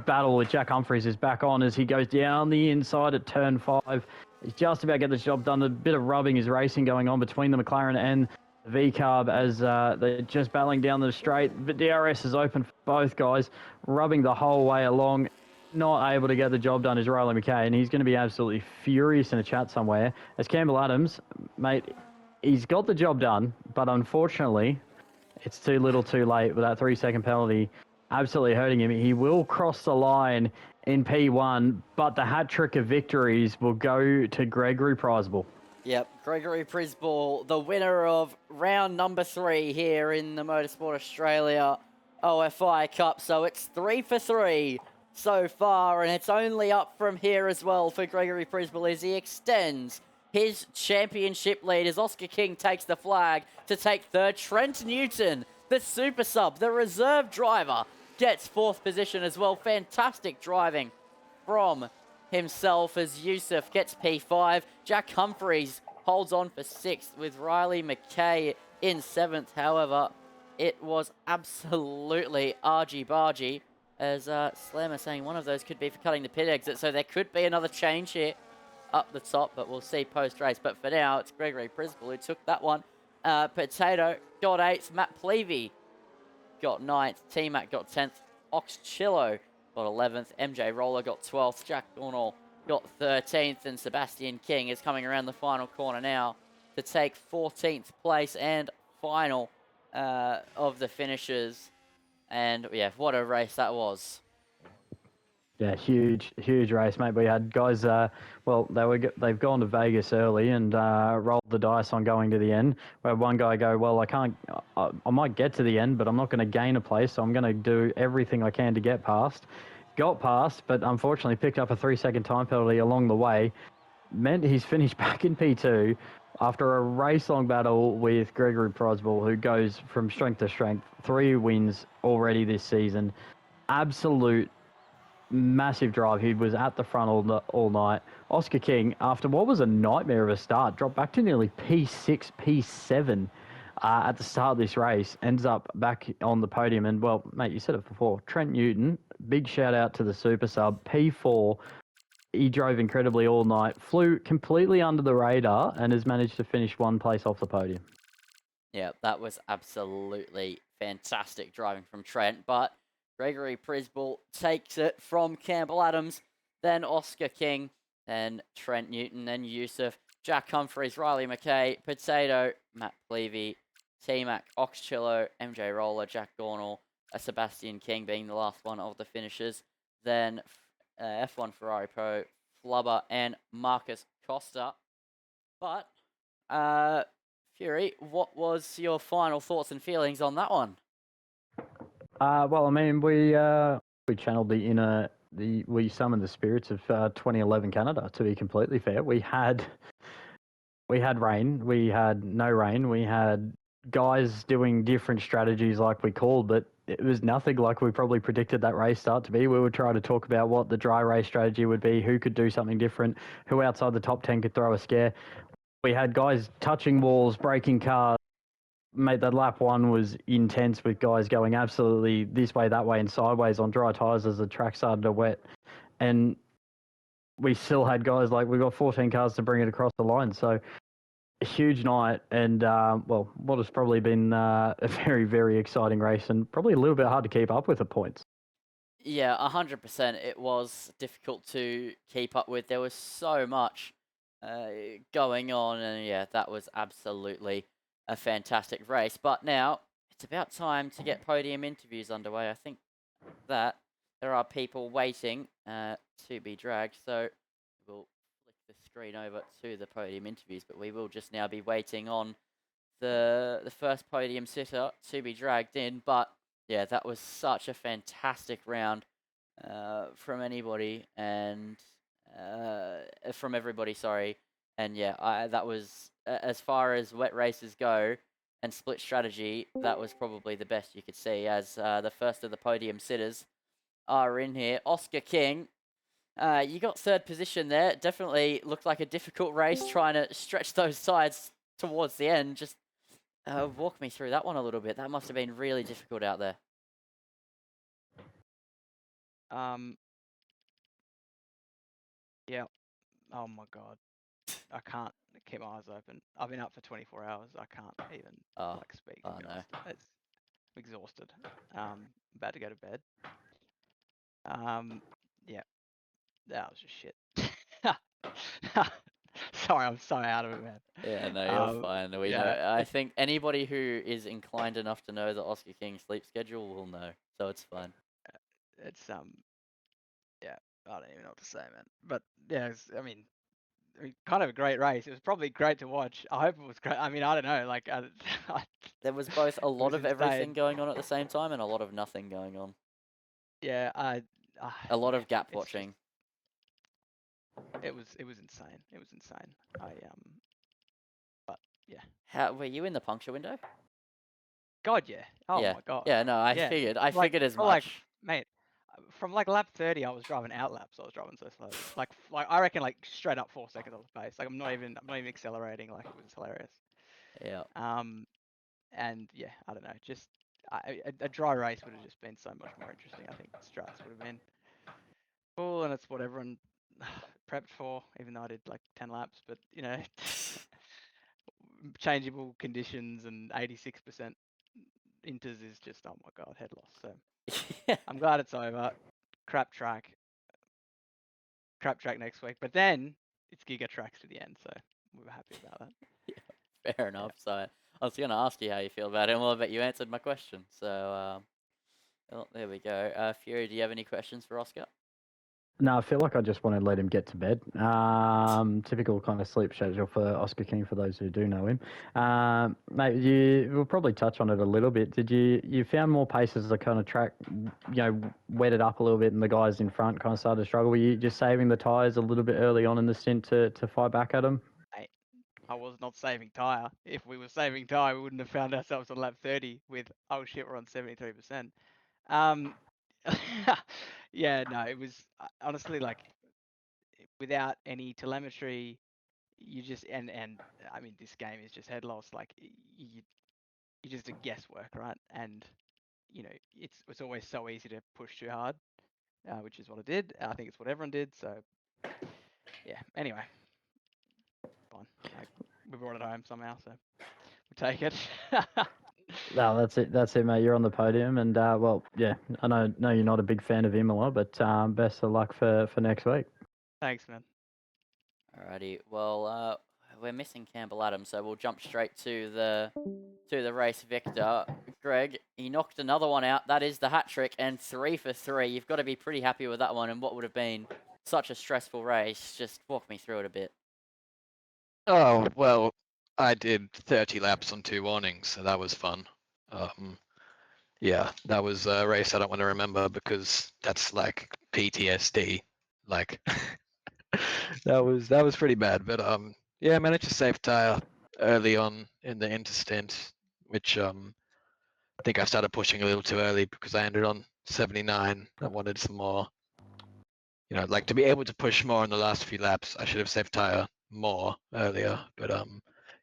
battle with Jack Humphreys is back on as he goes down the inside at turn 5. He's just about to get the job done. A bit of rubbing is racing going on between the McLaren and the V-Carb as they're just battling down the straight. But DRS is open for both guys, rubbing the whole way along. Not able to get the job done is Riley McKay, and he's going to be absolutely furious in a chat somewhere. As Campbell Adams, mate, he's got the job done, but unfortunately, it's too little too late with that 3-second penalty absolutely hurting him. He will cross the line in P1, but the hat-trick of victories will go to Gregory Prisball. Yep, Gregory Prisball, the winner of round number 3 here in the Motorsport Australia OFI Cup. So it's 3 for 3 so far, and it's only up from here as well for Gregory Prisball as he extends his championship lead as Oscar King takes the flag to take third. Trent Newton, the super sub, the reserve driver, gets 4th position as well. Fantastic driving from himself as Yusuf gets P5. Jack Humphreys holds on for 6th with Riley McKay in 7th. However, it was absolutely argy-bargy as Slammer saying one of those could be for cutting the pit exit. So there could be another change here up the top, but we'll see post-race. But for now, it's Gregory Prisball who took that one. Potato got 8th. Matt Plevey got 9th. T-Mac got 10th. Ox Chillo got 11th. MJ Roller got 12th. Jack Dornall got 13th. And Sebastian King is coming around the final corner now to take 14th place and final of the finishers. And yeah, what a race that was. Yeah, huge race, mate. We had guys. Well, they've gone to Vegas early and rolled the dice on going to the end. We had one guy go, well, I can't. I might get to the end, but I'm not going to gain a place. So I'm going to do everything I can to get past. Got past, but unfortunately picked up a 3-second time penalty along the way. Meant he's finished back in P2 after a race-long battle with Gregory Prosball, who goes from strength to strength. 3 wins already this season. Absolute massive drive. He was at the front all night. Oscar King, after what was a nightmare of a start, dropped back to nearly P6, P7 at the start of this race. Ends up back on the podium. And, well, mate, you said it before. Trent Newton, big shout out to the super sub, P4. He drove incredibly all night, flew completely under the radar, and has managed to finish 1 place off the podium. Yeah, that was absolutely fantastic driving from Trent, but Gregory Prisball takes it from Campbell Adams, then Oscar King, then Trent Newton, then Yusuf, Jack Humphreys, Riley McKay, Potato, Matt Plevey, T-Mac, Oxchillo, MJ Roller, Jack Dornall, Sebastian King being the last one of the finishers, then F1 Ferrari Pro, Flubber, and Marcus Costa. But, Fury, what was your final thoughts and feelings on that one? Well, I mean, we channeled we summoned the spirits of 2011 Canada. To be completely fair, we had rain, we had no rain, we had guys doing different strategies like we called, but it was nothing like we probably predicted that race start to be. We would try to talk about what the dry race strategy would be, who could do something different, who outside the top 10 could throw a scare. We had guys touching walls, breaking cars. Mate, that lap 1 was intense with guys going absolutely this way, that way, and sideways on dry tyres as the track started to wet. And we still had guys we got 14 cars to bring it across the line. So a huge night and, well, what has probably been a very, very exciting race and probably a little bit hard to keep up with the points. Yeah, 100%. It was difficult to keep up with. There was so much going on, and yeah, that was absolutely a fantastic race. But now it's about time to get podium interviews underway. I think that there are people waiting to be dragged, so we'll flick the screen over to the podium interviews. But we will just now be waiting on the first podium sitter to be dragged in. But yeah, that was such a fantastic round from anybody and from everybody. Sorry, and yeah, that was as far as wet races go and split strategy. That was probably the best you could see, as the first of the podium sitters are in here. Oscar King, you got 3rd position there. Definitely looked like a difficult race trying to stretch those sides towards the end. Just walk me through that one a little bit. That must have been really difficult out there. Yeah. Oh my God. I can't keep my eyes open. I've been up for 24 hours. I can't even speak. Oh no. I'm exhausted. About to go to bed. Yeah. That was just shit. Sorry, I'm so out of it, man. Yeah, no, you're fine. We know. I think anybody who is inclined enough to know the Oscar King sleep schedule will know, so it's fine. It's yeah, I don't even know what to say, man. But yeah, I mean, kind of a great race. It was probably great to watch. I hope it was great. I mean, I don't know. There was both a lot of everything insane. going on at the same time and a lot of nothing going on. Yeah, a lot of gap watching. It was insane. It was insane. But yeah. How were you in the puncture window? God, yeah. Oh yeah. my God. Yeah, no, I figured. I figured as much. Mate, from like lap 30, I was driving out laps. I was driving so slowly. Like I reckon like straight up 4 seconds off the pace. Like I'm not even accelerating. Like it was hilarious. Yeah. And yeah, I don't know. Just a dry race would have just been so much more interesting. I think strats would have been cool, and it's what everyone prepped for. Even though I did like 10 laps, but you know, changeable conditions and 86% inters is just, oh my god, head loss. So I'm glad it's over. Crap track next week, but then it's Giga tracks to the end, so we were happy about that. Fair enough. So I was going to ask you how you feel about it, and well, I bet you answered my question. So well, there we go. Fury, do you have any questions for Oscar? No, I feel like I just want to let him get to bed. Typical kind of sleep schedule for Oscar King, for those who do know him. Mate, we'll probably touch on it a little bit. Did you found more pace as the kind of track, wetted up a little bit and the guys in front kind of started to struggle? Were you just saving the tyres a little bit early on in the stint to fight back at them? I was not saving tyre. If we were saving tyre, we wouldn't have found ourselves on lap 30 with, oh shit, we're on 73%. Yeah, no, it was honestly like without any telemetry, you just and I mean this game is just head loss. Like you just a guesswork, right? And it's always so easy to push too hard, which is what I did. I think it's what everyone did. So yeah. Anyway, fine. We brought it home somehow, so we'll take it. No, that's it, mate. You're on the podium, and well, yeah, I know you're not a big fan of Imola, but best of luck for next week. Thanks, man. Alrighty. Well, we're missing Campbell Adams, so we'll jump straight to the race victor. Greg, he knocked another one out. That is the hat trick, and 3 for 3. You've got to be pretty happy with that one, and what would have been such a stressful race. Just walk me through it a bit. Oh, well, I did 30 laps on 2 warnings, so that was fun. Yeah, that was a race I don't want to remember because that's like PTSD. Like that was pretty bad. But yeah, I managed to save tyre early on in the interstint, which I think I started pushing a little too early because I ended on 79. I wanted some more. Like to be able to push more in the last few laps, I should have saved tyre more earlier. But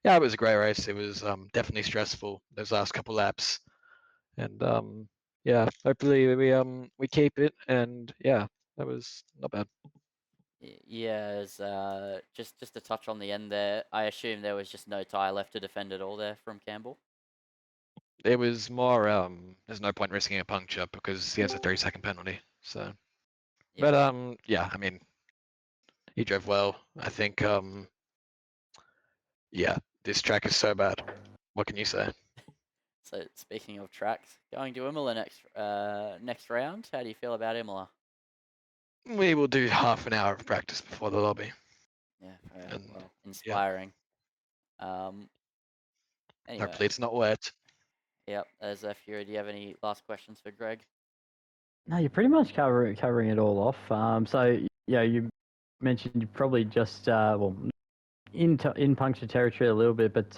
yeah, it was a great race. It was definitely stressful those last couple laps, and yeah, hopefully we keep it. And yeah, that was not bad. Yeah, just to touch on the end there, I assume there was just no tyre left to defend at all there from Campbell. It was more there's no point risking a puncture because he has a 3-second penalty. So, Yeah. but yeah, I mean, he drove well. I think yeah, this track is so bad. What can you say? So speaking of tracks, going to Imola next round. How do you feel about Imola? We will do half an hour of practice before the lobby. Yeah, And, well, inspiring. Anyway, hopefully it's not wet. yep. As Fury, do you have any last questions for Greg? No, you're pretty much covering it all off. So yeah, you mentioned you probably just well in puncture territory a little bit, but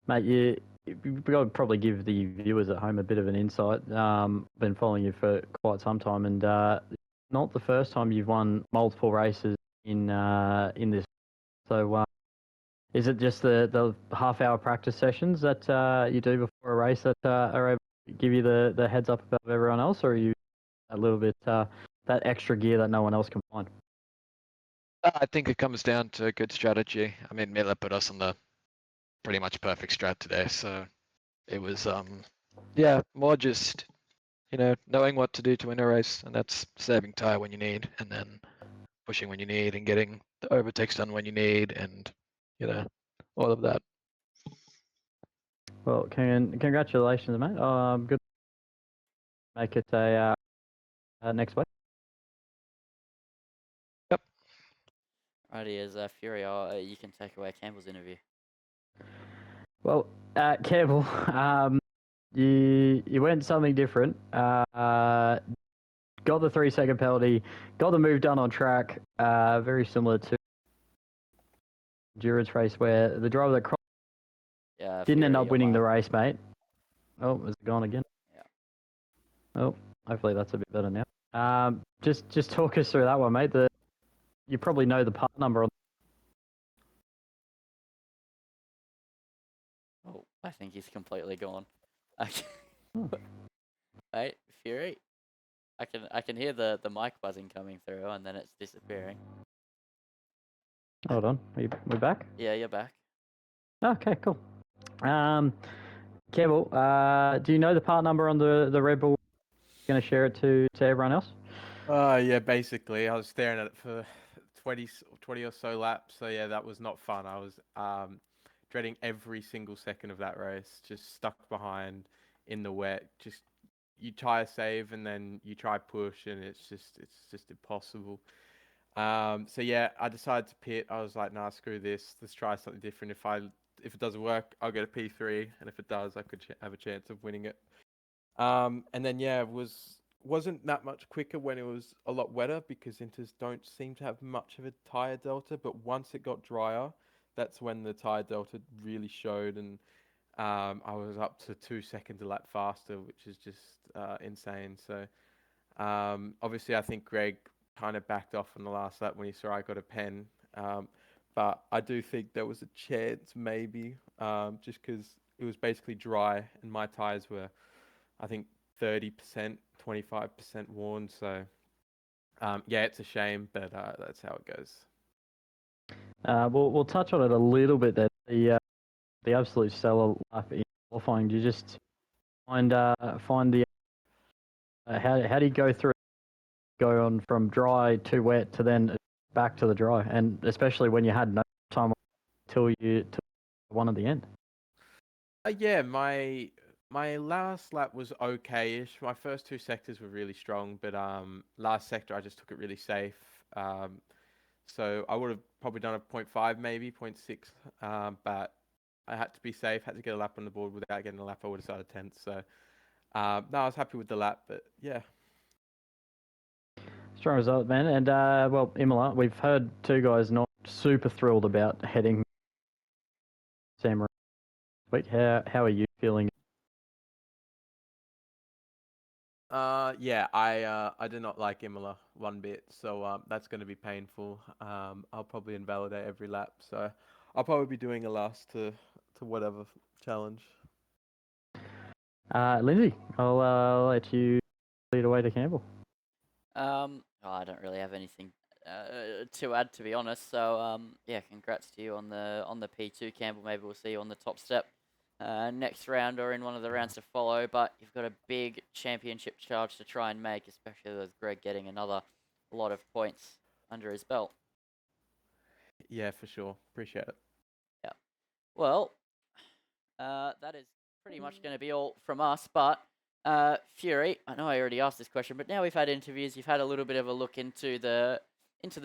mate, you've got to probably give the viewers at home a bit of an insight. Been following you for quite some time, and not the first time you've won multiple races in this. So is it just the half-hour practice sessions that you do before a race that are able to give you the heads up above everyone else, or are you a little bit that extra gear that no one else can find? I think it comes down to good strategy. I mean, Miller put us on the pretty much perfect strat today, so it was yeah, more just knowing what to do to win a race, and that's saving tyre when you need, and then pushing when you need, and getting the overtakes done when you need, and all of that. Well, congratulations, mate. Good. Make it a next week. Yep. Righty, as Fury, you can take away Campbell's interview. Well, Campbell, you went something different. Got the 3-second penalty, got the move done on track, very similar to endurance race where the driver that crossed didn't end up winning the race, mate. Oh, is it gone again? Yeah. Oh, hopefully that's a bit better now. Just talk us through that one, mate. You probably know the part number on. Oh, I think he's completely gone. Hmm. Wait, Fury. I can hear the mic buzzing coming through, and then it's disappearing. Hold on, we back? Yeah, you're back. Okay, cool. Campbell, do you know the part number on the Red Bull? Going to share it to everyone else? Yeah, basically, I was staring at it for 20 or so laps. So yeah, that was not fun. I was dreading every single second of that race. Just stuck behind in the wet. Just you try a save and then you try push, and it's just impossible. So yeah, I decided to pit. I was like, nah, screw this. Let's try something different. If it doesn't work, I'll get a P3, and if it does, I could have a chance of winning it. And then yeah, wasn't that much quicker when it was a lot wetter, because Inters don't seem to have much of a tire delta. But once it got drier, that's when the tire delta really showed, and I was up to 2 seconds a lap faster, which is just insane. So obviously, I think Greg kind of backed off on the last lap when he saw I got a pen. But I do think there was a chance, maybe, just because it was basically dry and my tires were, I think, 30%, 25% worn. So yeah, it's a shame, but that's how it goes. We'll touch on it a little bit there. The absolute stellar lap in qualifying. Do you just find the how do you go on from dry to wet to then back to the dry, and especially when you had no time till one at the end? Yeah, my last lap was okay-ish. My first two sectors were really strong, but last sector I just took it really safe. So I would have probably done a 0.5, maybe 0.6, but I had to be safe, had to get a lap on the board. Without getting a lap, I would have started 10th. So no, I was happy with the lap, but yeah. Strong result, man. And well, Imola, we've heard two guys not super thrilled about heading Sam week. How are you feeling? Yeah, I do not like Imola one bit, so that's going to be painful. I'll probably invalidate every lap, so I'll probably be doing a last to whatever challenge. Lindsay, I'll let you lead away to Campbell. I don't really have anything to add, to be honest. So yeah, congrats to you on the P2, Campbell. Maybe we'll see you on the top step next round or in one of the rounds to follow. But you've got a big championship charge to try and make, especially with Greg getting another lot of points under his belt. Yeah, for sure. Appreciate it. Yeah. Well, that is pretty much going to be all from us. But Fury, I know I already asked this question, but now we've had interviews, you've had a little bit of a look into the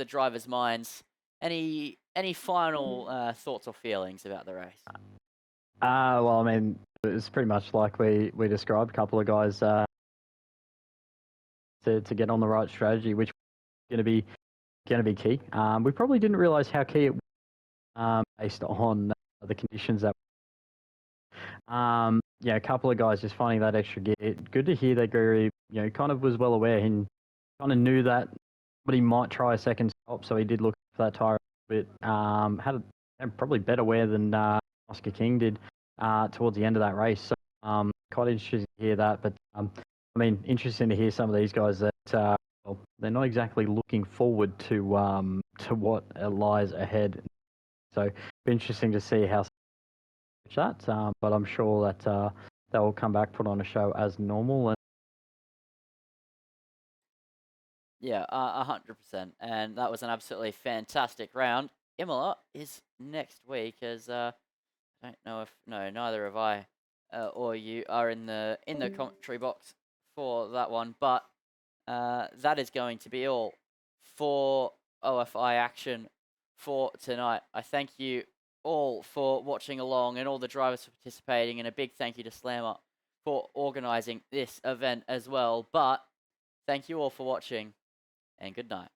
drivers' minds. Any final thoughts or feelings about the race? Well, I mean, it's pretty much like we described. A couple of guys to get on the right strategy, which is going to be key. We probably didn't realise how key it was based on the conditions that. Yeah, a couple of guys just finding that extra gear. Good to hear that Gregory, kind of was well aware and kind of knew that, but he might try a second stop, so he did look for that tyre a bit. Had probably better wear than Oscar King did towards the end of that race. So quite interesting to hear that. But I mean, interesting to hear some of these guys that well, they're not exactly looking forward to what lies ahead. So be interesting to see how that. But I'm sure that they will come back, put on a show as normal. Yeah, 100%. And that was an absolutely fantastic round. Imola is next week, as I don't know if neither have I or you are in the commentary box for that one. But that is going to be all for OFI action for tonight. I thank you all for watching along and all the drivers for participating, and a big thank you to Slammer for organising this event as well. But thank you all for watching, and good night.